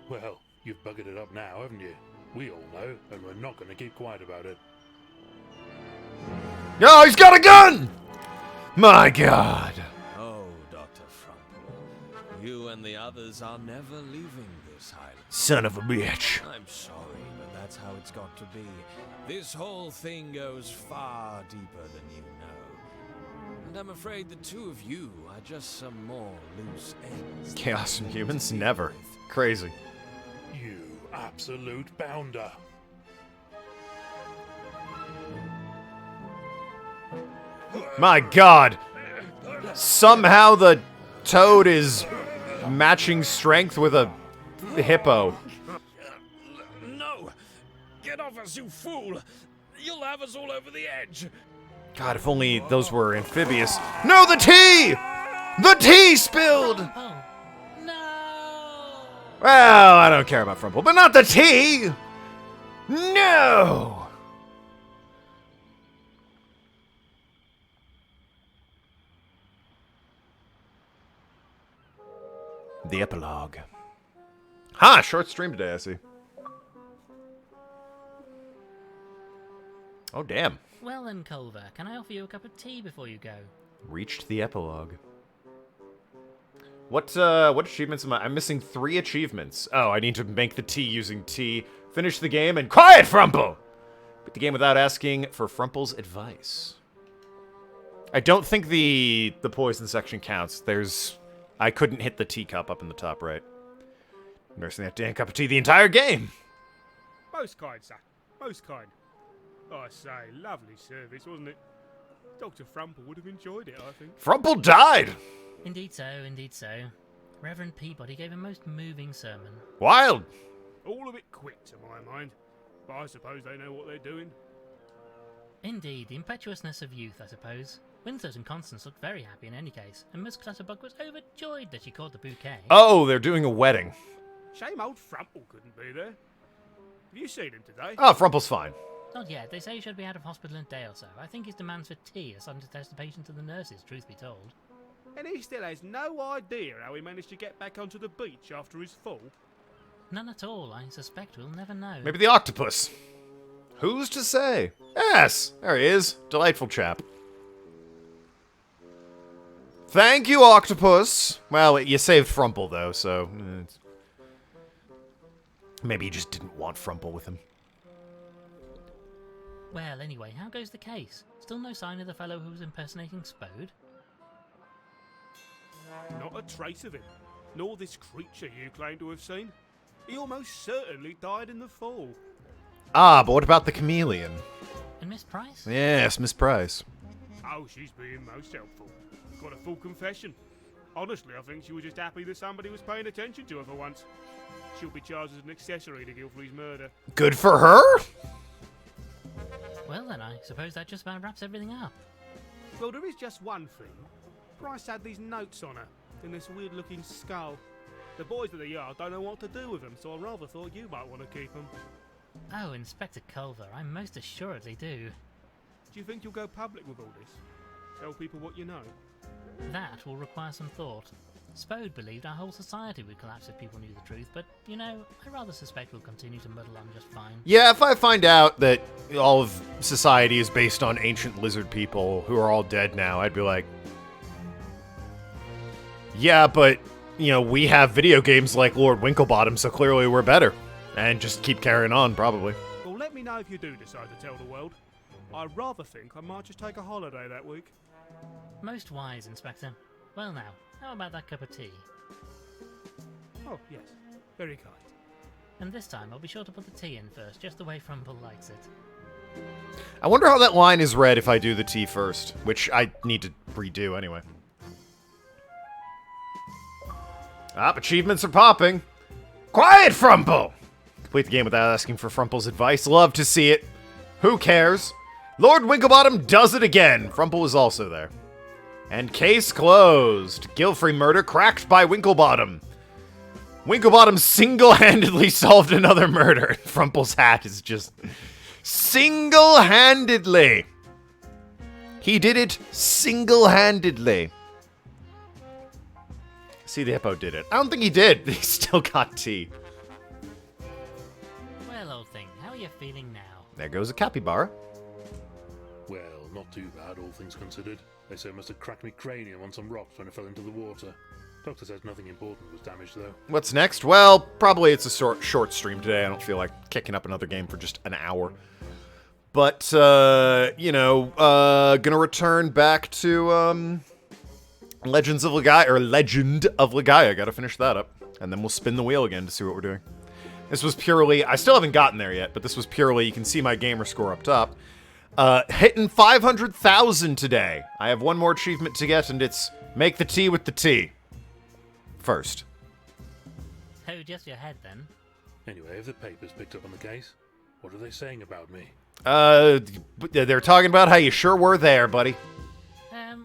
D: Well, you've buggered it up now, haven't you? We all know, and we're not going to keep quiet about it.
A: Oh, he's got a gun! My God.
G: Oh, Dr. Frumple, you and the others are never leaving this island.
A: Son of a bitch.
G: I'm sorry, but that's how it's got to be. This whole thing goes far deeper than you know. And I'm afraid the two of you are just some more loose ends.
A: Chaos and humans? Never. Crazy.
D: You absolute bounder.
A: My god! Somehow the toad is matching strength with a hippo.
G: No! Get off us, you fool! You'll have us all over the edge!
A: God, if only those were amphibious. No, the tea! The tea spilled!
B: Oh, no!
A: Well, I don't care about Frumple, but not the tea! No! The epilogue. Ha! Short stream today, I see. Oh, damn.
B: Well then, Culver, can I offer you a cup of tea before you go?
A: Reached the epilogue. What achievements am I? I'm missing 3 achievements. Oh, I need to make the tea using tea, finish the game, and quiet, Frumple! Beat the game without asking for Frumple's advice. I don't think the poison section counts. I couldn't hit the teacup up in the top right. Nursing that damn cup of tea the entire game!
H: Most kind, sir. Most kind. I say, lovely service, wasn't it? Dr. Frumple would have enjoyed it, I think.
A: Frumple died!
B: Indeed so, indeed so. Reverend Peabody gave a most moving sermon.
A: Wild!
H: All a bit quick to my mind, but I suppose they know what they're doing.
B: Indeed, the impetuousness of youth, I suppose. Winslow and Constance looked very happy in any case, and Miss Clutterbuck was overjoyed that she caught the bouquet.
A: Oh, they're doing a wedding.
H: Shame old Frumple couldn't be there. Have you seen him today?
A: Oh, Frumple's fine.
B: Not yet. They say he should be out of hospital in a day or so. I think his demands for tea are starting to test the patient and the nurses, truth be told.
H: And he still has no idea how he managed to get back onto the beach after his fall?
B: None at all. I suspect we'll never know.
A: Maybe the octopus. Who's to say? Yes, there he is. Delightful chap. Thank you, octopus. Well, you saved Frumple, though, so... maybe he just didn't want Frumple with him.
B: Well, anyway, how goes the case? Still no sign of the fellow who was impersonating Spode?
H: Not a trace of him, nor this creature you claim to have seen. He almost certainly died in the fall.
A: Ah, but what about the chameleon?
B: And Miss Price?
A: Yes, Miss Price.
H: Oh, she's being most helpful. Got a full confession. Honestly, I think she was just happy that somebody was paying attention to her for once. She'll be charged as an accessory to Gilfrey's murder.
A: Good for her?
B: Well then, I suppose that just about wraps everything up.
H: Well, there is just one thing. Price had these notes on her, in this weird-looking skull. The boys at the yard don't know what to do with them, so I rather thought you might want to keep them.
B: Oh, Inspector Culver, I most assuredly do.
H: Do you think you'll go public with all this? Tell people what you know?
B: That will require some thought. Spode believed our whole society would collapse if people knew the truth, but, you know, I rather suspect we'll continue to muddle on just fine.
A: Yeah, if I find out that all of society is based on ancient lizard people who are all dead now, I'd be like... yeah, but, you know, we have video games like Lord Winklebottom, so clearly we're better. And just keep carrying on, probably.
H: Well, let me know if you do decide to tell the world. I rather think I might just take a holiday that week.
B: Most wise, Inspector. Well now, how about that cup of tea?
H: Oh, yes. Very kind.
B: And this time I'll be sure to put the tea in first, just the way Frumple likes it.
A: I wonder how that line is read if I do the tea first, which I need to redo anyway. Achievements are popping. Quiet, Frumple! Complete the game without asking for Frumple's advice. Love to see it. Who cares? Lord Winklebottom does it again. Frumple is also there. And case closed. Gilfrey murder cracked by Winklebottom. Winklebottom single-handedly solved another murder. Frumple's hat is just... single-handedly. He did it single-handedly. See, the hippo did it. I don't think he did. He still got tea.
B: Well, old thing, how are you feeling now?
A: There goes a capybara.
D: Well, not too bad, all things considered. They say it must have cracked me cranium on some rocks when it fell into the water. Doctor says nothing important was damaged, though.
A: What's next? Well, probably it's a short stream today. I don't feel like kicking up another game for just an hour. But, you know, gonna return back to, Legend of Legaia. Gotta finish that up. And then we'll spin the wheel again to see what we're doing. This was purely, I still haven't gotten there yet, but this was purely, you can see my gamer score up top. Hitting 500,000 today. I have one more achievement to get, and it's make the tea with the tea. First.
B: Oh, just your head then.
D: Anyway, have the papers picked up on the case? What are they saying about me?
A: They're talking about how you sure were there, buddy.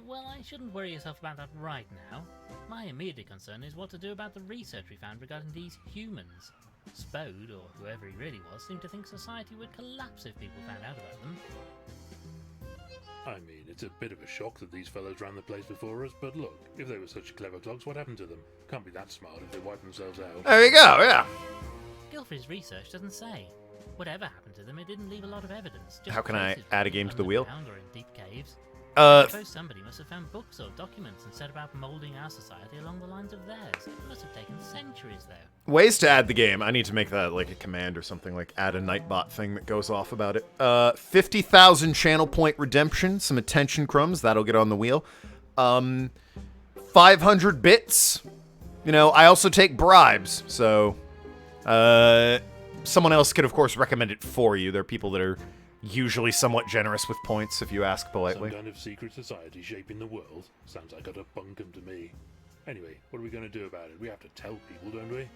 B: Well, I shouldn't worry yourself about that right now. My immediate concern is what to do about the research we found regarding these humans. Spode, or whoever he really was, seemed to think society would collapse if people found out about them.
D: I mean, it's a bit of a shock that these fellows ran the place before us, but look, if they were such clever clogs, what happened to them? Can't be that smart if they wiped themselves out.
A: There you go, yeah.
B: Gilfrey's research doesn't say. Whatever happened to them, it didn't leave a lot of evidence. Just
A: How can I
B: traces
A: add a game to the wheel?
B: underground or in deep caves. I suppose somebody must have found books or documents and set about molding our society along the lines of theirs. It must have taken centuries, though.
A: Ways to add the game. I need to make that like a command or something, like add a Nightbot thing that goes off about it. 50,000 channel point redemption, some attention crumbs, that'll get on the wheel. 500 bits. You know, I also take bribes, so someone else could, of course, recommend it for you. There are people that are usually somewhat generous with points, if you ask politely.
D: Some kind of secret society shaping the world? Sounds like utter bunkum to me. Anyway, what are we going to do about it? We have to tell people, don't we?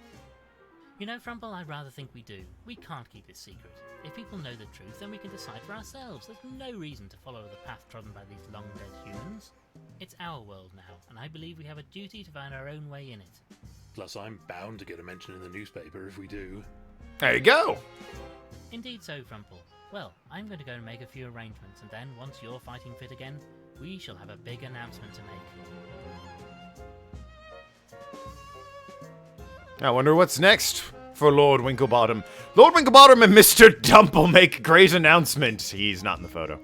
B: You know, Frumple, I'd rather think we do. We can't keep this secret. If people know the truth, then we can decide for ourselves. There's no reason to follow the path trodden by these long-dead humans. It's our world now, and I believe we have a duty to find our own way in it.
D: Plus, I'm bound to get a mention in the newspaper if we do.
A: There you go.
B: Indeed so, Frumple. Well, I'm going to go and make a few arrangements, and then, once you're fighting fit again, we shall have a big announcement to make.
A: I wonder what's next for Lord Winklebottom. Lord Winklebottom and Mr. Dumple make great announcement. He's not in the photo.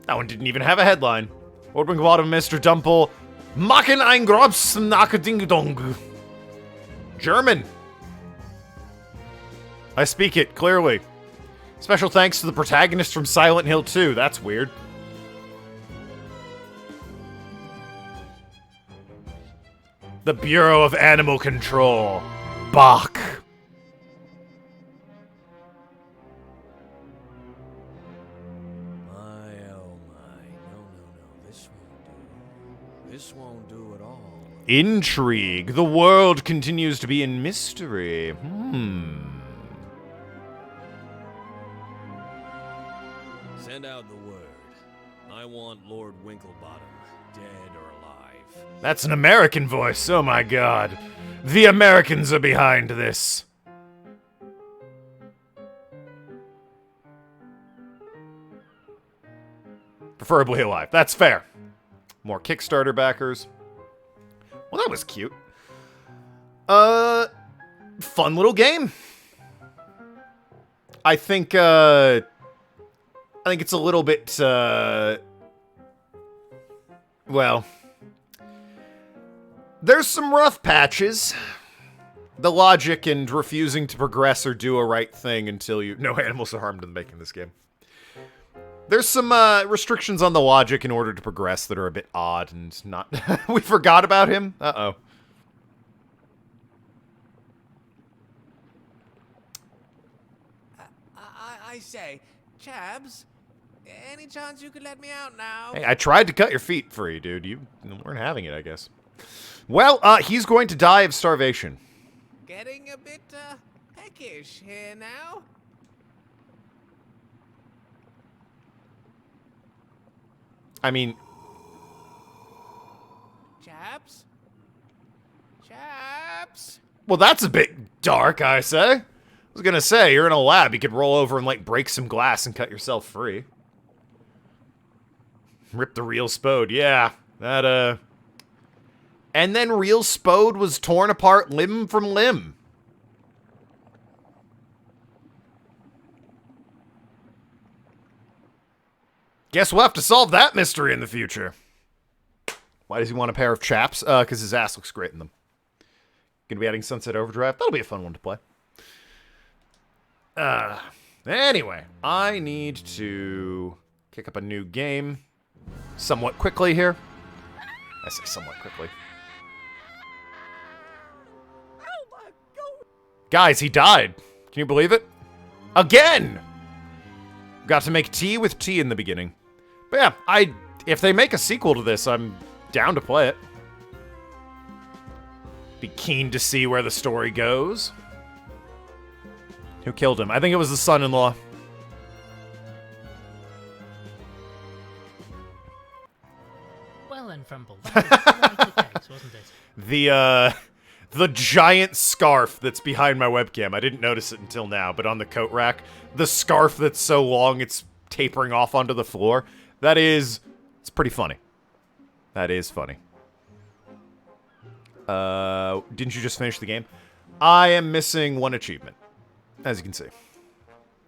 A: That one didn't even have a headline. Lord Winklebottom and Mr. Dumple machen ein Grobs Dong. German. I speak it clearly. Special thanks to the protagonist from Silent Hill 2. That's weird. The Bureau of Animal Control. Bach.
G: My, oh my. No. This won't do. This won't do at all.
A: Intrigue. The world continues to be in mystery.
G: Send out the word. I want Lord Winklebottom, dead or alive.
A: That's an American voice. Oh my god. The Americans are behind this. Preferably alive. That's fair. More Kickstarter backers. Well, that was cute. Fun little game. I think it's a little bit, well, there's some rough patches. The logic and refusing to progress or do a right thing until no animals are harmed in making this game. There's some restrictions on the logic in order to progress that are a bit odd and not... We forgot about him? Uh-oh.
I: I say, Chabs, any chance you could let me out now?
A: Hey, I tried to cut your feet free, dude. You weren't having it, I guess. Well, he's going to die of starvation.
I: Getting a bit, peckish here now.
A: I mean...
I: Chaps? Chaps?
A: Well, that's a bit dark, I say. I was gonna say, you're in a lab. You could roll over and, like, break some glass and cut yourself free. Rip the real Spode. Yeah, that, And then real Spode was torn apart limb from limb. Guess we'll have to solve that mystery in the future. Why does he want a pair of chaps? Because his ass looks great in them. Gonna be adding Sunset Overdrive. That'll be a fun one to play. Anyway, I need to kick up a new game somewhat quickly here. I say somewhat quickly.
C: Oh my god!
A: Guys, he died. Can you believe it? Again! Got to make tea with tea in the beginning. But yeah, if they make a sequel to this, I'm down to play it. Be keen to see where the story goes. Who killed him? I think it was the son-in-law.
B: Well then, Frumple, that was quite the case, wasn't it?
A: The giant scarf that's behind my webcam. I didn't notice it until now, but on the coat rack, the scarf that's so long it's tapering off onto the floor. It's pretty funny. That is funny. Didn't you just finish the game? I am missing one achievement, as you can see.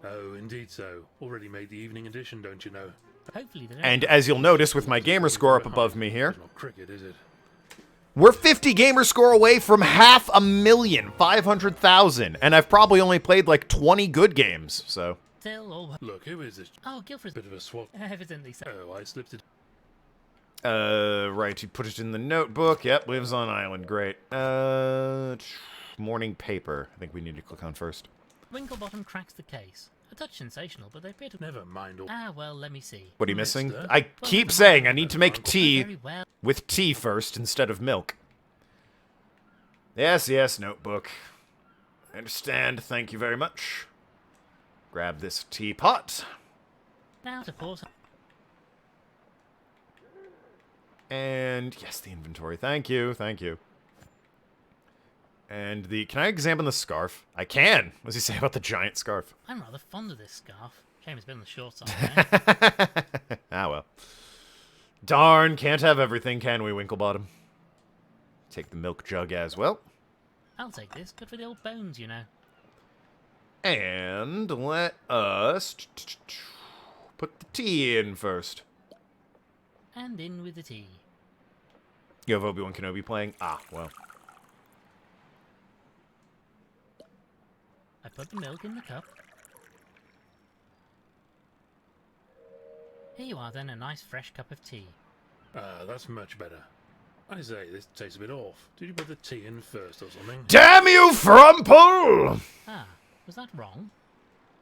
D: Oh, indeed so. Already made the evening edition, don't you know?
B: Hopefully they don't.
A: And as you'll notice with my gamer score up above me here,
D: It's not cricket, is it?
A: we're 50 gamer score away from 500,000, and I've probably only played like 20 good games, so.
B: Still all...
D: Look, who is this?
B: Oh, Guilfred's...
D: Bit of a swap.
B: Evidently so.
D: Oh, I slipped it.
A: Right, you put it in the notebook. Yep, lives on island. Great. Morning paper. I think we need to click on first.
B: Winklebottom cracks the case. A touch sensational, but they appear to...
D: Never mind all.
B: Ah, well, let me see.
A: What are you missing?
D: Mister?
A: I keep saying I need to make
B: Very
A: tea
B: well.
A: with tea first instead of milk. Yes, yes, notebook. I understand. Thank you very much. Grab this teapot.
B: Now to pour some...
A: And yes, the inventory. Thank you, thank you. And can I examine the scarf? I can. What does he say about the giant scarf?
B: I'm rather fond of this scarf. Shame it's been on the short side, eh?
A: Ah, well. Darn, can't have everything, can we, Winklebottom? Take the milk jug as well.
B: I'll take this. Good for the old bones, you know.
A: And let us put the tea in first.
B: And in with the tea.
A: You have Obi-Wan Kenobi playing? Ah, well.
B: I put the milk in the cup. Here you are then, a nice fresh cup of tea.
D: Ah, that's much better. I say, this tastes a bit off. Did you put the tea in first or something?
A: Damn you, Frumple!
B: Ah, was that wrong?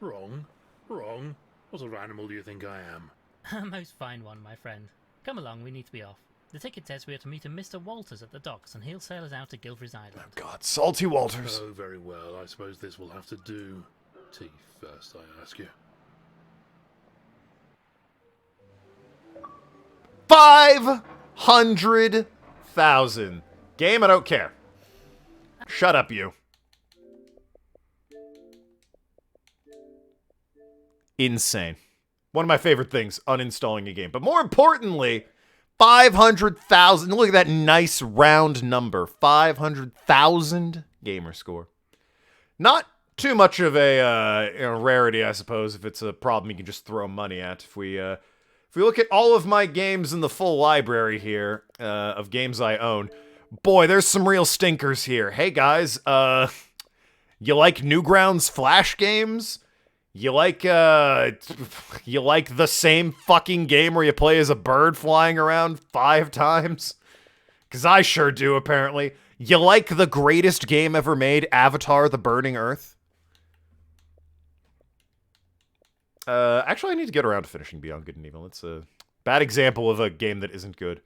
D: Wrong. Wrong. What sort of animal do you think I am?
B: A most fine one, my friend. Come along, we need to be off. The ticket says we are to meet a Mr. Walters at the docks, and he'll sail us out to Guilfrey's Island.
A: Oh, God, Salty Walters.
D: Oh, very well. I suppose this will have to do. Tea first, I ask you.
A: 500,000. Game, I don't care. Shut up, you. Insane. One of my favorite things, uninstalling a game. But more importantly, 500,000. Look at that nice round number. 500,000 gamer score. Not too much of a rarity, I suppose, if it's a problem you can just throw money at. If we look at all of my games in the full library here of games I own, boy, there's some real stinkers here. Hey, guys, you like Newgrounds Flash games? You like the same fucking game where you play as a bird flying around 5 times? 'Cause I sure do, apparently. You like the greatest game ever made, Avatar: The Burning Earth? Actually, I need to get around to finishing Beyond Good and Evil. It's a bad example of a game that isn't good.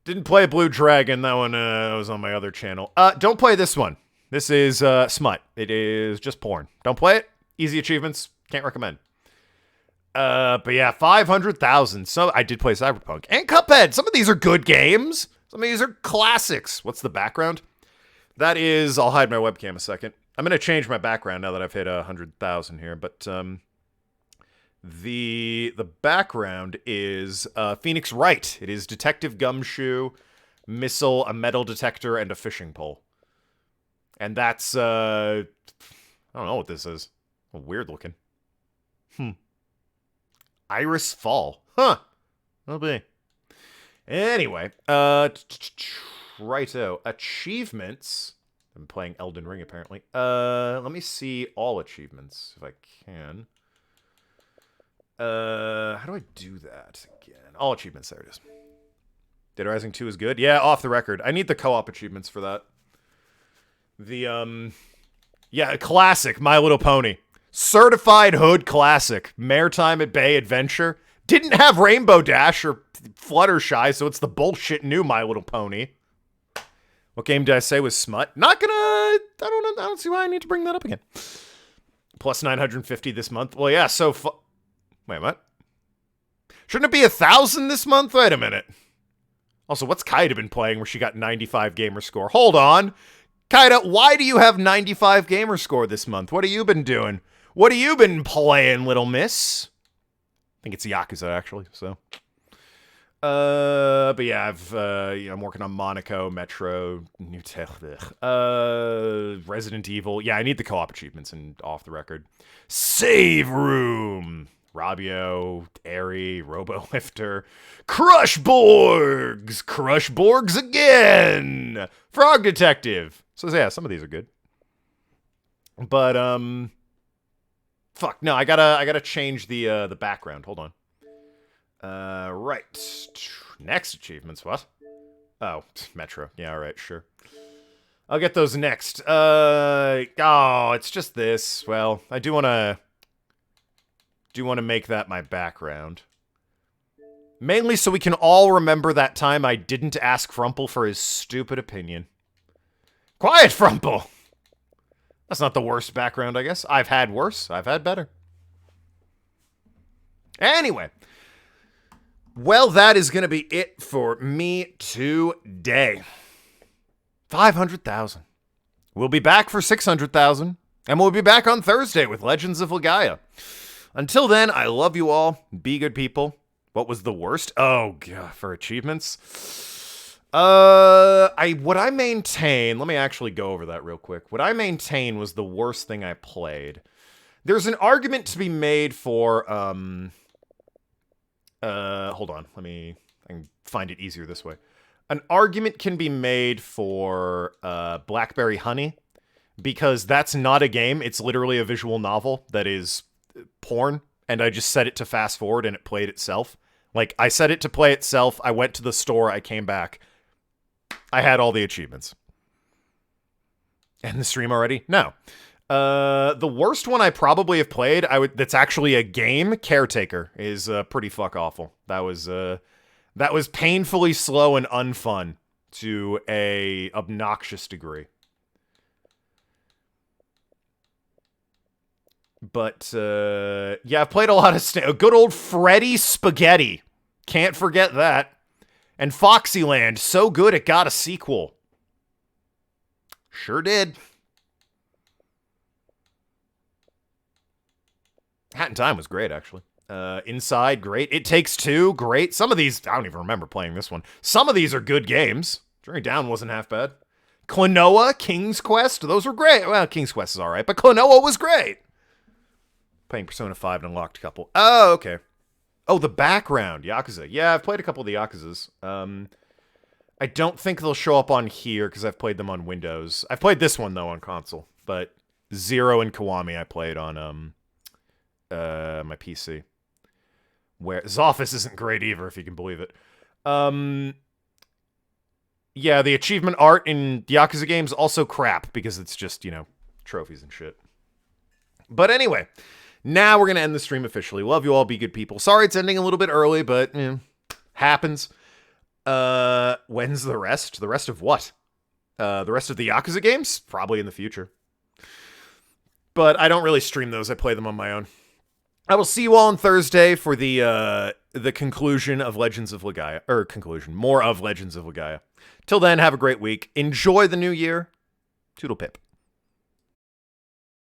A: Didn't play Blue Dragon. That one was on my other channel. Don't play this one. This is smut. It is just porn. Don't play it. Easy achievements. Can't recommend. But yeah, 500,000. So I did play Cyberpunk and Cuphead. Some of these are good games. Some of these are classics. What's the background? That is, I'll hide my webcam a second. I'm going to change my background now that I've hit 100,000 here. But the background is Phoenix Wright. It is Detective Gumshoe, Missile, a metal detector, and a fishing pole. And that's, I don't know what this is. Weird looking. Iris Fall. Huh. That'll be. Anyway, righto. Achievements. I'm playing Elden Ring, apparently. Let me see all achievements, if I can. How do I do that again? All achievements, there it is. Dead Rising 2 is good. Yeah, off the record. I need the co-op achievements for that. Yeah, classic My Little Pony. Certified Hood classic. Maritime at Bay Adventure. Didn't have Rainbow Dash or Fluttershy, so it's the bullshit new My Little Pony. What game did I say was smut? Not gonna... I don't see why I need to bring that up again. Plus 950 this month. Well, yeah, so... Wait, what? Shouldn't it be 1,000 this month? Wait a minute. Also, what's Kaida been playing where she got 95 gamer score? Hold on. Kaida, why do you have 95 gamer score this month? What have you been doing? What have you been playing, little miss? I think it's Yakuza, actually, so... but yeah, I'm working on Monaco, Metro, Resident Evil. Yeah, I need the co-op achievements and off the record. Save Room! Rabio, Airy, Robo-Lifter, Crushborgs again! Frog Detective! So yeah, some of these are good. But, fuck, no, I gotta change the background. Hold on. Right. Next achievements, what? Oh, Metro. Yeah, alright, sure. I'll get those next. It's just this. Well, I do want to make that my background. Mainly so we can all remember that time I didn't ask Frumple for his stupid opinion. Quiet, Frumple! That's not the worst background, I guess. I've had worse. I've had better. Anyway. Well, that is going to be it for me today. 500,000. We'll be back for 600,000. And we'll be back on Thursday with Legends of Legaia. Until then, I love you all. Be good people. What was the worst? Oh, God, for achievements? What I maintain... Let me actually go over that real quick. What I maintain was the worst thing I played. There's an argument to be made for, hold on. I can find it easier this way. An argument can be made for, Blackberry Honey, because that's not a game. It's literally a visual novel that is porn, and I just set it to fast forward and it played itself. Like, I set it to play itself, I went to the store, I came back. I had all the achievements. End the stream already? No. The worst one I probably have played, that's actually a game, Caretaker, is pretty fuck awful. That was painfully slow and unfun to a obnoxious degree. But yeah, I've played a lot of good old Freddy Spaghetti. Can't forget that. And Foxyland, so good it got a sequel. Sure did. Hat in Time was great, actually. Inside, great. It Takes Two, great. Some of these, I don't even remember playing this one. Some of these are good games. Journey Down wasn't half bad. Klonoa, King's Quest, those were great. Well, King's Quest is alright, but Klonoa was great. Playing Persona 5 and unlocked a couple. Oh, okay. Oh, the background, Yakuza. Yeah, I've played a couple of the Yakuzas. I don't think they'll show up on here because I've played them on Windows. I've played this one, though, on console. But Zero and Kiwami I played on my PC. Where Zophis isn't great either, if you can believe it. Yeah, the achievement art in Yakuza games also crap because it's just, trophies and shit. But anyway, now we're going to end the stream officially. Love you all, be good people. Sorry it's ending a little bit early, but happens. When's the rest? The rest of what? The rest of the Yakuza games? Probably in the future. But I don't really stream those. I play them on my own. I will see you all on Thursday for the conclusion of Legends of Legaia. More of Legends of Legaia. Till then, have a great week. Enjoy the new year. Toodle pip.